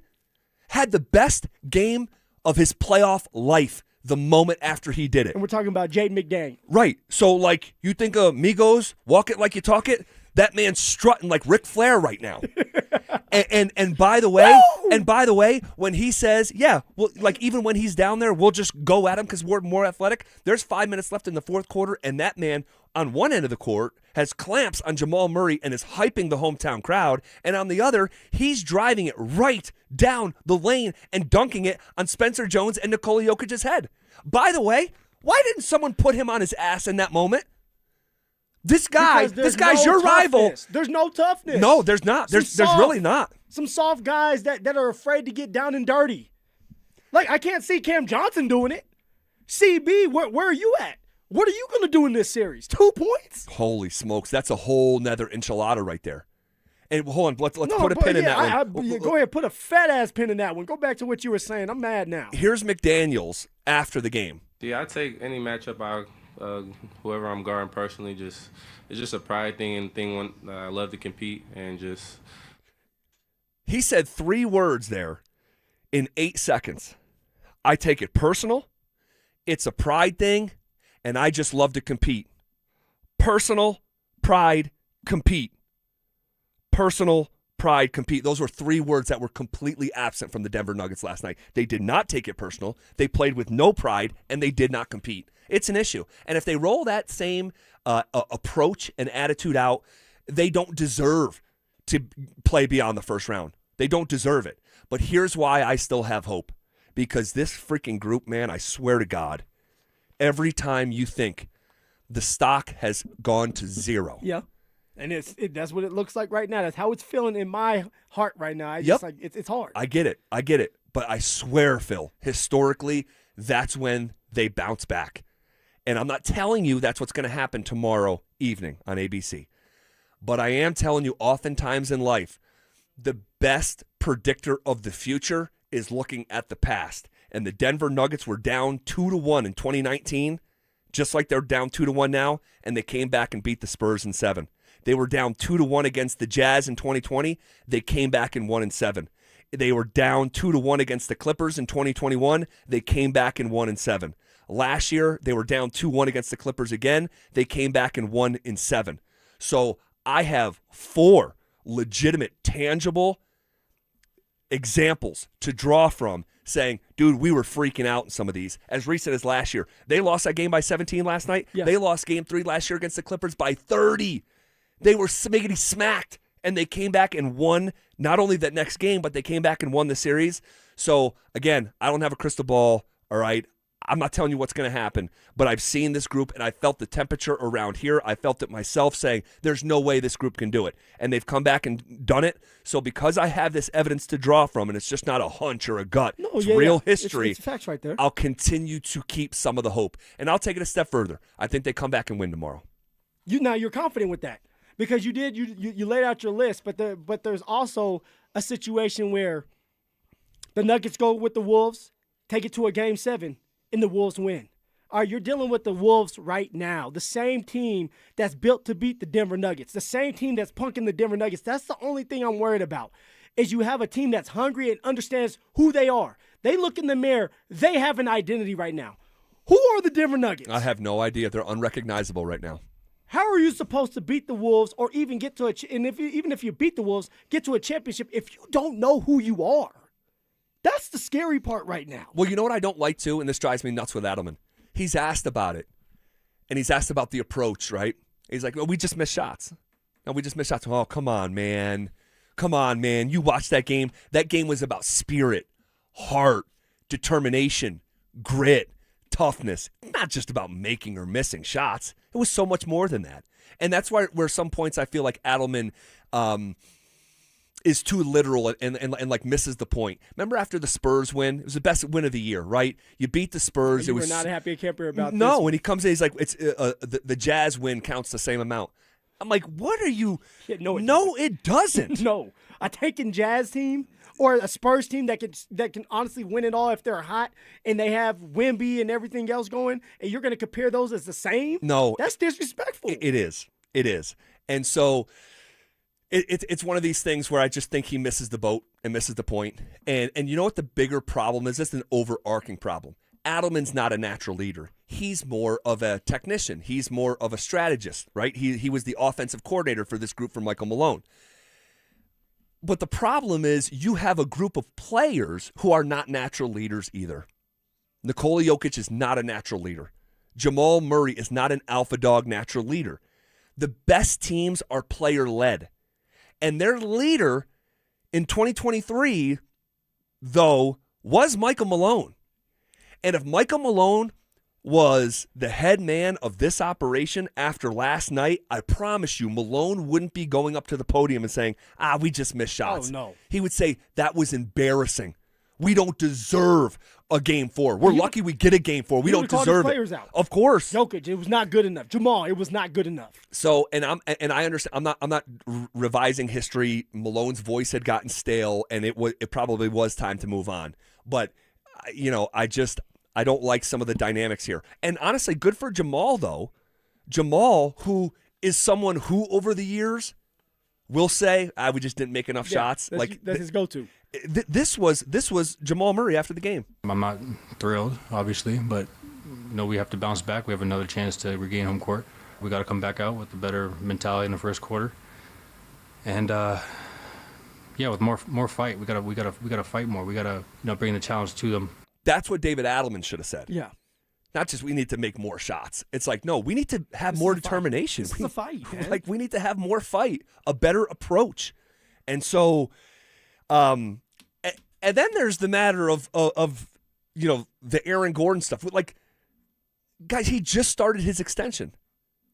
S4: had the best game of his playoff life the moment after he did it.
S2: And we're talking about Jaden McDaniel.
S4: Right. So, you think of Migos, walk it like you talk it? That man's strutting like Ric Flair right now. And by the way, when he says, yeah, well, like even when he's down there, we'll just go at him because we're more athletic. There's 5 minutes left in the fourth quarter, and that man on one end of the court has clamps on Jamal Murray and is hyping the hometown crowd, and on the other, he's driving it right down the lane and dunking it on Spencer Jones and Nikola Jokic's head. By the way, why didn't someone put him on his ass in that moment? This guy's your rival.
S2: There's no toughness.
S4: No, there's not. There's really not.
S2: Some soft guys that are afraid to get down and dirty. Like, I can't see Cam Johnson doing it. CB, where are you at? What are you going to do in this series? 2 points?
S4: Holy smokes. That's a whole nother enchilada right there. And hold on, let's put a pin in that one.
S2: Go ahead, put a fat-ass pin in that one. Go back to what you were saying. I'm mad now.
S4: Here's McDaniels after the game.
S9: Yeah, I take any matchup out. Whoever I'm guarding personally, it's just a pride thing and thing when I love to compete and just.
S4: He said 3 words there in 8 seconds. I take it personal, it's a pride thing, and I just love to compete. Personal, pride, compete. Personal, pride, compete. Those were 3 words that were completely absent from the Denver Nuggets last night. They did not take it personal. They played with no pride, and they did not compete. It's an issue. And if they roll that same approach and attitude out, they don't deserve to play beyond the first round. They don't deserve it. But here's why I still have hope. Because this freaking group, man, I swear to God, every time you think the stock has gone to 0.
S2: Yeah. And that's what it looks like right now. That's how it's feeling in my heart right now. It's hard.
S4: I get it. But I swear, Phil, historically, that's when they bounce back. And I'm not telling you that's what's going to happen tomorrow evening on ABC. But I am telling you, oftentimes in life, the best predictor of the future is looking at the past. And the Denver Nuggets were down 2-1 in 2019, just like they're down 2-1 now, and they came back and beat the Spurs in 7. They were down 2-1 against the Jazz in 2020. They came back and won in 7. They were down 2-1 against the Clippers in 2021. They came back and won in 7. Last year, they were down 2-1 against the Clippers again. They came back and won in 7. So I have 4 legitimate, tangible examples to draw from saying, dude, we were freaking out in some of these. As recent as last year. They lost that game by 17 last night. Yes. They lost game 3 last year against the Clippers by 30. They were smiggity smacked, and they came back and won not only that next game, but they came back and won the series. So, again, I don't have a crystal ball, all right? I'm not telling you what's going to happen, but I've seen this group, and I felt the temperature around here. I felt it myself saying, there's no way this group can do it. And they've come back and done it. So because I have this evidence to draw from, and it's just not a hunch or a gut, it's real history,
S2: it's facts right there.
S4: I'll continue to keep some of the hope. And I'll take it a step further. I think they come back and win tomorrow.
S2: You're confident with that because you laid out your list, but there's also a situation where the Nuggets go with the Wolves, take it to a Game 7, and the Wolves win. All right, you're dealing with the Wolves right now, the same team that's built to beat the Denver Nuggets, the same team that's punking the Denver Nuggets. That's the only thing I'm worried about is you have a team that's hungry and understands who they are. They look in the mirror. They have an identity right now. Who are the Denver Nuggets?
S4: I have no idea. They're unrecognizable right now.
S2: How are you supposed to beat the Wolves or even get to even if you beat the Wolves, get to a championship if you don't know who you are? That's the scary part right now.
S4: Well, you know what I don't like, too, and this drives me nuts with Adelman? He's asked about it, and he's asked about the approach, right? He's like, well, we just missed shots. No, we just missed shots. Oh, come on, man. Come on, man. You watched that game. That game was about spirit, heart, determination, grit, toughness. Not just about making or missing shots. It was so much more than that. And that's where some points I feel like Adelman is too literal and like misses the point. Remember after the Spurs win? It was the best win of the year, right? You beat the Spurs.
S2: You were not a happy camper about this.
S4: No, when he comes in, he's like, it's the Jazz win counts the same amount. I'm like, what are you?
S2: Yeah,
S4: no, it doesn't.
S2: No, a taking Jazz team or a Spurs team that can honestly win it all if they're hot and they have Wemby and everything else going, and you're going to compare those as the same?
S4: No,
S2: that's disrespectful.
S4: It is, and so. It's one of these things where I just think he misses the boat and misses the point. And you know what the bigger problem is? It's an overarching problem. Adelman's not a natural leader. He's more of a technician. He's more of a strategist, right? He was the offensive coordinator for this group for Michael Malone. But the problem is you have a group of players who are not natural leaders either. Nikola Jokic is not a natural leader. Jamal Murray is not an alpha dog natural leader. The best teams are player-led. And their leader in 2023, though, was Michael Malone. And if Michael Malone was the head man of this operation after last night, I promise you, Malone wouldn't be going up to the podium and saying, we just missed shots.
S2: Oh, no.
S4: He would say, that was embarrassing. We don't deserve a game 4. We're lucky we get a game 4. We don't deserve
S2: players
S4: it.
S2: Out.
S4: Of course.
S2: Jokic, it was not good enough. Jamal, it was not good enough. So,
S4: and I understand. I'm not revising history. Malone's voice had gotten stale, and it probably was time to move on. But I don't like some of the dynamics here. And honestly, good for Jamal though. Jamal, who is someone who over the years will say, we just didn't make enough shots.
S2: That's his go-to.
S4: This was Jamal Murray after the game.
S10: I'm not thrilled, obviously, but we have to bounce back. We have another chance to regain home court. We got to come back out with a better mentality in the first quarter, and with more fight. We gotta fight more. We gotta bring the challenge to them.
S4: That's what David Adelman should have said.
S2: Yeah.
S4: Not just we need to make more shots. It's like, no, we need to have more determination.
S2: This is a fight, man.
S4: Like, we need to have more fight, a better approach. And so, and then there's the matter of the Aaron Gordon stuff. Like, guys, he just started his extension.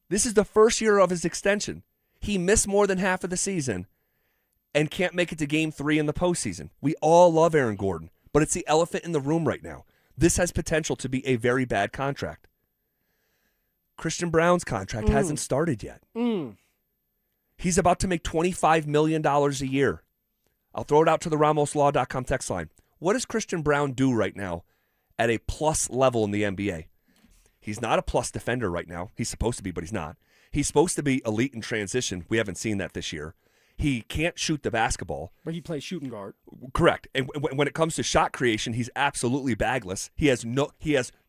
S4: This is the first year of his extension. He missed more than half of the season and can't make it to game 3 in the postseason. We all love Aaron Gordon, but it's the elephant in the room right now. This has potential to be a very bad contract. Christian Brown's contract hasn't started yet. He's about to make $25 million a year. I'll throw it out to the RamosLaw.com text line. What does Christian Brown do right now at a plus level in the NBA? He's not a plus defender right now. He's supposed to be, but he's not. He's supposed to be elite in transition. We haven't seen that this year. He can't shoot the basketball.
S2: But he plays shooting guard.
S4: Correct. And when it comes to shot creation, he's absolutely bagless.
S2: My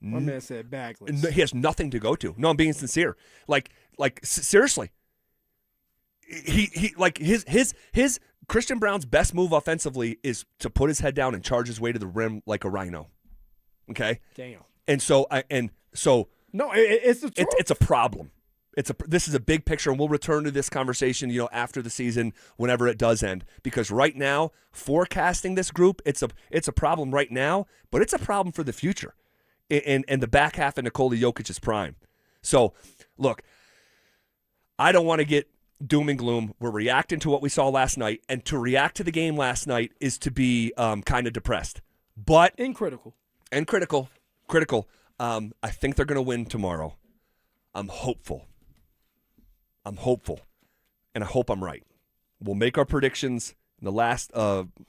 S2: man said bagless.
S4: He has nothing to go to. No, I'm being sincere. Seriously. He his Christian Brown's best move offensively is to put his head down and charge his way to the rim like a rhino. Okay?
S2: Damn.
S4: And so
S2: no, it's the truth.
S4: It's a problem. This is a big picture, and we'll return to this conversation, after the season, whenever it does end. Because right now, forecasting this group, it's a problem right now, but it's a problem for the future, and the back half of Nikola Jokic's prime. So, look, I don't want to get doom and gloom. We're reacting to what we saw last night, and to react to the game last night is to be kind of depressed, but
S2: critical.
S4: I think they're going to win tomorrow. I'm hopeful, and I hope I'm right. We'll make our predictions in the last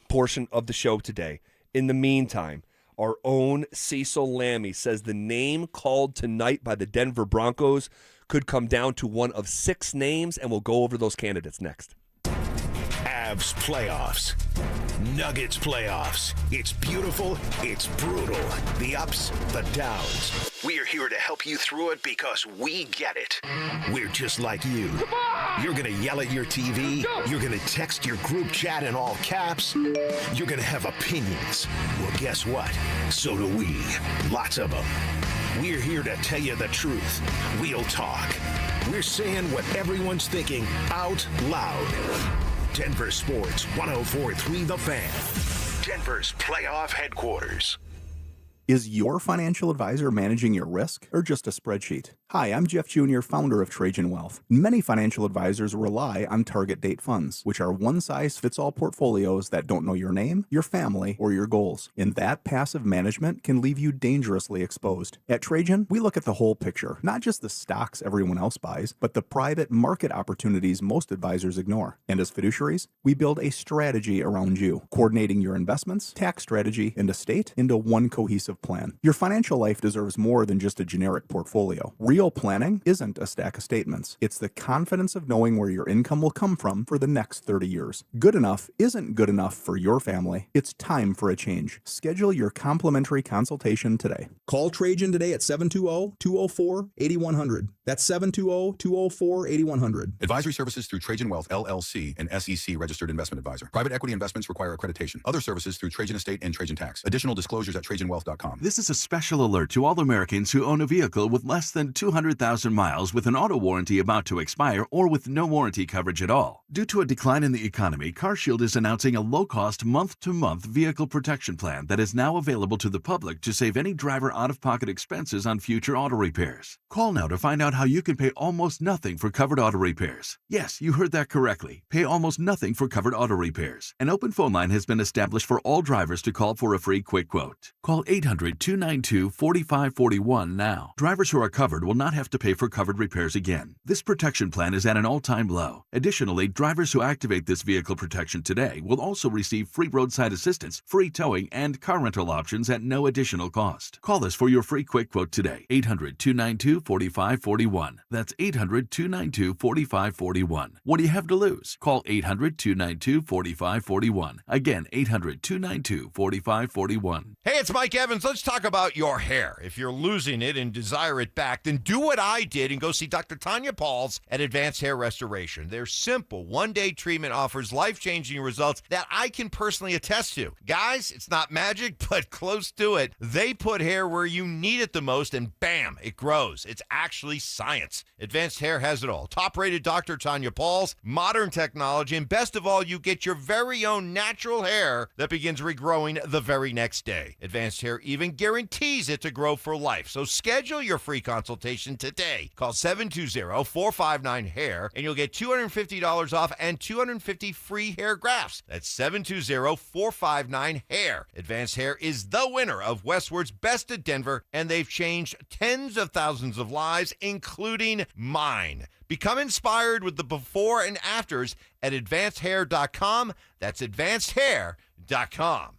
S4: portion of the show today. In the meantime, our own Cecil Lammy says the name called tonight by the Denver Broncos could come down to one of 6 names, and we'll go over those candidates next.
S1: Avs playoffs. Nuggets playoffs. It's beautiful. It's brutal. The ups, the downs. We're here to help you through it because we get it. We're just like you. You're going to yell at your TV. You're going to text your group chat in all caps. You're going to have opinions. Well, guess what? So do we. Lots of them. We're here to tell you the truth. We'll talk. We're saying what everyone's thinking out loud. Denver Sports 104.3 The Fan. Denver's playoff headquarters.
S16: Is your financial advisor managing your risk or just a spreadsheet? Hi, I'm Jeff Jr., founder of Trajan Wealth. Many financial advisors rely on target date funds, which are one-size-fits-all portfolios that don't know your name, your family, or your goals. And that passive management can leave you dangerously exposed. At Trajan, we look at the whole picture, not just the stocks everyone else buys, but the private market opportunities most advisors ignore. And as fiduciaries, we build a strategy around you, coordinating your investments, tax strategy, and estate into one cohesive comprehensive plan. Your financial life deserves more than just a generic portfolio. Real planning isn't a stack of statements. It's the confidence of knowing where your income will come from for the next 30 years. Good enough isn't good enough for your family. It's time for a change. Schedule your complimentary consultation today.
S17: Call Trajan today at 720-204-8100. That's 720-204-8100.
S18: Advisory services through Trajan Wealth, LLC, an SEC registered investment advisor. Private equity investments require accreditation. Other services through Trajan Estate and Trajan Tax. Additional disclosures at TrajanWealth.com.
S19: This is a special alert to all Americans who own a vehicle with less than 200,000 miles with an auto warranty about to expire or with no warranty coverage at all. Due to a decline in the economy, CarShield is announcing a low-cost month-to-month vehicle protection plan that is now available to the public to save any driver out-of-pocket expenses on future auto repairs. Call now to find out how you can pay almost nothing for covered auto repairs. Yes, you heard that correctly. Pay almost nothing for covered auto repairs. An open phone line has been established for all drivers to call for a free quick quote. Call 800-292-4541 now. Drivers who are covered will not have to pay for covered repairs again. This protection plan is at an all-time low. Additionally, drivers who activate this vehicle protection today will also receive free roadside assistance, free towing, and car rental options at no additional cost. Call us for your free quick quote today. 800-292-4541. That's 800-292-4541. What do you have to lose? Call 800-292-4541. Again, 800-292-4541.
S14: Hey, it's Mike Evans. Let's talk about your hair. If you're losing it and desire it back, then do what I did and go see Dr. Tanya Pauls at Advanced Hair Restoration. Their simple one-day treatment offers life-changing results that I can personally attest to. Guys, it's not magic, but close to it. They put hair where you need it the most, and bam, it grows. It's actually science. Advanced Hair has it all. Top-rated Dr. Tanya Pauls, modern technology, and best of all, you get your very own natural hair that begins regrowing the very next day. Advanced Hair even guarantees it to grow for life. So schedule your free consultation today. Call 720-459-HAIR and you'll get $250 off and 250 free hair grafts. That's 720-459-HAIR. Advanced Hair is the winner of Westward's Best of Denver, and they've changed tens of thousands of lives, including mine. Become inspired with the before and afters at advancedhair.com. That's advancedhair.com.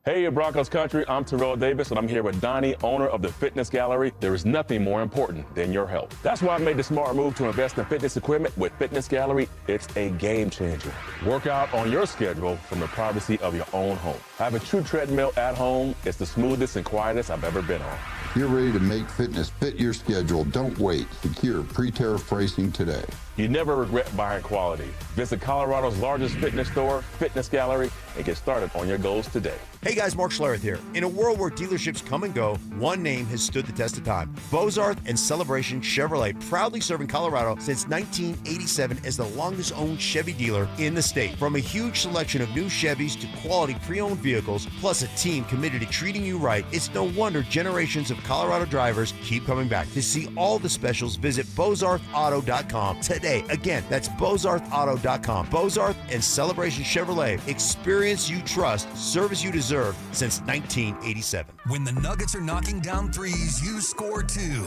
S20: Hey, Broncos country, I'm Terrell Davis, and I'm here with Donnie, owner of the Fitness Gallery. There is nothing more important than your health. That's why I made the smart move to invest in fitness equipment with Fitness Gallery. It's a game changer. Work out on your schedule from the privacy of your own home. I have a true treadmill at home. It's the smoothest and quietest I've ever been on.
S21: If you're ready to make fitness fit your schedule, don't wait. Secure pre-tariff pricing today.
S20: You never regret buying quality. Visit Colorado's largest fitness store, Fitness Gallery, and get started on your goals today.
S14: Hey guys, Mark Schlereth here. In a world where dealerships come and go, one name has stood the test of time. Bozarth and Celebration Chevrolet, proudly serving Colorado since 1987 as the longest owned Chevy dealer in the state. From a huge selection of new Chevys to quality pre-owned vehicles, plus a team committed to treating you right, it's no wonder generations of Colorado drivers keep coming back. To see all the specials, visit BozarthAuto.com today. Again, that's BozarthAuto.com. Bozarth and Celebration Chevrolet. Experience you trust, service you deserve since 1987.
S22: When the Nuggets are knocking down threes, you score too.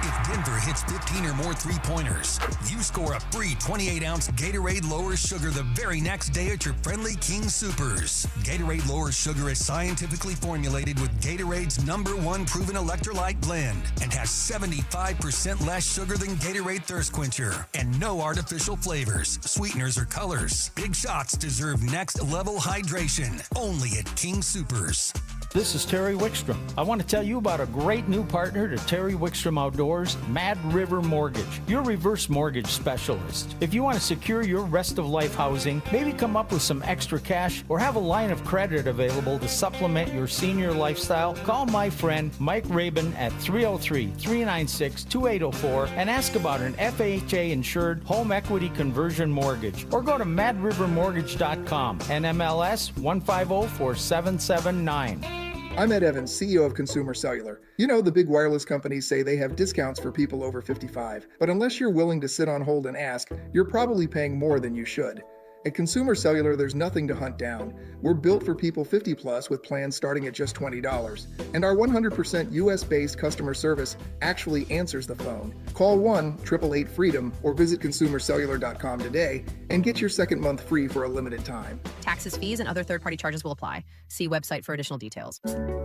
S22: If Denver hits 15 or more three-pointers, you score a free 28-ounce Gatorade Lower Sugar the very next day at your friendly King Soopers. Gatorade Lower Sugar is scientifically formulated with Gatorade's #1 proven electrolyte blend and has 75% less sugar than Gatorade Thirst Quencher and no artificial flavors, sweeteners, or colors. Big shots deserve next-level hydration. Only at King Soopers.
S23: This is Terry Wickstrom. I want to tell you about a great new partner to Terry Wickstrom Outdoors, Mad River Mortgage, your reverse mortgage specialist. If you want to secure your rest of life housing, maybe come up with some extra cash, or have a line of credit available to supplement your senior lifestyle, call my friend Mike Rabin at 303-396-2804 and ask about an FHA-insured home equity conversion mortgage, or go to madrivermortgage.com, NMLS 1504779.
S24: I'm Ed Evans, CEO of Consumer Cellular. You know, the big wireless companies say they have discounts for people over 55, but unless you're willing to sit on hold and ask, you're probably paying more than you should. At Consumer Cellular, there's nothing to hunt down. We're built for people 50 plus with plans starting at just $20. And our 100% US-based customer service actually answers the phone. Call 1-888-FREEDOM or visit consumercellular.com today and get your second month free for a limited time.
S3: Taxes, fees, and other third-party charges will apply. See website for additional details.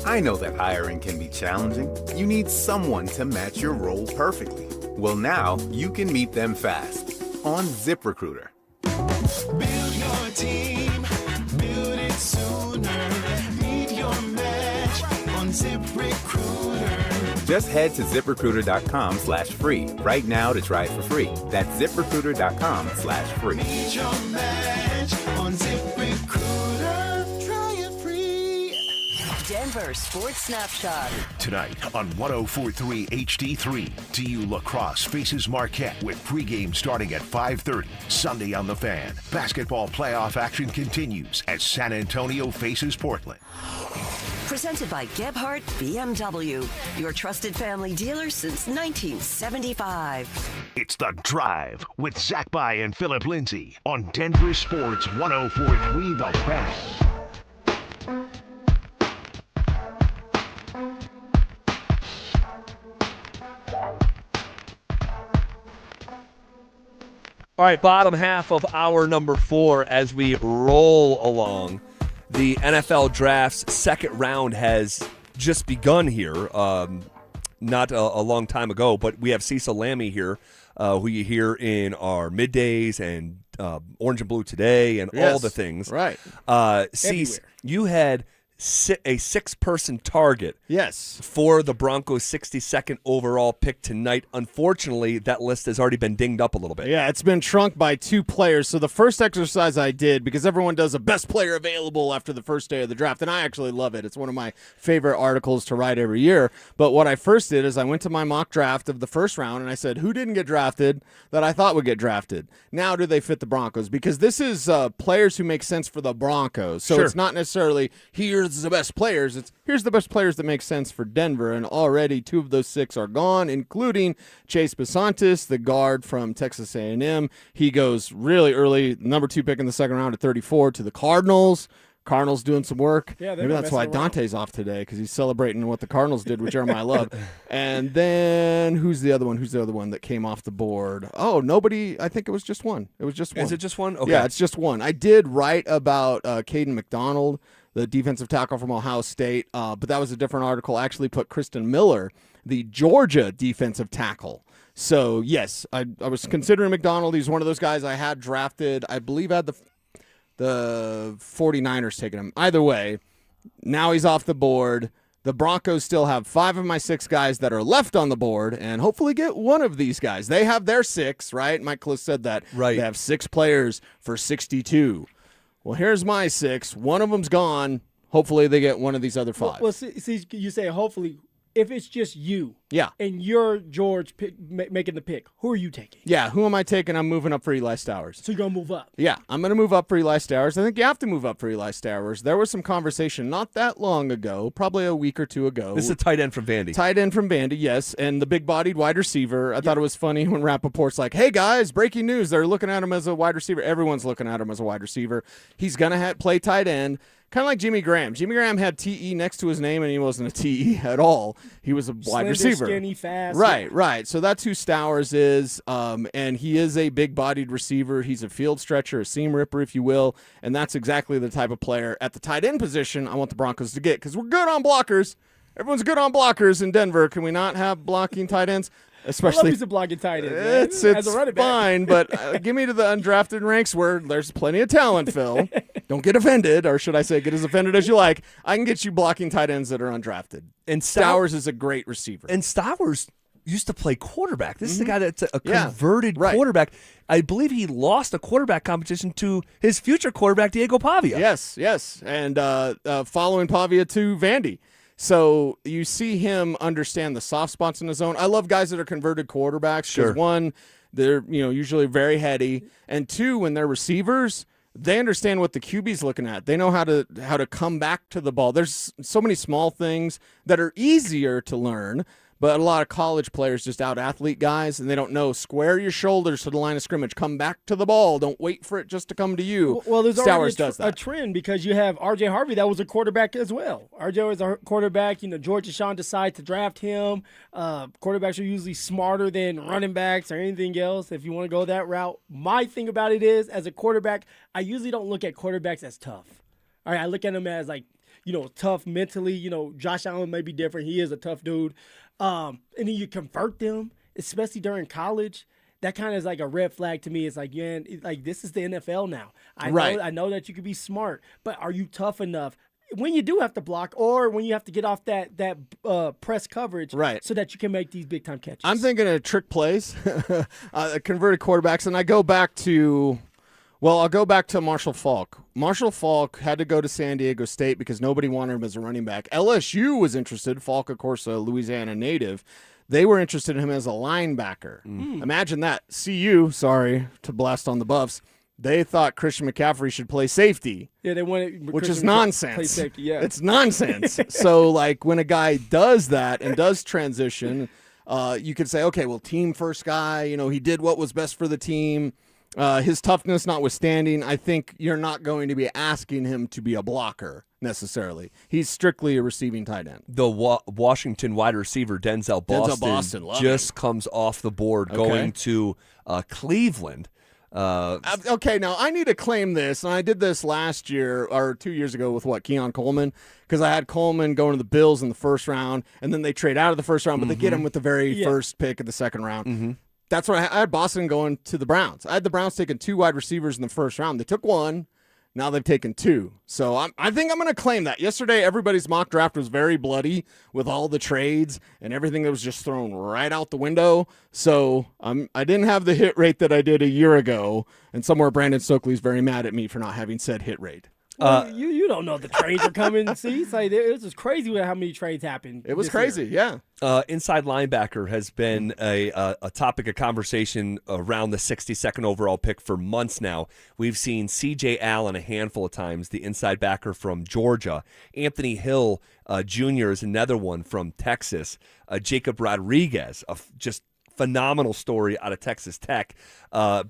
S5: I know that hiring can be challenging. You need someone to match your role perfectly. Well, now you can meet them fast on ZipRecruiter.
S12: Build your team, build it sooner. Meet your match on ZipRecruiter.
S5: Just head to ZipRecruiter.com/free right now to try it for free. That's ZipRecruiter.com/free.
S12: Meet your match on ZipRecruiter. Try it free.
S17: Denver Sports Snapshot.
S1: Tonight on 104.3 HD3, TU Lacrosse faces Marquette with pregame starting at 5:30. Sunday on the Fan. Basketball playoff action continues as San Antonio faces Portland.
S17: Presented by Gebhardt BMW, your trusted family dealer since 1975.
S1: It's The Drive with Zach By and Phillip Lindsay on Denver Sports 104.3 The Fan.
S4: All right, bottom half of hour number 4 as we roll along. The NFL Draft's second round has just begun here, not a long time ago, but we have Cecil Lammy here, who you hear in our middays and Orange and Blue Today and all the things.
S25: Right.
S4: Cecil, you had a 6-person target.
S25: Yes.
S4: For the Broncos' 62nd overall pick tonight. Unfortunately, that list has already been dinged up a little bit.
S25: Yeah, it's been shrunk by 2 players. So the first exercise I did, because everyone does a best player available after the first day of the draft, and I actually love it. It's one of my favorite articles to write every year. But what I first did is I went to my mock draft of the first round, and I said, who didn't get drafted that I thought would get drafted? Now do they fit the Broncos? Because this is players who make sense for the Broncos. So it's not necessarily here's the best players. It's here's the best players that make sense for Denver, and already 2 of those 6 are gone, including Chase Besantis, the guard from Texas A&M. He goes really early, number 2 pick in the second round at 34 to the Cardinals. Cardinals doing some work.
S2: Yeah,
S25: maybe that's why Dante's off today, because he's celebrating what the Cardinals did with Jeremiah Love. And then who's the other one? Who's the other one that came off the board? Oh, nobody. I think it was just one. It was just one.
S4: Is it just one? Okay.
S25: Yeah, it's just one. I did write about Caden McDonald, the defensive tackle from Ohio State, but that was a different article. I actually put Kristen Miller, the Georgia defensive tackle. So, yes, I was considering McDonald. He's one of those guys I had drafted. I believe I had the 49ers taking him. Either way, now he's off the board. The Broncos still have 5 of my 6 guys that are left on the board, and hopefully get one of these guys. They have their 6, right? Mike Kliss said that.
S4: Right.
S25: They have 6 players for 62. Well, here's my 6. One of them's gone. Hopefully they get one of these other 5.
S2: Well, see, you say hopefully. If it's just you,
S25: yeah,
S2: and you're George making the pick, who are you taking?
S25: Yeah, who am I taking? I'm moving up for Eli Stowers.
S2: So you're going to move up?
S25: Yeah, I'm going to move up for Eli Stowers. I think you have to move up for Eli Stowers. There was some conversation not that long ago, probably a week or 2 ago.
S4: This is a tight end from Vandy.
S25: Tight end from Vandy, yes, and the big-bodied wide receiver. I thought it was funny when Rappaport's like, hey, guys, breaking news. They're looking at him as a wide receiver. Everyone's looking at him as a wide receiver. He's going to play tight end. Kind of like Jimmy Graham. Jimmy Graham had TE next to his name, and he wasn't a TE at all. He was a wide receiver.
S2: Skinny, fast.
S25: Right. So that's who Stowers is, and he is a big-bodied receiver. He's a field stretcher, a seam ripper, if you will, and that's exactly the type of player at the tight end position I want the Broncos to get, because we're good on blockers. Everyone's good on blockers in Denver. Can we not have blocking tight ends? Especially,
S2: I love he's a blocking tight end.
S25: It's
S2: as a running back.
S25: Fine, but give me to the undrafted ranks where there's plenty of talent, Phil. Don't get offended, or should I say get as offended as you like. I can get you blocking tight ends that are undrafted.
S4: And
S25: Stowers is a great receiver.
S4: And Stowers used to play quarterback. This is the guy that's a converted quarterback. I believe he lost a quarterback competition to his future quarterback, Diego Pavia.
S25: Yes. And following Pavia to Vandy. So you see him understand the soft spots in the zone. I love guys that are converted quarterbacks because, one, they're usually very heady, and 2, when they're receivers, they understand what the QB's looking at. They know how to come back to the ball. There's so many small things that are easier to learn, But a lot of college players just out-athlete guys, and they don't know. Square your shoulders to the line of scrimmage. Come back to the ball. Don't wait for it just to come to you.
S2: Well, there's
S25: Stowers
S2: already
S25: does that.
S2: a trend because you have R.J. Harvey that was a quarterback as well. R.J. was a quarterback. George Deshaun decided to draft him. Quarterbacks are usually smarter than running backs or anything else if you want to go that route. My thing about it is, as a quarterback, I usually don't look at quarterbacks as tough. All right, I look at them as tough mentally. Josh Allen may be different. He is a tough dude. And then you convert them, especially during college. That kind of is like a red flag to me. It's like, this is the NFL now. I know that you can be smart, but are you tough enough when you do have to block or when you have to get off that press coverage so that you can make these big-time catches?
S25: I'm thinking of trick plays, converted quarterbacks, and I go back to I'll go back to Marshall Faulk. Marshall Faulk had to go to San Diego State because nobody wanted him as a running back. LSU was interested. Faulk, of course, a Louisiana native. They were interested in him as a linebacker. Imagine that. CU, sorry to blast on the Buffs, they thought Christian McCaffrey should play safety.
S2: Yeah, they wanted
S25: which is
S2: Christian
S25: nonsense.
S2: Play safety, yeah.
S25: It's nonsense. So, when a guy does that and does transition, you could say, okay, well, team first guy, he did what was best for the team. His toughness notwithstanding, I think you're not going to be asking him to be a blocker necessarily. He's strictly a receiving tight end.
S4: The Washington wide receiver Denzel Boston just comes off the board going to Cleveland.
S25: Okay, now I need to claim this, and I did this last year or 2 years ago with Keon Coleman, because I had Coleman going to the Bills in the first round, and then they trade out of the first round, but they get him with the very first pick of the second round. That's what I had Boston going to the Browns. I had the Browns taking 2 wide receivers in the first round. They took 1. Now they've taken 2. So I think I'm going to claim that. Yesterday, everybody's mock draft was very bloody with all the trades and everything that was just thrown right out the window. So I didn't have the hit rate that I did a year ago. And somewhere Brandon Stokely's very mad at me for not having said hit rate.
S2: Well, you don't know the trades are coming. See, it's just crazy with how many trades happened.
S25: It was crazy, yeah.
S4: Inside linebacker has been a topic of conversation around the 62nd overall pick for months now. We've seen C.J. Allen a handful of times, the inside backer from Georgia. Anthony Hill Jr. is another one from Texas. Jacob Rodriguez, just phenomenal story out of Texas Tech.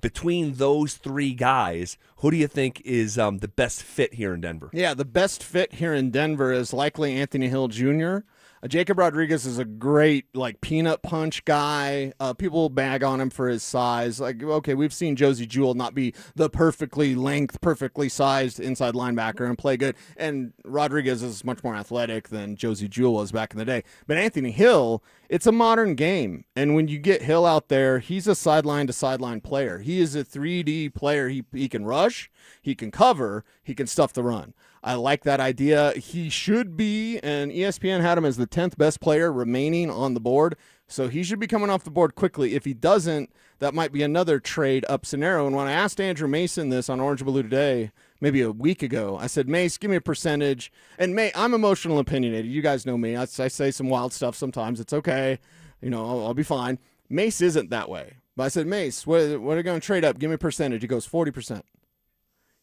S4: Between those 3 guys, who do you think is the best fit here in Denver?
S25: Yeah, the best fit here in Denver is likely Anthony Hill Jr. Jacob Rodriguez is a great peanut punch guy. People bag on him for his size. Okay, we've seen Josie Jewell not be the perfectly sized inside linebacker and play good. And Rodriguez is much more athletic than Josie Jewell was back in the day. But Anthony Hill, it's a modern game. And when you get Hill out there, he's a sideline-to-sideline player. He is a 3D player. He can rush, he can cover, he can stuff the run. I like that idea. He should be, and ESPN had him as the 10th best player remaining on the board, so he should be coming off the board quickly. If he doesn't, that might be another trade-up scenario. And when I asked Andrew Mason this on Orange and Blue Today, maybe a week ago, I said, Mace, give me a percentage. And I'm emotional and opinionated. You guys know me. I say some wild stuff sometimes. It's okay. I'll be fine. Mace isn't that way. But I said, Mace, what are you going to trade up? Give me a percentage. He goes, 40%.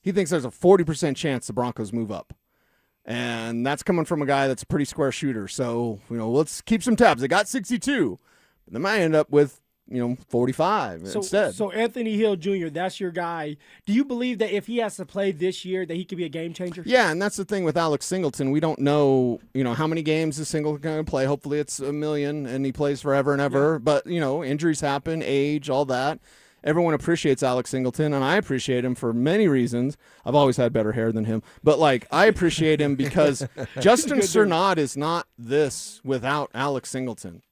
S25: He thinks there's a 40% chance the Broncos move up. And that's coming from a guy that's a pretty square shooter. So, let's keep some tabs. They got 62. But they might end up with, 45 instead.
S2: So Anthony Hill Jr., that's your guy. Do you believe that if he has to play this year that he could be a game changer?
S25: Yeah, and that's the thing with Alex Singleton. We don't know, how many games is Singleton going to play. Hopefully it's 1 million and he plays forever and ever. Yeah. But, injuries happen, age, all that. Everyone appreciates Alex Singleton, and I appreciate him for many reasons. I've always had better hair than him. But, I appreciate him because Justin Sternad is not this without Alex Singleton.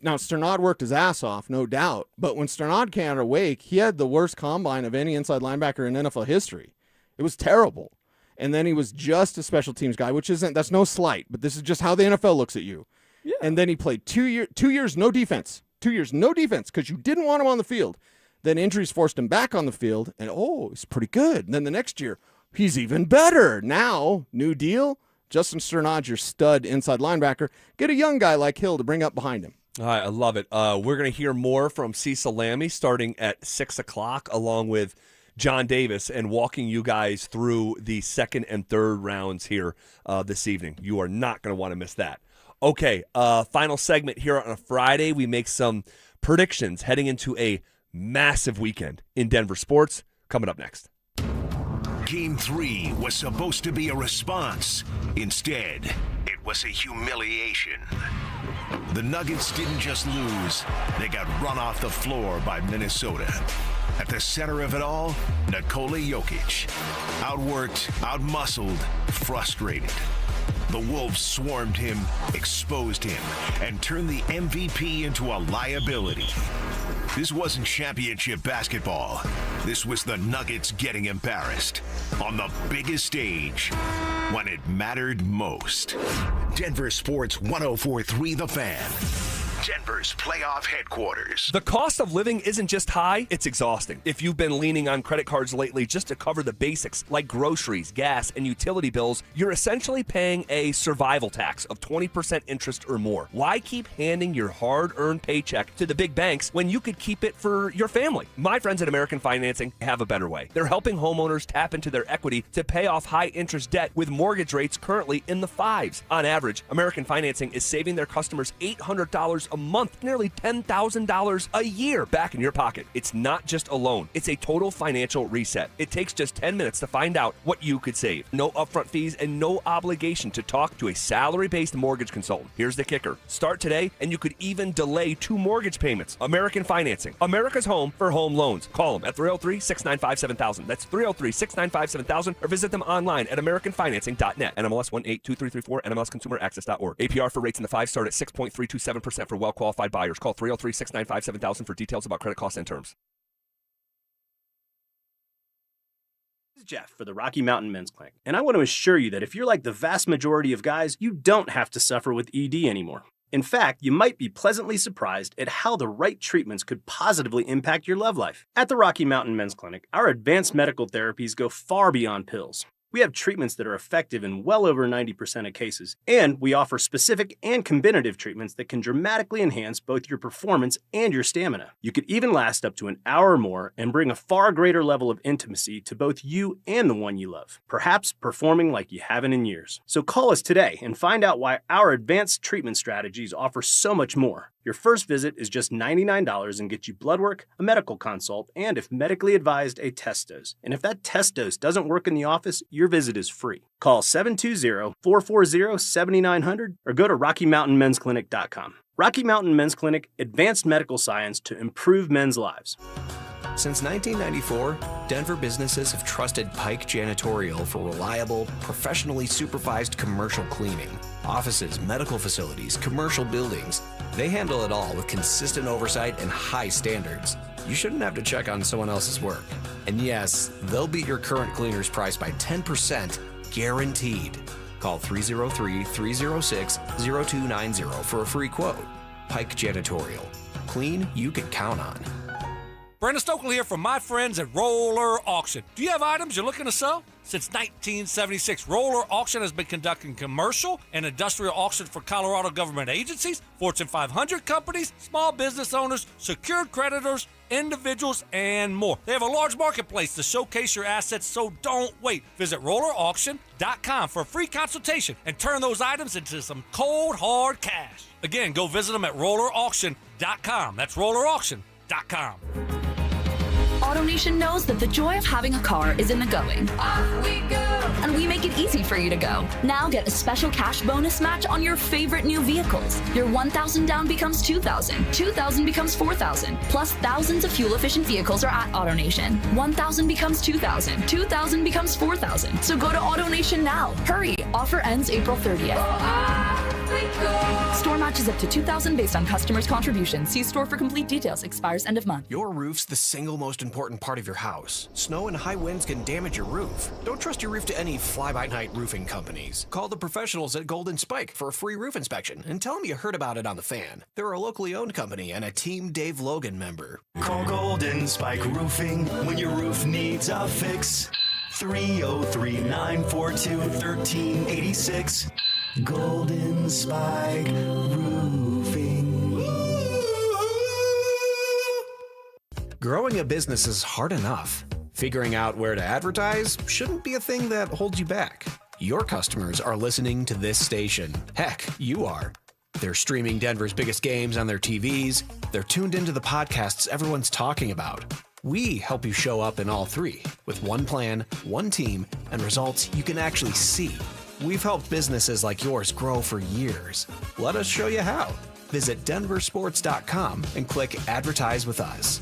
S25: Now, Sternad worked his ass off, no doubt. But when Sternad came out of Wake, he had the worst combine of any inside linebacker in NFL history. It was terrible. And then he was just a special teams guy, that's no slight, but this is just how the NFL looks at you. Yeah. And then he played 2 years, no defense. 2 years, no defense, because you didn't want him on the field. Then injuries forced him back on the field, and he's pretty good. And then the next year, he's even better. Now, new deal, Justin Sternad, your stud inside linebacker. Get a young guy like Hill to bring up behind him.
S4: All right, I love it. We're going to hear more from Cecil Lammey starting at 6 o'clock along with John Davis and walking you guys through the second and third rounds here this evening. You are not going to want to miss that. Okay, final segment here on a Friday. We make some predictions heading into a massive weekend in Denver sports. Coming up next.
S1: Game 3 was supposed to be a response. Instead, it was a humiliation. The Nuggets didn't just lose, they got run off the floor by Minnesota. At the center of it all, Nikola Jokic. Outworked, outmuscled, frustrated. The Wolves swarmed him, exposed him, and turned the MVP into a liability. This wasn't championship basketball. This was the Nuggets getting embarrassed on the biggest stage when it mattered most. Denver Sports 104.3 The Fan. Denver's playoff headquarters.
S4: The cost of living isn't just high, it's exhausting. If you've been leaning on credit cards lately just to cover the basics like groceries, gas, and utility bills, you're essentially paying a survival tax of 20% interest or more. Why keep handing your hard-earned paycheck to the big banks when you could keep it for your family? My friends at American Financing have a better way. They're helping homeowners tap into their equity to pay off high-interest debt with mortgage rates currently in the 5s. On average, American Financing is saving their customers $800 a month, nearly $10,000 a year back in your pocket. It's not just a loan, it's a total financial reset. It takes just 10 minutes to find out what you could save. No upfront fees and no obligation to talk to a salary-based mortgage consultant. Here's the kicker. Start today and you could even delay 2 mortgage payments. American Financing, America's home for home loans. Call them at 303-695-7000. That's 303-695-7000 or visit them online at americanfinancing.net. NMLS 182334, NMLSconsumeraccess.org. APR for rates in the 5 start at 6.327% for well-qualified buyers. Call 303-695-7000 for details about credit costs and terms.
S6: This is Jeff for the Rocky Mountain Men's Clinic, and I want to assure you that if you're like the vast majority of guys, you don't have to suffer with ED anymore. In fact, you might be pleasantly surprised at how the right treatments could positively impact your love life. At the Rocky Mountain Men's Clinic, our advanced medical therapies go far beyond pills. We have treatments that are effective in well over 90% of cases, and we offer specific and combinative treatments that can dramatically enhance both your performance and your stamina. You could even last up to an hour or more and bring a far greater level of intimacy to both you and the one you love, perhaps performing like you haven't in years. So call us today and find out why our advanced treatment strategies offer so much more. Your first visit is just $99 and gets you blood work, a medical consult, and if medically advised, a test dose. And if that test dose doesn't work in the office, your visit is free. Call 720-440-7900 or go to RockyMountainMen'sClinic.com. Rocky Mountain Men's Clinic, advanced medical science to improve men's lives.
S8: Since 1994, Denver businesses have trusted Pike Janitorial for reliable, professionally supervised commercial cleaning. Offices, medical facilities, commercial buildings. They handle it all with consistent oversight and high standards. You shouldn't have to check on someone else's work. And yes, they'll beat your current cleaner's price by 10%, guaranteed. Call 303-306-0290 for a free quote. Pike Janitorial. Clean you can count on.
S11: Brandon Stokely here from my friends at Roller Auction. Do you have items you're looking to sell? Since 1976, Roller Auction has been conducting commercial and industrial auctions for Colorado government agencies, Fortune 500 companies, small business owners, secured creditors, individuals, and more. They have a large marketplace to showcase your assets, so don't wait. Visit rollerauction.com for a free consultation and turn those items into some cold, hard cash. Again, go visit them at rollerauction.com. That's rollerauction.com.
S13: AutoNation knows that the joy of having a car is in the going. Off we go! And we make it easy for you to go. Now get a special cash bonus match on your favorite new vehicles. Your $1,000 down becomes $2,000. $2,000 becomes $4,000. Plus thousands of fuel-efficient vehicles are at AutoNation. $1,000 becomes $2,000. $2,000 becomes $4,000. So go to AutoNation now. Hurry! Offer ends April 30th. Store matches up to $2,000 based on customers' contributions. See store for complete details. Expires end of month.
S8: Your roof's the single most important part of your house. Snow and high winds can damage your roof. Don't trust your roof to any fly-by-night roofing companies. Call the professionals at Golden Spike for a free roof inspection and tell them you heard about it on The Fan. They're a locally owned company and a Team Dave Logan member.
S12: Call Golden Spike Roofing when your roof needs a fix. 303-942-1386. Golden Spike Roofing.
S8: Growing a business is hard enough. Figuring out where to advertise shouldn't be a thing that holds you back. Your customers are listening to this station. Heck, you are. They're streaming Denver's biggest games on their TVs. They're tuned into the podcasts everyone's talking about. We help you show up in all three with one plan, one team, and results you can actually see. We've helped businesses like yours grow for years. Let us show you how. Visit DenverSports.com and click Advertise with Us.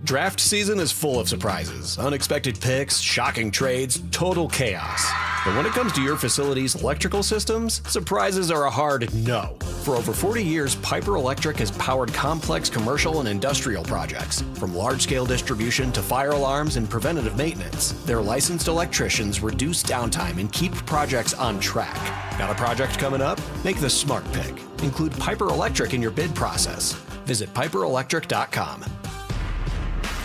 S8: Draft season is full of surprises, unexpected picks, shocking trades, total chaos. But when it comes to your facility's electrical systems, surprises are a hard no. For over 40 years, Piper Electric has powered complex commercial and industrial projects, from large-scale distribution to fire alarms and preventative maintenance. Their licensed electricians reduce downtime and keep projects on track. Got a project coming up? Make the smart pick. Include Piper Electric in your bid process. Visit piperelectric.com.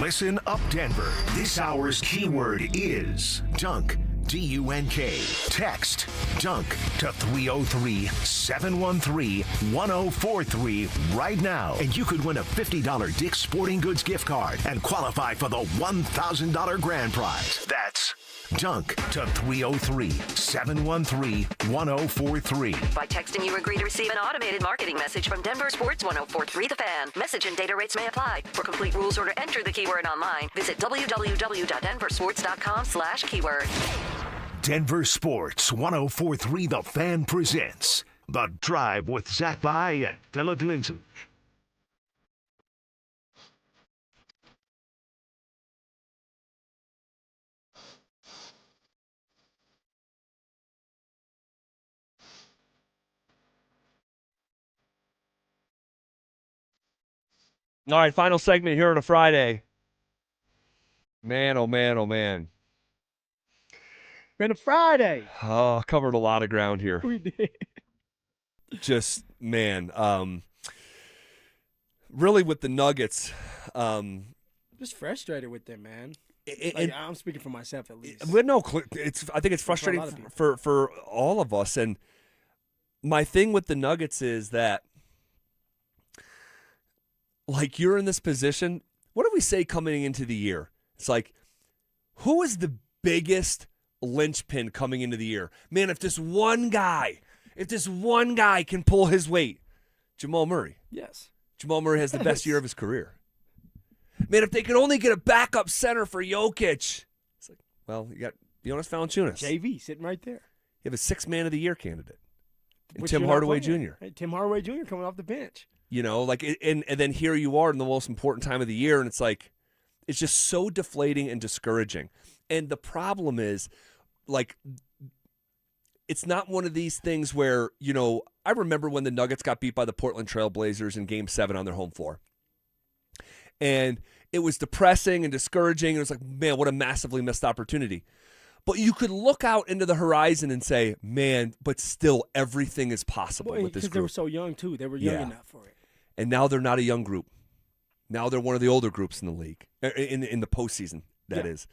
S1: Listen up, Denver. This hour's keyword is dunk. D-U-N-K. Text dunk to 303-713-1043 right now, and you could win a $50 Dick's Sporting Goods gift card and qualify for the $1,000 grand prize. That's dunk to 303-713-1043.
S17: By texting, you agree to receive an automated marketing message from Denver Sports 1043 The Fan. Message and data rates may apply. For complete rules or to enter the keyword online, visit www.denversports.com/keyword.
S1: Denver Sports 1043 The Fan presents The Drive with Zach By and Phillip Lindsay.
S4: All right, final segment here on a Friday. Man, oh man, oh man.
S2: Been a Friday.
S4: Oh, covered a lot of ground here.
S2: We did.
S4: Just, man, really with the Nuggets.
S2: Just frustrated with them, man. I'm speaking for myself at least.
S4: But no, I think it's frustrating for all of us. And my thing with the Nuggets is that, like, you're in this position. What do we say coming into the year? It's like, who is the biggest linchpin coming into the year? Man, if this one guy can pull his weight, Jamal Murray.
S2: Yes.
S4: Jamal Murray has the best year of his career. Man, if they could only get a backup center for Jokic. It's like, well, you got Jonas Valanciunas.
S2: JV sitting right there.
S4: You have a 6th Man of the Year candidate. And
S2: Which
S4: Tim
S2: you're not
S4: Hardaway
S2: playing.
S4: Jr.
S2: Hey, Tim Hardaway Jr. coming off the bench.
S4: You know, like, and then here you are in the most important time of the year, and it's like, it's just so deflating and discouraging. And the problem is, like, it's not one of these things where, you know, I remember when the Nuggets got beat by the Portland Trail Blazers in Game 7 on their home floor. And it was depressing and discouraging. It was like, man, what a massively missed opportunity. But you could look out into the horizon and say, man, but still everything is possible with this group.
S2: Because they were so young, too. They were young enough for it.
S4: And now they're not a young group. Now they're one of the older groups in the league, in the postseason, that is.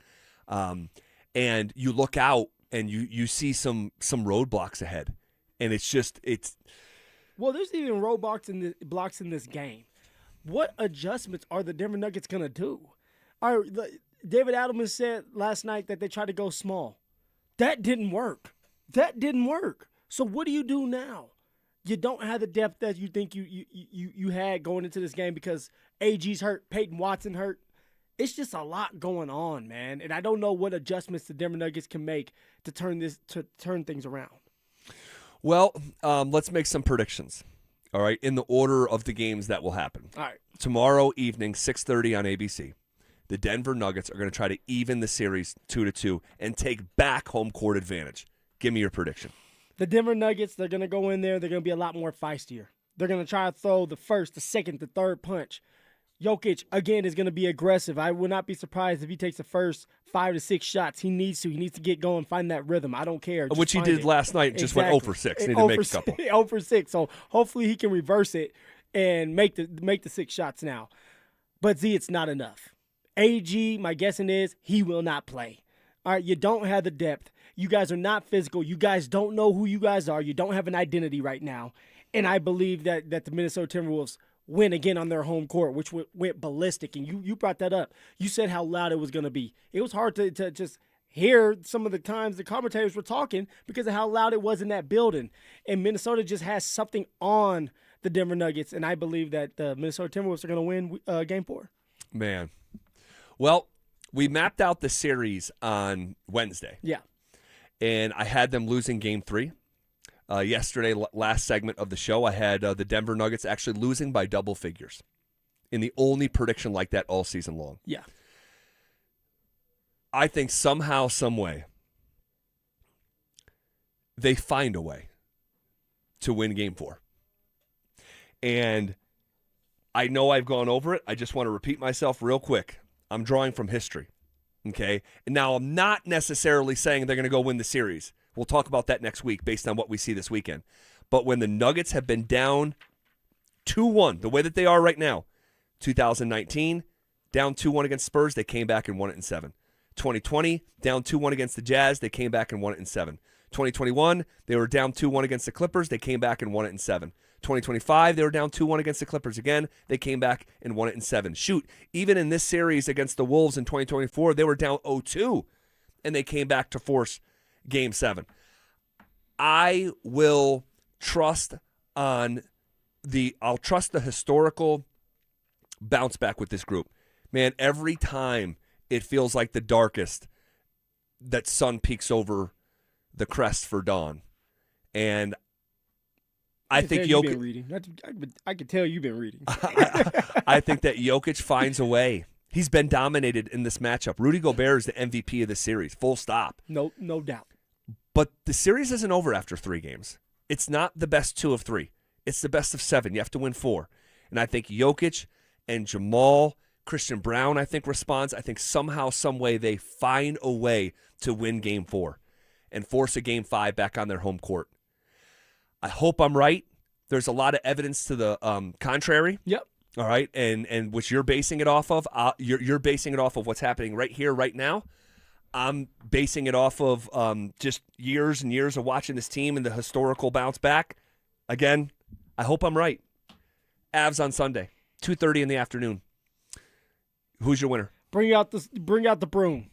S4: And you look out and you see some roadblocks ahead. And it's
S2: well, there's even roadblocks in this game. What adjustments are the Denver Nuggets going to do? David Adelman said last night that they tried to go small. That didn't work. So what do you do now? You don't have the depth that you think you had going into this game because AG's hurt, Payton Watson hurt. It's just a lot going on, man. And I don't know what adjustments the Denver Nuggets can make to turn things around.
S4: Well, let's make some predictions. All right, in the order of the games that will happen.
S2: All right.
S4: Tomorrow evening, 6:30 on ABC, the Denver Nuggets are going to try to even the series 2-2 and take back home court advantage. Give me your prediction.
S2: The Denver Nuggets, they're going to go in there. They're going to be a lot more feistier. They're going to try to throw the first, the second, the third punch. Jokic, again, is going to be aggressive. I would not be surprised if he takes the first 5 to 6 shots. He needs to. He needs to get going, find that rhythm. I don't care.
S4: Which he did last night. Just went 0 for 6. Need to make a couple.
S2: 0 for 6. So hopefully he can reverse it and make the 6 shots now. But, Z, it's not enough. AG, my guessing is he will not play. All right, you don't have the depth. You guys are not physical. You guys don't know who you guys are. You don't have an identity right now. And I believe that the Minnesota Timberwolves win again on their home court, which went ballistic. And you brought that up. You said how loud it was going to be. It was hard to just hear some of the times the commentators were talking because of how loud it was in that building. And Minnesota just has something on the Denver Nuggets, and I believe that the Minnesota Timberwolves are going to win Game 4.
S4: Man. Well, we mapped out the series on Wednesday.
S2: Yeah.
S4: And I had them losing Game 3. Yesterday, last segment of the show, I had the Denver Nuggets actually losing by double figures in the only prediction like that all season long.
S2: Yeah.
S4: I think somehow, some way, they find a way to win Game 4. And I know I've gone over it. I just want to repeat myself real quick. I'm drawing from history, okay? And now I'm not necessarily saying they're going to go win the series. We'll talk about that next week based on what we see this weekend. But when the Nuggets have been down 2-1, the way that they are right now, 2019, down 2-1 against Spurs, they came back and won it in 7. 2020, down 2-1 against the Jazz, they came back and won it in 7. 2021, they were down 2-1 against the Clippers, they came back and won it in 7. 2025, they were down 2-1 against the Clippers again. They came back and won it in 7. Shoot, even in this series against the Wolves in 2024, they were down 0-2, and they came back to force Game 7. I will trust I'll trust the historical bounce back with this group. Man, every time it feels like the darkest, that sun peeks over the crest for dawn. And I think Jokic.
S2: I can tell you've been reading.
S4: I think that Jokic finds a way. He's been dominated in this matchup. Rudy Gobert is the MVP of the series. Full stop.
S2: No doubt.
S4: But the series isn't over after 3 games. It's not the best 2 of 3. It's the best of 7. You have to win 4. And I think Jokic and Jamal, Christian Brown, I think responds. I think somehow, some way they find a way to win Game 4 and force a Game 5 back on their home court. I hope I'm right. There's a lot of evidence to the contrary.
S2: Yep.
S4: All right, and which you're basing it off of. You're basing it off of what's happening right here, right now. I'm basing it off of just years and years of watching this team and the historical bounce back. Again, I hope I'm right. Avs on Sunday, 2:30 in the afternoon. Who's your winner?
S2: Bring out the broom.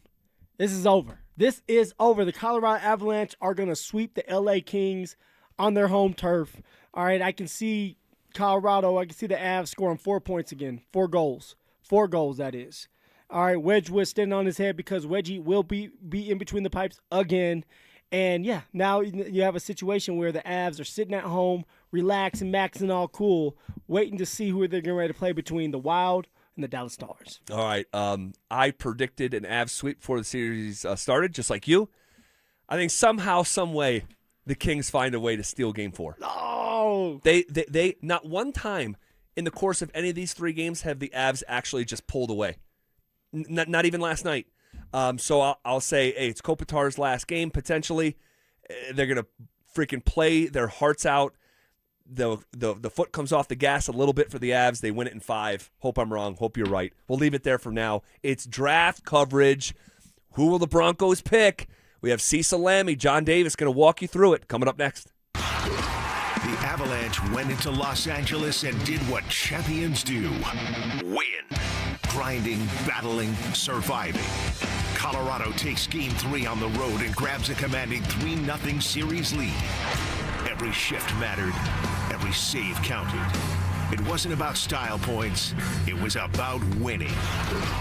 S2: This is over. This is over. The Colorado Avalanche are going to sweep the LA Kings on their home turf. All right, I can see Colorado. I can see the Avs scoring 4 points again. 4 goals. 4 goals, that is. All right, Wedgwood standing on his head because Wedgie will be in between the pipes again. And, yeah, now you have a situation where the Avs are sitting at home, relaxing, maxing all cool, waiting to see who they're getting ready to play between the Wild and the Dallas Stars.
S4: All right, I predicted an Avs sweep before the series started, just like you. I think somehow, some way, the Kings find a way to steal Game 4.
S2: No!
S4: They not one time in the course of any of these 3 games have the Avs actually just pulled away. Not even last night. So I'll say, hey, it's Kopitar's last game, potentially. They're going to freaking play their hearts out. The foot comes off the gas a little bit for the Avs. They win it in 5. Hope I'm wrong. Hope you're right. We'll leave it there for now. It's draft coverage. Who will the Broncos pick? We have Cecil Lammy, John Davis, going to walk you through it. Coming up next.
S1: The Avalanche went into Los Angeles and did what champions do. Win. Grinding, battling, surviving. Colorado takes Game 3 on the road and grabs a commanding 3-0 series lead. Every shift mattered. Every save counted. It wasn't about style points. It was about winning.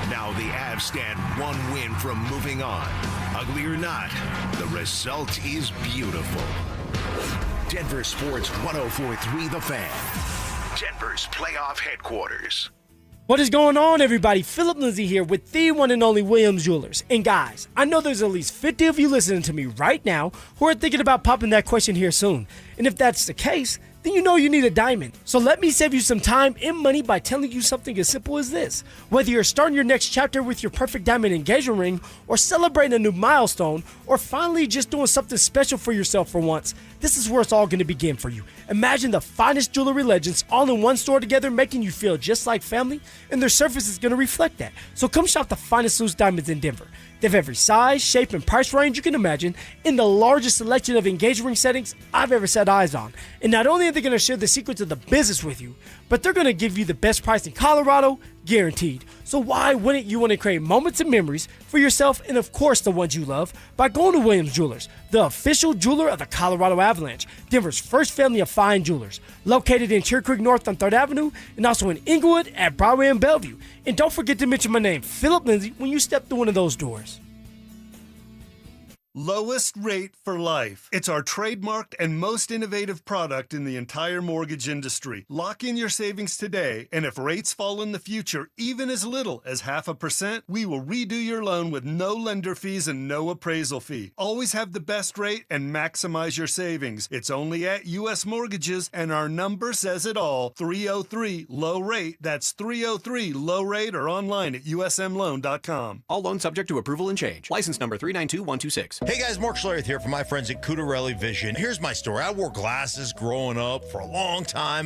S1: Now the Avs stand 1 win from moving on. Ugly or not, the result is beautiful. Denver Sports 104.3 The Fan. Denver's playoff headquarters.
S2: What is going on, everybody? Phillip Lindsay here with the one and only Williams Jewelers. And guys, I know there's at least 50 of you listening to me right now who are thinking about popping that question here soon. And if that's the case, then you know you need a diamond. So let me save you some time and money by telling you something as simple as this. Whether you're starting your next chapter with your perfect diamond engagement ring, or celebrating a new milestone, or finally just doing something special for yourself for once, this is where it's all going to begin for you. Imagine the finest jewelry legends all in one store together, making you feel just like family, and their service is going to reflect that. So come shop the finest loose diamonds in Denver. They have every size, shape, and price range you can imagine in the largest selection of engagement ring settings I've ever set eyes on. And not only are they going to share the secrets of the business with you, but they're going to give you the best price in Colorado, guaranteed. So why wouldn't you want to create moments and memories for yourself and of course the ones you love by going to Williams Jewelers, the official jeweler of the Colorado Avalanche, Denver's first family of fine jewelers, located in Cherry Creek North on 3rd Avenue and also in Inglewood at Broadway and Bellevue. And don't forget to mention my name, Phillip Lindsay, when you step through one of those doors.
S7: Lowest rate for life. It's our trademarked and most innovative product in the entire mortgage industry. Lock in your savings today, and if rates fall in the future, even as little as 0.5%, we will redo your loan with no lender fees and no appraisal fee. Always have the best rate and maximize your savings. It's only at U.S. Mortgages, and our number says it all. 303-LOW-RATE. That's 303-LOW-RATE or online at usmloan.com.
S8: All loans subject to approval and change. License number 392126.
S9: Hey guys, Mark Schlereth here from my friends at Cudarelli Vision. Here's my story. I wore glasses growing up for a long time.